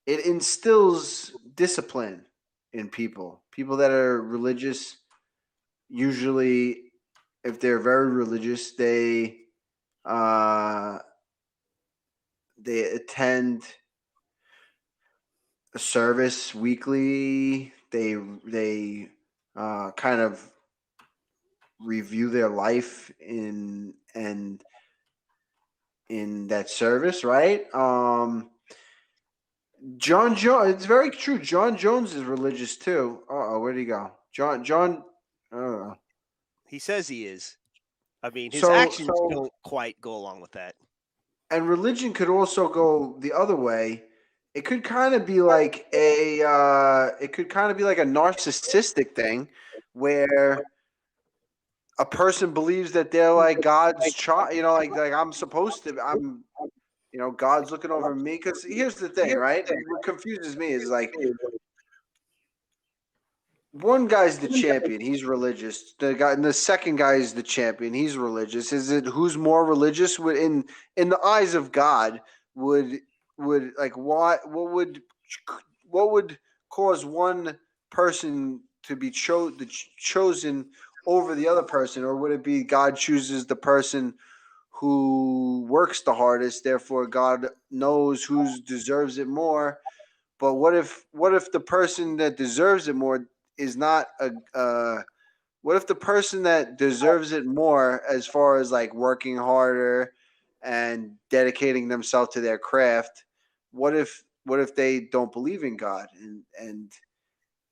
instills discipline in people. People that are religious, usually, if they're very religious, they attend a service weekly. They kind of review their life in that service, right? John Jones, it's very true. John Jones is religious too. Where'd he go? John. He says he is. I mean, his actions don't quite go along with that. And religion could also go the other way. It could kind of be like a narcissistic thing where a person believes that they're like God's child, like I'm supposed to, God's looking over me. Because here's the thing, right? What confuses me is like one guy's the champion, he's religious. The second guy is the champion, he's religious. Is it who's more religious? In the eyes of God, would like what would cause one person to be chosen over the other person, or would it be God chooses the person who works the hardest, therefore God knows who deserves it more? But what if the person that deserves it more is not What if the person that deserves it more, as far as like working harder and dedicating themselves to their craft, what if they don't believe in God and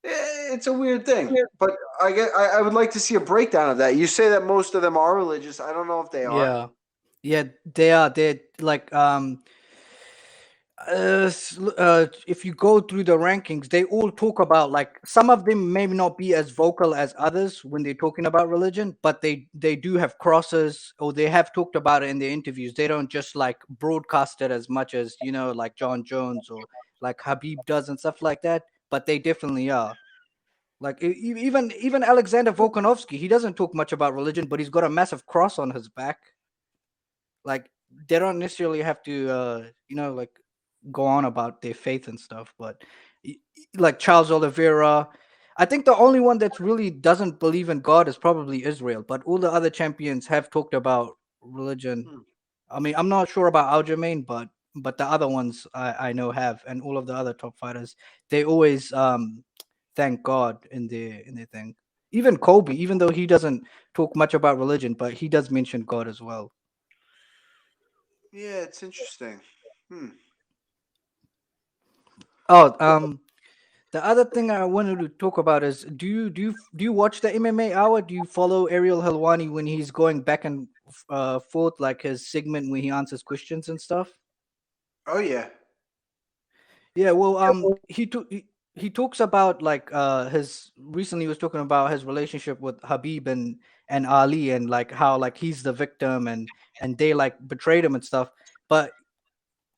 it's a weird thing. But I would like to see a breakdown of that. You say that most of them are religious. I don't know if they are. Yeah, yeah, they are. They're like if you go through the rankings, they all talk about, like, some of them may not be as vocal as others when they're talking about religion, but they do have crosses, or they have talked about it in their interviews. They don't just like broadcast it as much as, you know, like John Jones or like Khabib does and stuff like that. But they definitely are. Like even Alexander Volkanovski, he doesn't talk much about religion, but he's got a massive cross on his back. Like, they don't necessarily have to you know, like, go on about their faith and stuff, but like Charles Oliveira, I think the only one that really doesn't believe in God is probably Israel, but all the other champions have talked about religion. I mean, I'm not sure about Aljamain, but the other ones I know have, and all of the other top fighters, they always thank God in their thing. Even Colby, even though he doesn't talk much about religion, but he does mention God as well. Yeah, it's interesting. Oh, the other thing I wanted to talk about is, do you watch the MMA Hour? Do you follow Ariel Helwani when he's going back and forth, like his segment when he answers questions and stuff? Oh yeah. Yeah, well, he talks about, like, his recently he was talking about his relationship with Habib and Ali, and like how, like, he's the victim, and they like betrayed him and stuff. But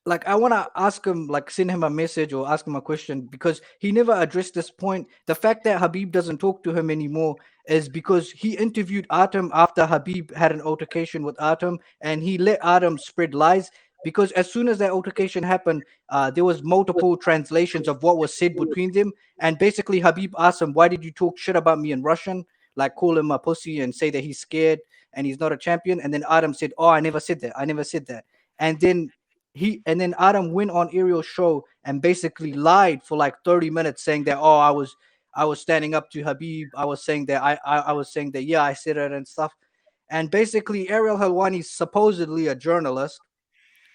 like, I want to ask him, like, send him a message or ask him a question, because he never addressed this point. The fact that Habib doesn't talk to him anymore is because he interviewed Artem after Habib had an altercation with Artem, and he let Artem spread lies. Because as soon as that altercation happened, there was multiple translations of what was said between them, and basically Habib asked him, "Why did you talk shit about me in Russian? Like, call him a pussy and say that he's scared and he's not a champion." And then Artem said, "Oh, I never said that. I never said that." And then Adam went on Ariel's show and basically lied for like 30 minutes, saying that, "Oh, I was standing up to Habib. I was saying that I was saying that, yeah, I said it and stuff." And basically Ariel Helwani is supposedly a journalist.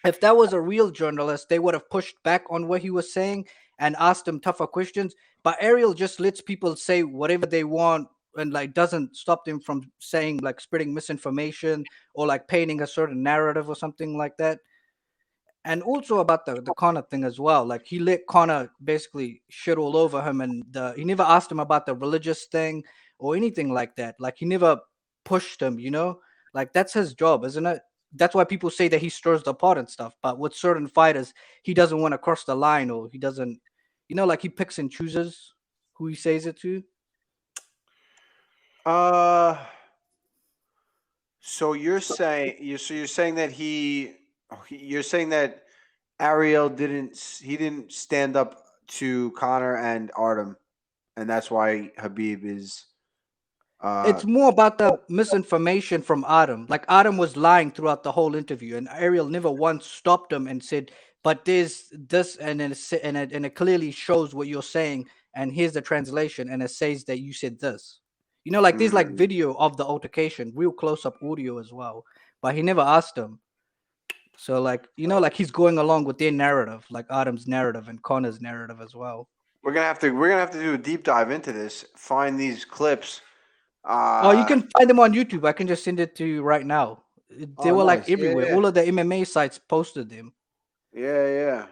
If that was a real journalist, they would have pushed back on what he was saying and asked him tougher questions. But Ariel just lets people say whatever they want, and like doesn't stop them from saying, like, spreading misinformation or like painting a certain narrative or something like that. And also about the Connor thing as well. Like, he let Connor basically shit all over him, and he never asked him about the religious thing or anything like that. Like, he never pushed him, you know? Like, that's his job, isn't it? That's why people say that he stirs the pot and stuff. But with certain fighters, he doesn't want to cross the line, or he doesn't, you know, like, he picks and chooses who he says it to. Uh, so you're saying that you're saying that Ariel didn't stand up to Connor and Artem, and that's why Habib is It's more about the misinformation from Adam. Like, Adam was lying throughout the whole interview, and Ariel never once stopped him and said, "But there's this," and then it clearly shows what you're saying, and here's the translation, and it says that you said this. You know, like, there's like video of the altercation, real close up audio as well, but he never asked him. So, like, you know, like, he's going along with their narrative, like Adam's narrative and Connor's narrative as well. we're gonna have to do a deep dive into this. Find these clips. Oh, you can find them on YouTube. I can just send it to you right now. They Oh, were like nice. Yeah, everywhere. yeah. All of the MMA sites posted them. Yeah.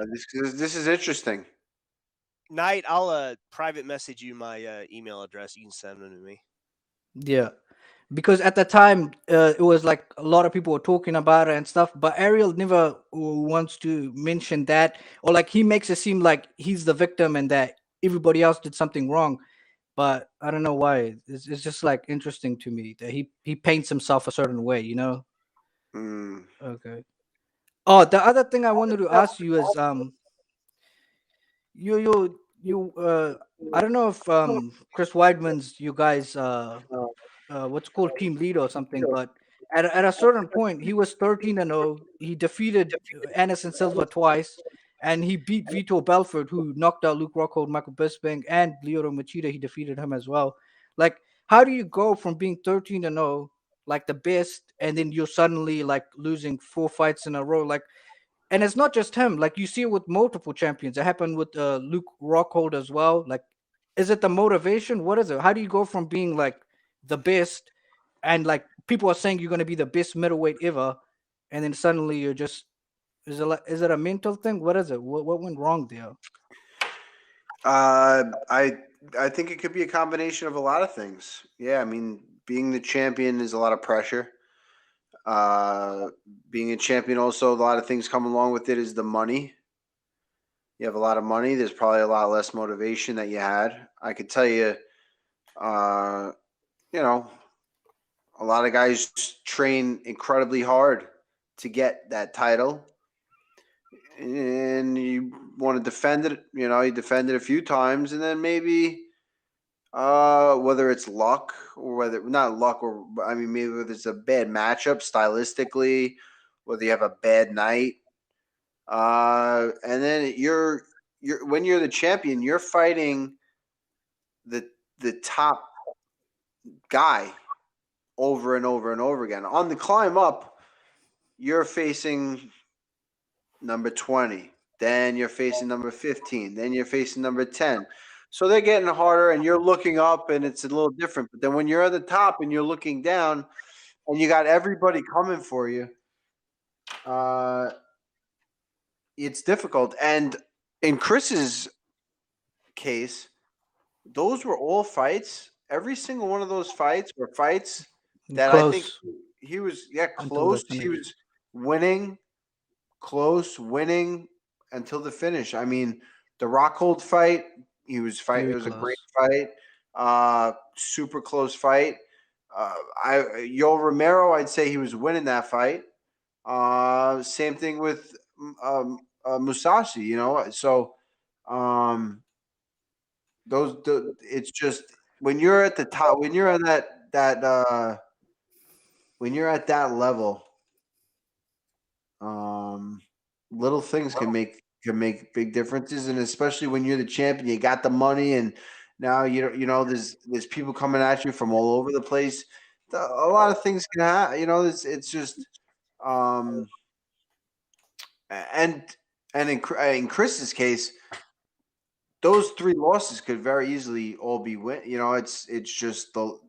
This is interesting. Knight, I'll private message you my email address. You can send them to me. Yeah, because at the time, it was like a lot of people were talking about it and stuff, but Ariel never wants to mention that, or like, he makes it seem like he's the victim and that everybody else did something wrong. But I don't know why. It's just like interesting to me that he paints himself a certain way, you know? Okay. Oh, the other thing I wanted to ask you is, you I don't know if Chris Weidman's you guys what's called team leader or something, but at a certain point he was 13-0. He defeated Anderson Silva twice, and he beat Vitor Belfort, who knocked out Luke Rockhold, Michael Bisping, and Lyoto Machida. He defeated him as well. Like, how do you go from being 13-0, like the best, and then you're suddenly like losing 4 fights in a row? Like, and it's not just him. Like you see it with multiple champions. It happened with Luke Rockhold as well. Like, is it the motivation? What is it? How do you go from being like the best, and like people are saying you're going to be the best middleweight ever, and then suddenly you're just is it a mental thing? What is it? What went wrong there? I think it could be a combination of a lot of things. Yeah, I mean, being the champion is a lot of pressure. Being a champion, also a lot of things come along with it. Is the money. You have a lot of money. There's probably a lot less motivation that you had. I could tell you, uh, you know, a lot of guys train incredibly hard to get that title, and you want to defend it. You know, you defend it a few times, and then maybe whether it's luck or whether not luck, or I mean maybe whether it's a bad matchup stylistically, whether you have a bad night, and then you're when you're the champion, you're fighting the top guy over and over and over again. On the climb up, you're facing number 20, then you're facing number 15, then you're facing number 10. So they're getting harder, and you're looking up, and it's a little different. But then when you're at the top and you're looking down, and you got everybody coming for you, it's difficult. And in Chris's case, those were all fights. Every single one of those fights were fights that I think Close he was until the close. He finish. was winning, close, winning until the finish. I mean, the Rockhold fight, he was fight. It Very was a great close. fight, super close fight. Yo Romero, I'd say he was winning that fight. Same thing with Musashi. You know, so um, it's just when you're at the top, when you're on when you're at that level, um, little things can make big differences, and especially when you're the champion, you got the money, and now there's people coming at you from all over the place. A lot of things can happen. You know, it's just um, and in Chris's case, those three losses could very easily all be win. You know, it's just the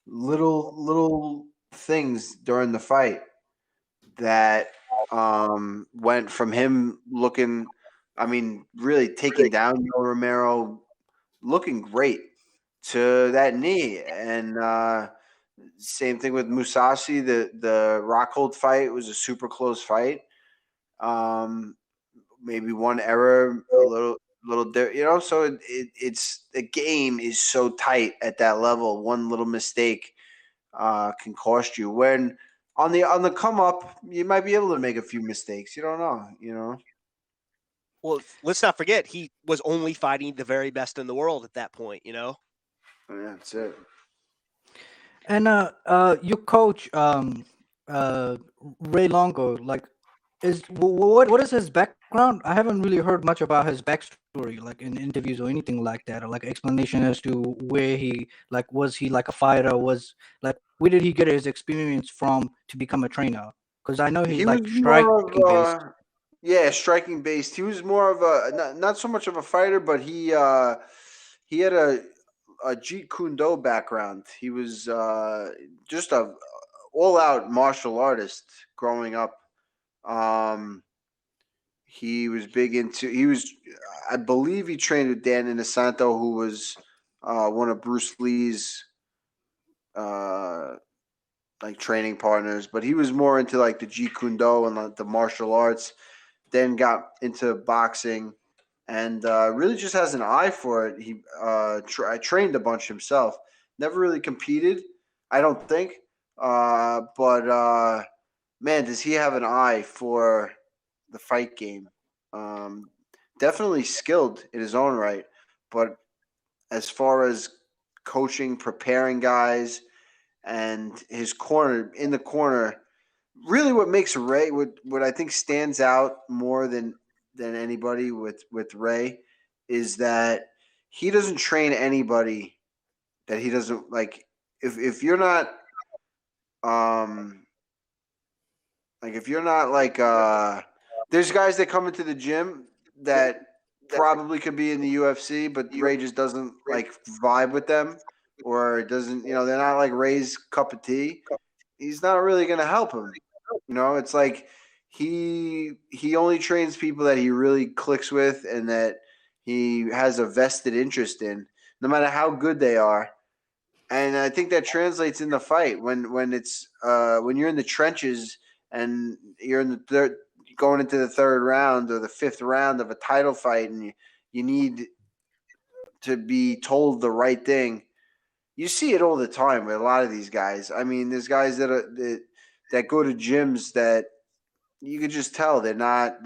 little things during the fight that went from him looking, I mean, really taking down Yo Romero, looking great, to that knee. And same thing with Musashi. The Rockhold fight was a super close fight. Um, Maybe one error, a little you know. So it's the game is so tight at that level. One little mistake can cost you. When on the come up, you might be able to make a few mistakes. You don't know, you know. Well, let's not forget he was only fighting the very best in the world at that point. You know. Yeah, that's it. And your coach, Ray Longo, like, what is his background? I haven't really heard much about his backstory, like in interviews or anything like that, or like explanation as to where he, like, was he like a fighter? Was like, where did he get his experience from to become a trainer? Because I know he's He was like more striking based. of yeah, striking based. He was more of a not so much of a fighter, but he had a Jeet Kune Do background. He was just a all out martial artist growing up. Um, he was big into. He was, I believe, he trained with Dan Inosanto, who was one of Bruce Lee's uh, like training partners. But he was more into like the Jeet Kune Do and like the martial arts. Then got into boxing, and really just has an eye for it. He trained a bunch himself. Never really competed, I don't think. But man, does he have an eye for the fight game? Um, Definitely skilled in his own right, but as far as coaching, preparing guys, and his corner in the corner, really what makes Ray, what I think stands out more than anybody with Ray, is that he doesn't train anybody that he doesn't like. if you're not if you're not there's guys that come into the gym that probably could be in the UFC, but Ray just doesn't vibe with them, or doesn't, they're not like Ray's cup of tea. He's not really going to help him. It's like he only trains people that he really clicks with and that he has a vested interest in, no matter how good they are. And I think that translates in the fight when it's when you're in the trenches and you're in the going into the third round or the fifth round of a title fight, and you need to be told the right thing. You see it all the time with a lot of these guys. I mean, there's guys that go to gyms that you could just tell they go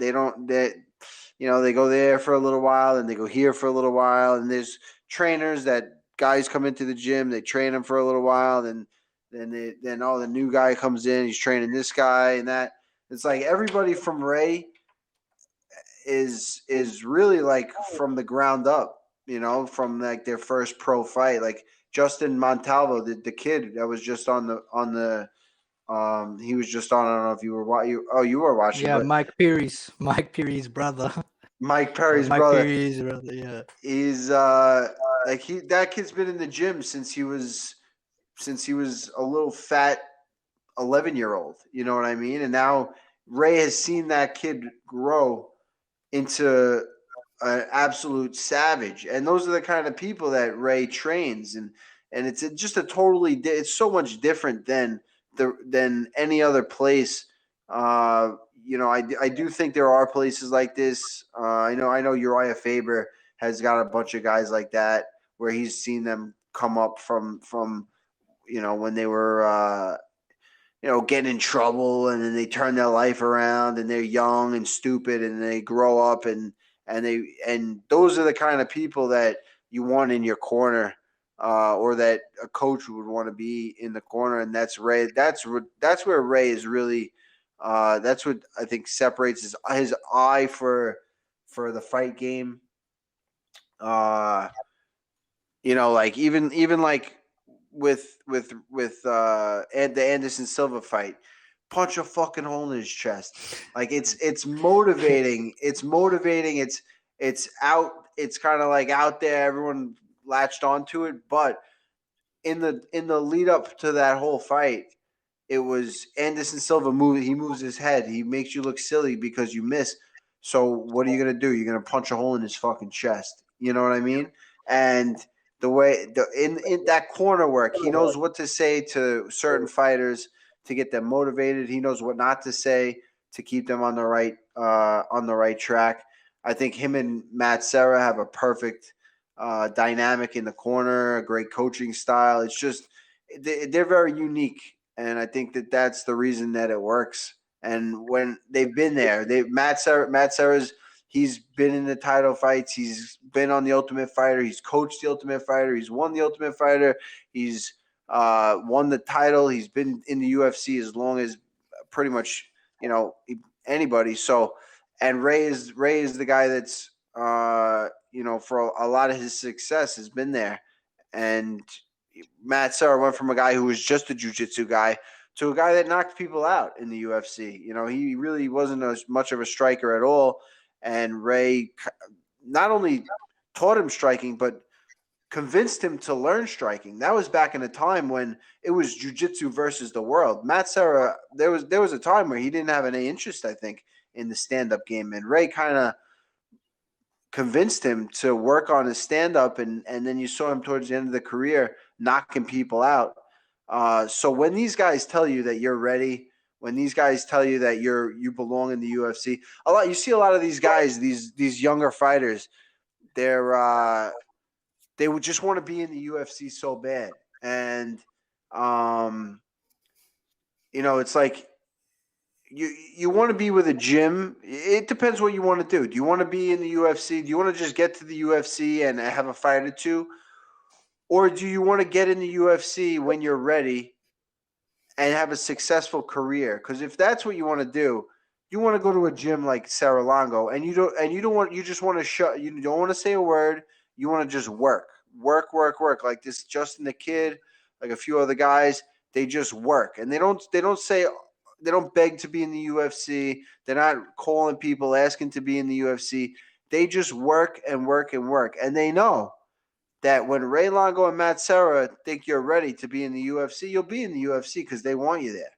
there for a little while and they go here for a little while, and there's trainers that guys come into the gym, they train them for a little while, then the new guy comes in, he's training this guy and that. It's like everybody from Ray is really from the ground up, from their first pro fight. Like Justin Montalvo, the kid that was just on the he was just on. I don't know if you were watching. You were watching. Yeah, but Mike Perry's brother. Mike Perry's Mike brother. Perry's brother. Yeah. He's that kid's been in the gym since he was a little fat 11-year-old. You know what I mean? And now Ray has seen that kid grow into an absolute savage, and those are the kind of people that Ray trains, and it's just a totally. It's so much different than any other place. I do think there are places like this. I know Uriah Faber has got a bunch of guys like that where he's seen them come up from when they were getting in trouble, and then they turn their life around, and they're young and stupid, and they grow up, and those are the kind of people that you want in your corner. Or that a coach would want to be in the corner, and that's Ray. That's where Ray is really. That's what I think separates his eye for the fight game. Even like with the Anderson Silva fight, punch a fucking hole in his chest. Like it's motivating. It's motivating. It's out. It's kind of like out there. Everyone latched onto it, but in the lead up to that whole fight, it was Anderson Silva he moves his head, he makes you look silly because you miss. So what are you gonna do? You're gonna punch a hole in his fucking chest. You know what I mean? And the way in that corner work, he knows what to say to certain fighters to get them motivated. He knows what not to say to keep them on the right track. I think him and Matt Serra have a perfect dynamic in the corner, a great coaching style. It's just they're very unique, and I think that's the reason that it works. And when they've been there, Matt Serra's he's been in the title fights. He's been on the Ultimate Fighter. He's coached the Ultimate Fighter. He's won the Ultimate Fighter. He's won the title. He's been in the UFC as long as pretty much anybody. So, and Ray is the guy that's for a lot of his success has been there. And Matt Serra went from a guy who was just a jiu-jitsu guy to a guy that knocked people out in the UFC. He really wasn't as much of a striker at all. And Ray not only taught him striking, but convinced him to learn striking. That was back in a time when it was jiu-jitsu versus the world. Matt Serra, there was a time where he didn't have any interest, I think, in the stand-up game. And Ray kind of convinced him to work on his stand-up, and then you saw him towards the end of the career knocking people out. So when these guys tell you that you're ready, when these guys tell you that you belong in the UFC, you see a lot of these guys, these younger fighters, they would just want to be in the UFC so bad. And it's like you want to be with a gym. It depends what you want to do. Do you want to be in the UFC? Do you want to just get to the UFC and have a fight or two? Or do you want to get in the UFC when you're ready and have a successful career? Because if that's what you want to do, you want to go to a gym like Serra Longo, and you just want to you don't want to say a word. You want to just work like this Justin the Kid, like a few other guys, they just work, and they don't beg to be in the UFC. They're not calling people asking to be in the UFC. They just work and work and work, and they know that when Ray Longo and Matt Serra think you're ready to be in the UFC, you'll be in the UFC because they want you there.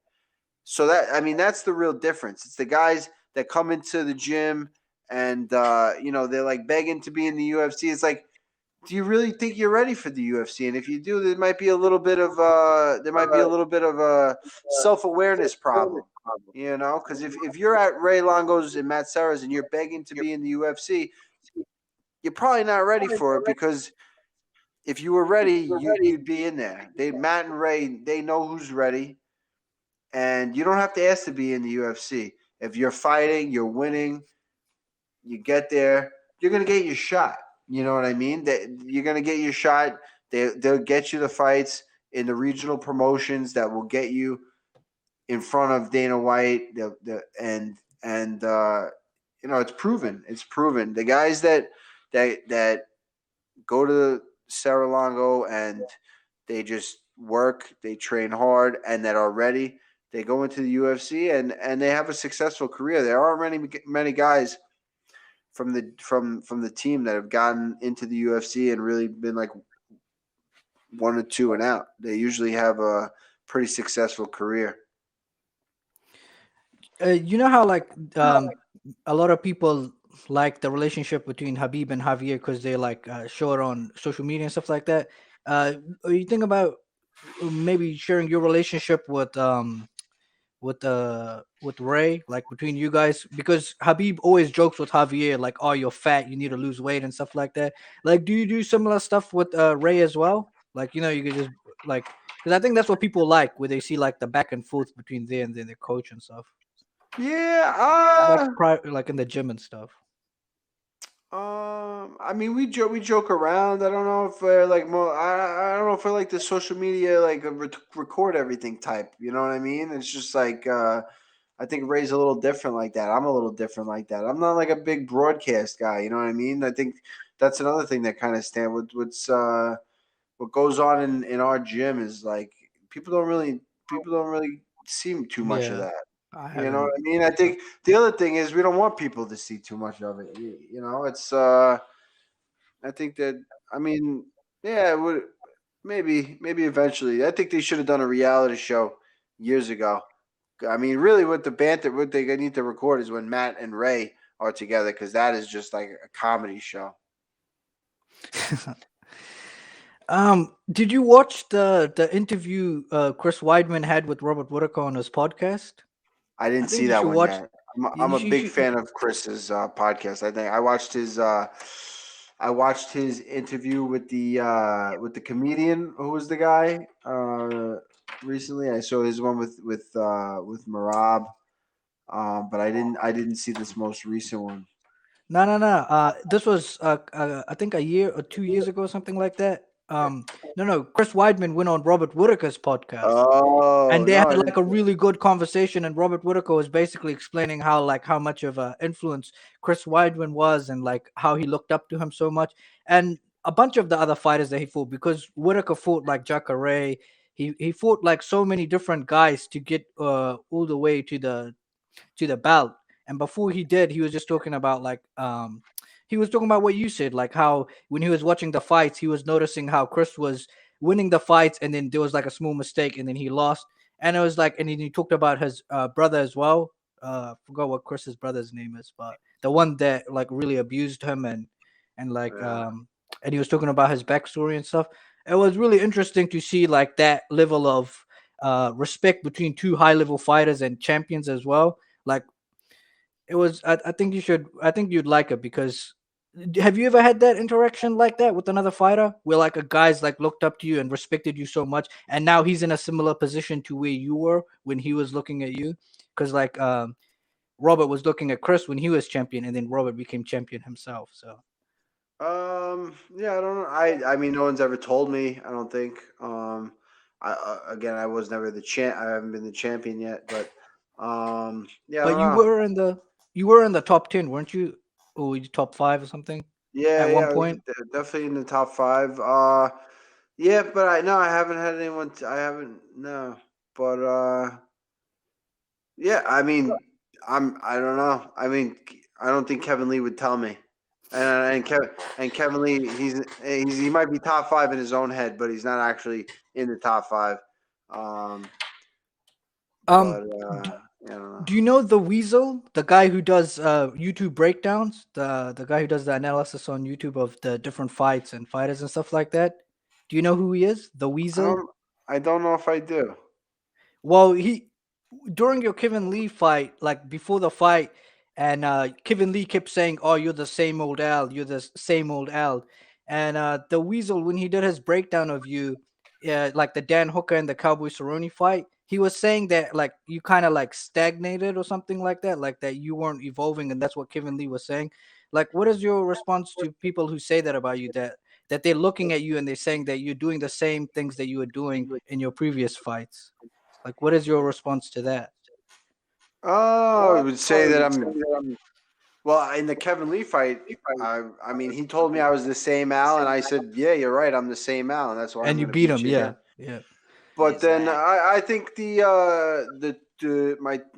So that's the real difference. It's the guys that come into the gym and they're like begging to be in the UFC. It's like, do you really think you're ready for the UFC? And if you do, there might be a little bit of a self-awareness problem. Because if you're at Ray Longo's and Matt Serra's and you're begging to be in the UFC, you're probably not ready for it, because if you were ready, you'd be in there. Matt and Ray, they know who's ready, and you don't have to ask to be in the UFC. If you're fighting, you're winning, you get there, you're gonna get your shot. You know what I mean? You're gonna get your shot. They'll get you the fights in the regional promotions that will get you in front of Dana White. It's proven. It's proven. The guys that go to Serra Longo and they just work, they train hard, and that are ready, they go into the UFC and they have a successful career. There aren't many guys from the team that have gotten into the UFC and really been like 1 or 2 and out. They usually have a pretty successful career. You know how a lot of people like the relationship between Khabib and Javier because they show it on social media and stuff like that. You think about maybe sharing your relationship with Ray, like between you guys, because Khabib always jokes with Javier like, "Oh, you're fat, you need to lose weight" and stuff like that. Like, do you do similar stuff with Ray as well? Like, you could just because I think that's what people like, where they see like the back and forth between there and then their coach and stuff. Yeah, like in the gym and stuff. We joke around. I don't know if we're like I don't know if we're like the social media record everything type. You know what I mean? It's just like I think Ray's a little different like that. I'm a little different like that. I'm not like a big broadcast guy. You know what I mean? I think that's another thing that kind of what goes on in our gym is like people don't really see too much of that. You know what I mean? I think the other thing is we don't want people to see too much of it. It's I think that it would maybe eventually. I think they should have done a reality show years ago. Really, what they need to record is when Matt and Ray are together, because that is just like a comedy show. Did you watch the interview Chris Weidman had with Robert Whitaker on his podcast? I didn't see that one yet. I'm a big fan of Chris's podcast. I think I watched his interview with the comedian who was the guy recently. I saw his one with Marab, but I didn't see this most recent one. No. This was I think a year or 2 years ago, something like that. No. Chris Weidman went on Robert Whitaker's podcast, and they had like a really good conversation. And Robert Whitaker was basically explaining how much of an influence Chris Weidman was, and like how he looked up to him so much, and a bunch of the other fighters that he fought, because Whitaker fought like Jacare. He fought like so many different guys to get all the way to the belt. And before he did, he was just talking about he was talking about what you said, like how when he was watching the fights, he was noticing how Chris was winning the fights, and then there was like a small mistake, and then he lost. And it was like, and then he talked about his brother as well. I forgot what Chris's brother's name is, but the one that like really abused him and and he was talking about his backstory and stuff. It was really interesting to see like that level of respect between two high level fighters and champions as well. Like it was, I think you'd like it, because have you ever had that interaction like that with another fighter where like a guy's like looked up to you and respected you so much, and now he's in a similar position to where you were when he was looking at you? Because Robert was looking at Chris when he was champion, and then Robert became champion himself. So I don't know. I mean, no one's ever told me. I don't think. I was never the champ. I haven't been the champion yet, but But you were in the top 10, weren't you? Or top 5 or something? Yeah, at one point. definitely in the top 5. Yeah, but I haven't had anyone. I haven't no, but yeah. I mean, I don't know. I mean, I don't think Kevin Lee would tell me. And Kevin Lee, he might be top 5 in his own head, but he's not actually in the top 5. But D- I don't know. do you know the Weasel, the guy who does YouTube breakdowns, the guy who does the analysis on YouTube of the different fights and fighters and stuff like that? Do you know who he is? The Weasel? I don't know if I do. Well, he during your Kevin Lee fight, like before the fight, and Kevin Lee kept saying, "Oh, you're the same old Al. You're the same old Al." And the Weasel, when he did his breakdown of you, like the Dan Hooker and the Cowboy Cerrone fight, he was saying that like you kind of like stagnated or something like that you weren't evolving, and that's what Kevin Lee was saying. Like, what is your response to people who say that about you? That they're looking at you and they're saying that you're doing the same things that you were doing in your previous fights. Like, what is your response to that? Oh, I would say that I'm. Well, in the Kevin Lee fight, I mean, he told me I was the same Al, and I said, "Yeah, you're right. I'm the same Al, and that's why I'm And you going to beat beat him, you yeah, again." yeah. But then I think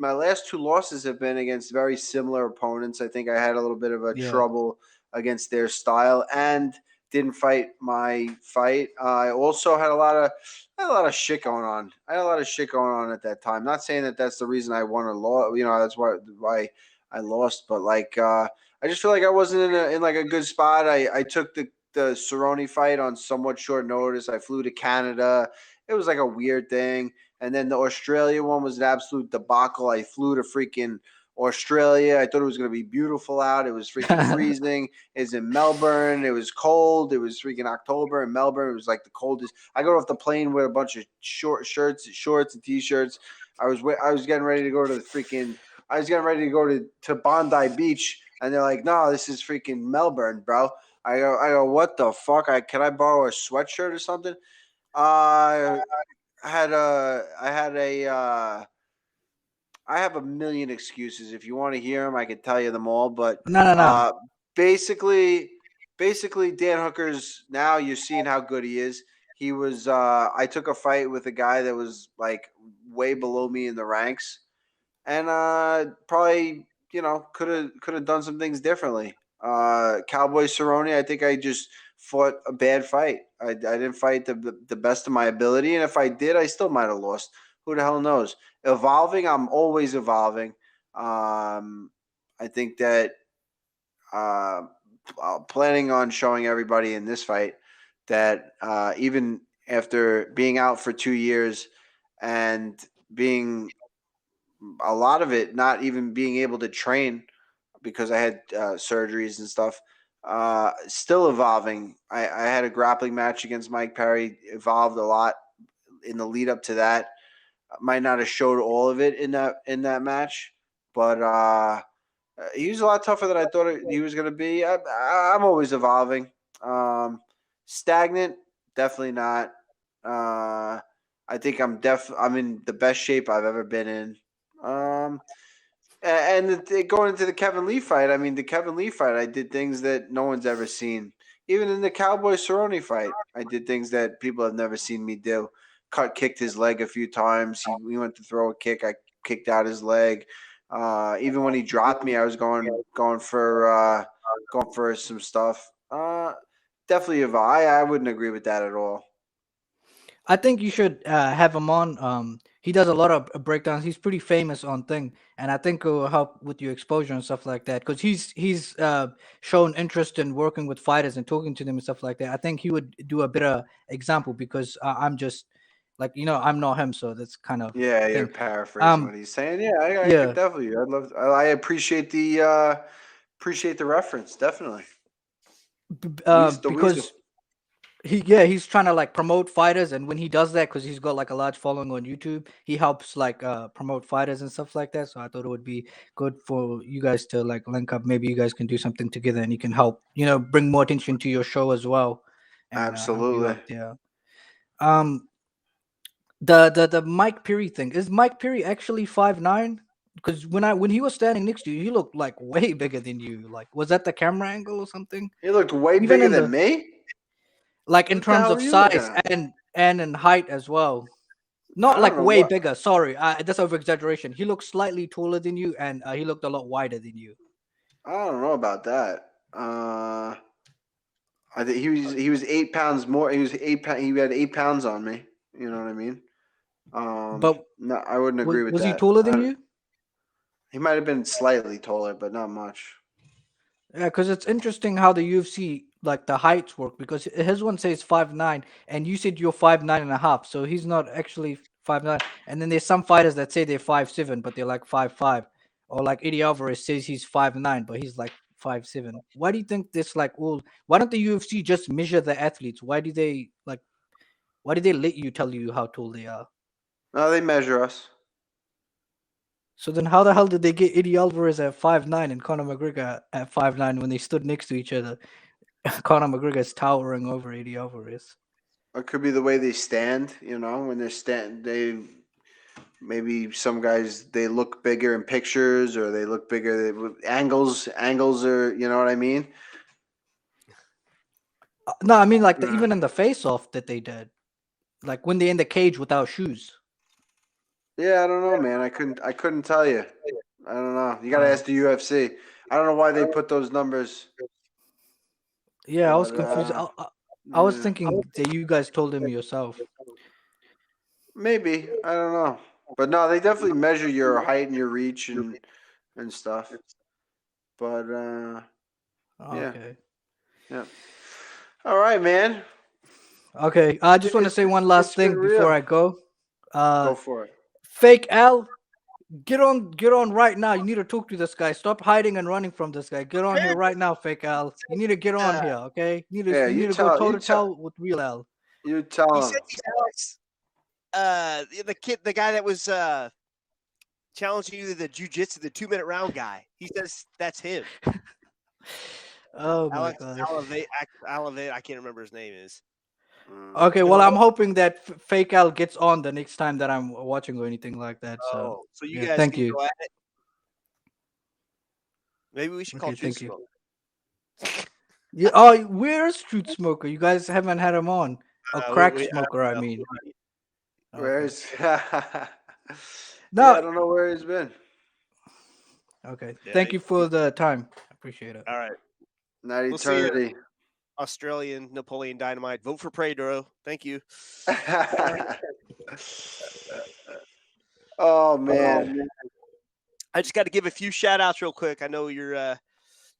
my last 2 losses have been against very similar opponents. I think I had a little bit of a Yeah. trouble against their style and didn't fight my fight. I also had a lot of shit going on. I had a lot of shit going on at that time. Not saying that that's the reason I won or lost. That's why I lost. But like I just feel like I wasn't in like a good spot. I took the Cerrone fight on somewhat short notice. I flew to Canada. It was like a weird thing. And then the Australia one was an absolute debacle. I flew to freaking Australia. I thought it was going to be beautiful out. It was freaking freezing. It's in Melbourne. It was cold. It was freaking October in Melbourne. It was like the coldest. I got off the plane with a bunch of shorts and t-shirts. I was getting ready to go to the freaking. I was getting ready to go to Bondi Beach, and they're like, "No, this is freaking Melbourne, bro." I go, what the fuck? Can I borrow a sweatshirt or something? I had a, I had a, I have a million excuses. If you want to hear them, I could tell you them all. But No. basically, Dan Hooker's now you're seeing how good he is. He was. I took a fight with a guy that was like way below me in the ranks, and probably could have done some things differently. Cowboy Cerrone, I think I just fought a bad fight. I didn't fight the best of my ability, and if I did, I still might have lost. Who the hell knows? Evolving, I'm always evolving. I think that uh, planning on showing everybody in this fight that even after being out for 2 years and being a lot of it not even being able to train because I had surgeries and stuff. Still evolving. I had a grappling match against Mike Perry. Evolved a lot in the lead up to that. Might not have showed all of it in that match, but he was a lot tougher than I thought he was going to be. I'm always evolving. Stagnant, definitely not. I think I'm in the best shape I've ever been in. And going into the Kevin Lee fight, I mean, the Kevin Lee fight, I did things that no one's ever seen. Even in the Cowboy Cerrone fight, I did things that people have never seen me do. Kicked his leg a few times. He went to throw a kick. I kicked out his leg. Even when he dropped me, I was going for some stuff. Definitely I wouldn't agree with that at all. I think you should have him on. He does a lot of breakdowns. He's pretty famous on thing, and I think it will help with your exposure and stuff like that. Because he's shown interest in working with fighters and talking to them and stuff like that. I think he would do a better example because I'm just like I'm not him, so that's kind of Yeah, you're thing. paraphrasing what he's saying. Yeah, I could Yeah. definitely. I appreciate the reference. Definitely. The Because Weasel. he's trying to like promote fighters, and when he does that, because he's got like a large following on YouTube, he helps like promote fighters and stuff like that. So I thought it would be good for you guys to like link up. Maybe you guys can do something together, and you can help bring more attention to your show as well, and help you Absolutely. out there. The Mike Perry thing, is Mike Perry actually 5'9"? Because when he was standing next to you, he looked like way bigger than you. Like, was that the camera angle or something? He looked way Even bigger in than the me. Like in What the terms hell of are you looking size at? and in height as well. Not I like don't know way what. bigger. Sorry, that's over exaggeration. He looked slightly taller than you, and he looked a lot wider than you. I don't know about that. I think he was 8 pounds more. He was 8 pounds. He had 8 pounds on me. You know what I mean? But No, I wouldn't agree with was he that. taller than you? He might have been slightly taller, but not much. Yeah, because it's interesting how the UFC like the heights work. Because his one says 5'9", and you said you're 5'9.5", so he's not actually 5'9". And then there's some fighters that say they're 5'7", but they're like 5'5", or like Eddie Alvarez says he's 5'9", but he's like 5'7". Why do you think this like all? Why don't the UFC just measure the athletes? Why do they like? Why do they let you tell you how tall they are? No, they measure us. So then, how the hell did they get Eddie Alvarez at 5'9" and Conor McGregor at 5'9" when they stood next to each other? Conor McGregor is towering over Eddie Alvarez. It could be the way they stand. You know, when they're they maybe some guys they look bigger in pictures or they look bigger angles. Angles are, you know what I mean? No, I mean like Yeah. even in the face-off that they did, like when they're in the cage without shoes. Yeah, I don't know, man. I couldn't tell you. I don't know. You got to Oh. ask the UFC. I don't know why they put those numbers. Yeah, I was But, confused. I was yeah. thinking that you guys told him yourself. Maybe. I don't know. But no, they definitely measure your height and your reach and stuff. But yeah. Okay. Yeah. All right, man. Okay. I just want to say one last It's been thing before real. I go. Go for it. Fake Al, get on right now. You need to talk to this guy. Stop hiding and running from this guy. Get on here right now, Fake Al. You need to get on here, okay? Yeah, You need to go toe to toe with real Al. You tell He him. said he's Alex. The guy that was challenging you to the jujitsu, the 2-minute round guy. He says that's him. Oh my Alex gosh. Alivate, I can't remember his name is. Okay, well, I'm hoping that Fake Al gets on the next time that I'm watching or anything like that. So, So you yeah, guys thank can you. go at it. Maybe we should call Okay, Truth thank you. Smoke. Yeah. Oh, where's Truth Smoker? You guys haven't had him on. Oh, Crack Smoker, I mean. Where's No. Yeah, I don't know where he's been. Okay. Yeah, Thank you for the time. I appreciate it. All right. Not We'll see you. eternity. Australian Napoleon Dynamite. Vote for Pedro. Thank you. Oh man. I just got to give a few shout outs real quick. I know you're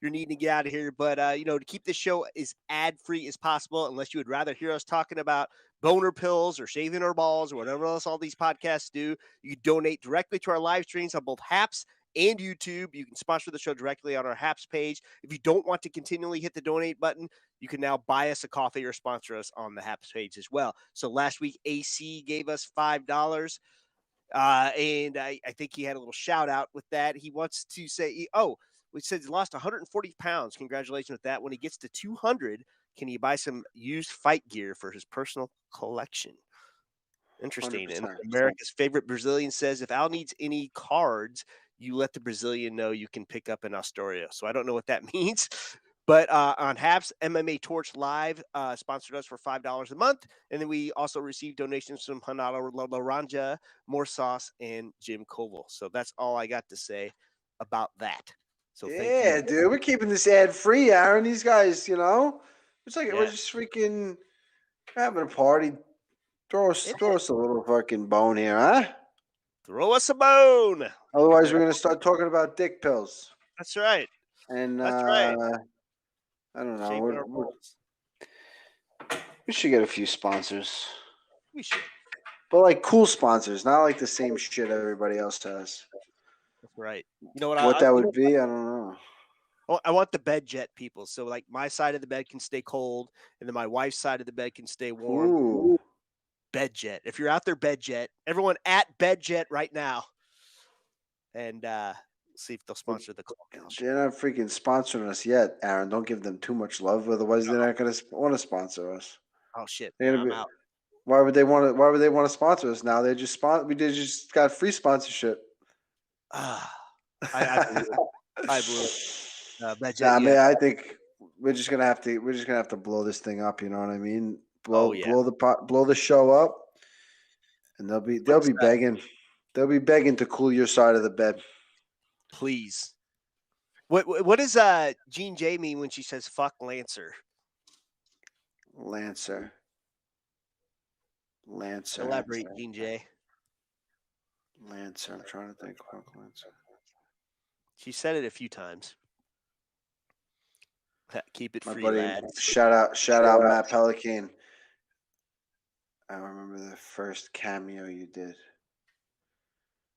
needing to get out of here, but to keep this show as ad free as possible, unless you would rather hear us talking about boner pills or shaving our balls or whatever else all these podcasts do, you can donate directly to our live streams on both Happs and YouTube. You can sponsor the show directly on our Happs page. If you don't want to continually hit the donate button, you can now buy us a coffee or sponsor us on the Happs page as well. So last week, AC gave us $5. And I think he had a little shout out with that. He wants to say, we said he lost 140 pounds. Congratulations with that. When he gets to 200, can he buy some used fight gear for his personal collection? Interesting. 100%. And America's favorite Brazilian says, if Al needs any cards, you let the Brazilian know you can pick up in Astoria. So I don't know what that means. But on Happs, MMA Torch Live sponsored us for $5 a month. And then we also received donations from Hanalo Laranja, More Sauce, and Jim Koval. So that's all I got to say about that. So thank you. Dude, we're keeping this ad free, Aaron. These guys, it's like we're just freaking having a party. Throw us a little fucking bone here, huh? Throw us a bone. Otherwise, we're gonna start talking about dick pills. That's right. And That's right. I don't know. Shaving our balls. We should get a few sponsors. We should. But like cool sponsors, not like the same shit everybody else has. That's right. You know What that would be, I don't know. I want the bed jet people. So like my side of the bed can stay cold, and then my wife's side of the bed can stay warm. Ooh. Bed jet. If you're out there, bed jet. Everyone at bed jet right now. And see if they'll sponsor the clubhouse. They're not freaking sponsoring us yet, Aaron. Don't give them too much love, otherwise they're not going to want to sponsor us. Oh shit! I'm out. Why would they want to? Why would they want to sponsor us now? They just We just got free sponsorship. I blew it. Bed jet, Nah, man, I think we're just gonna have to blow this thing up. You know what I mean? Blow the show up, and they'll be begging. They'll be begging to cool your side of the bed. Please. What does Jean J mean when she says "fuck Lancer"? Lancer. Elaborate, Jean J. Lancer. I'm trying to think. Fuck Lancer. She said it a few times. Keep it free, buddy, lads. Shout out, Matt Pelican. I remember the first cameo you did.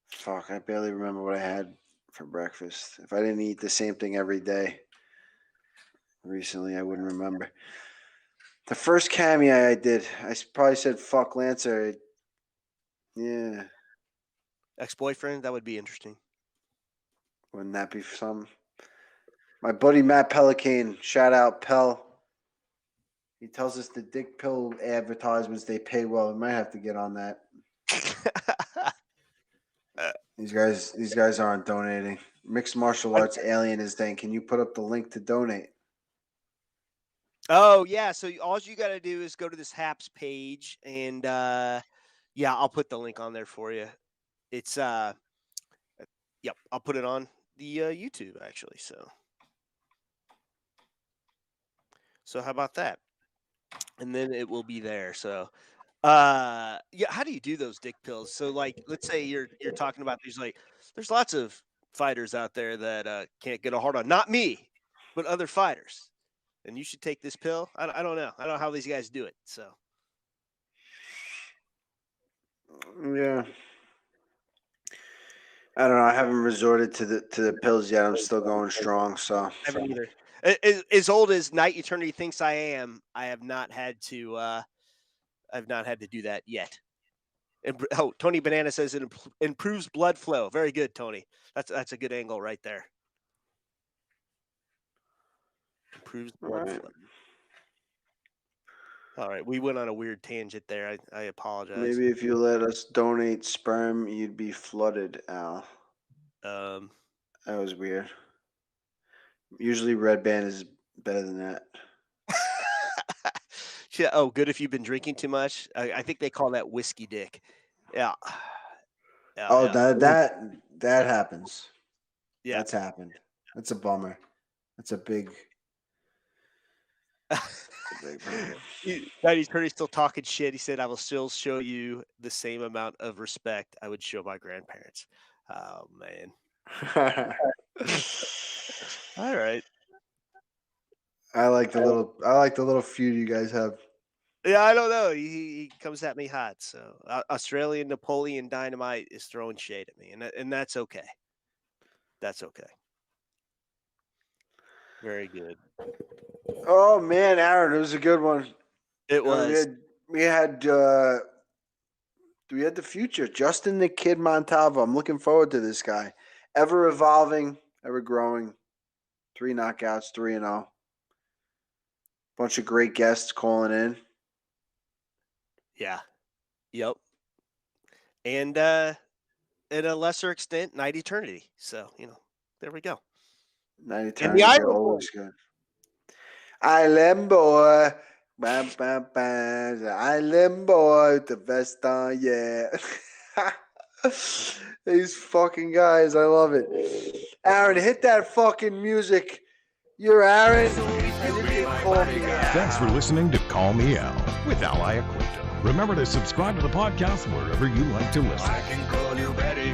Fuck, I barely remember what I had for breakfast. If I didn't eat the same thing every day recently, I wouldn't remember. The first cameo I did, I probably said "fuck Lancer." Yeah. Ex-boyfriend? That would be interesting. Wouldn't that be some? My buddy Matt Pelican, shout out Pel. He tells us the dick pill advertisements, they pay well. We might have to get on that. These guys aren't donating. Mixed martial arts alien is saying, can you put up the link to donate? Oh yeah, so all you got to do is go to this Happs page, and yeah, I'll put the link on there for you. It's yep, I'll put it on the YouTube actually. So how about that? And then it will be there. So yeah, how do you do those dick pills? So like, let's say you're talking about these, like, there's lots of fighters out there that can't get a hard on. Not me, but other fighters. And you should take this pill. I don't know. I don't know how these guys do it. So yeah, I don't know. I haven't resorted to the pills yet. I'm still going strong. So I haven't either. As old as Night Eternity thinks I am, I have not had to. I've not had to do that yet. Oh, Tony Banana says it improves blood flow. Very good, Tony. That's a good angle right there. Improves blood flow. All right, we went on a weird tangent there. I apologize. Maybe if you let us donate sperm, you'd be flooded, Al. That was weird. Usually Red Band is better than that. Yeah, oh, good if you've been drinking too much. I think they call that whiskey dick. Yeah. That happens. Yeah. That's happened. That's a bummer. That's a big He's pretty still talking shit. He said, I will still show you the same amount of respect I would show my grandparents. Oh man. All right. I like the little feud you guys have. Yeah, I don't know. He comes at me hot. So Australian Napoleon Dynamite is throwing shade at me, and that's okay. That's okay. Very good. Oh man, Aaron, it was a good one. It was. We had the future, Justin the Kid Montalvo. I'm looking forward to this guy. Ever evolving, ever growing. 3 knockouts, 3-0. Bunch of great guests calling in. Yeah. Yep. And at a lesser extent, Night Eternity. So, there we go. Night Eternity is always good. Island boy. Bam, bam, bam. Island boy. The best on, yeah. These fucking guys. I love it. Aaron, hit that fucking music. You're Aaron. And you can call me Al. Thanks for listening to Call Me Al with Al Iaquinta. Remember to subscribe to the podcast wherever you like to listen. I can call you Betty.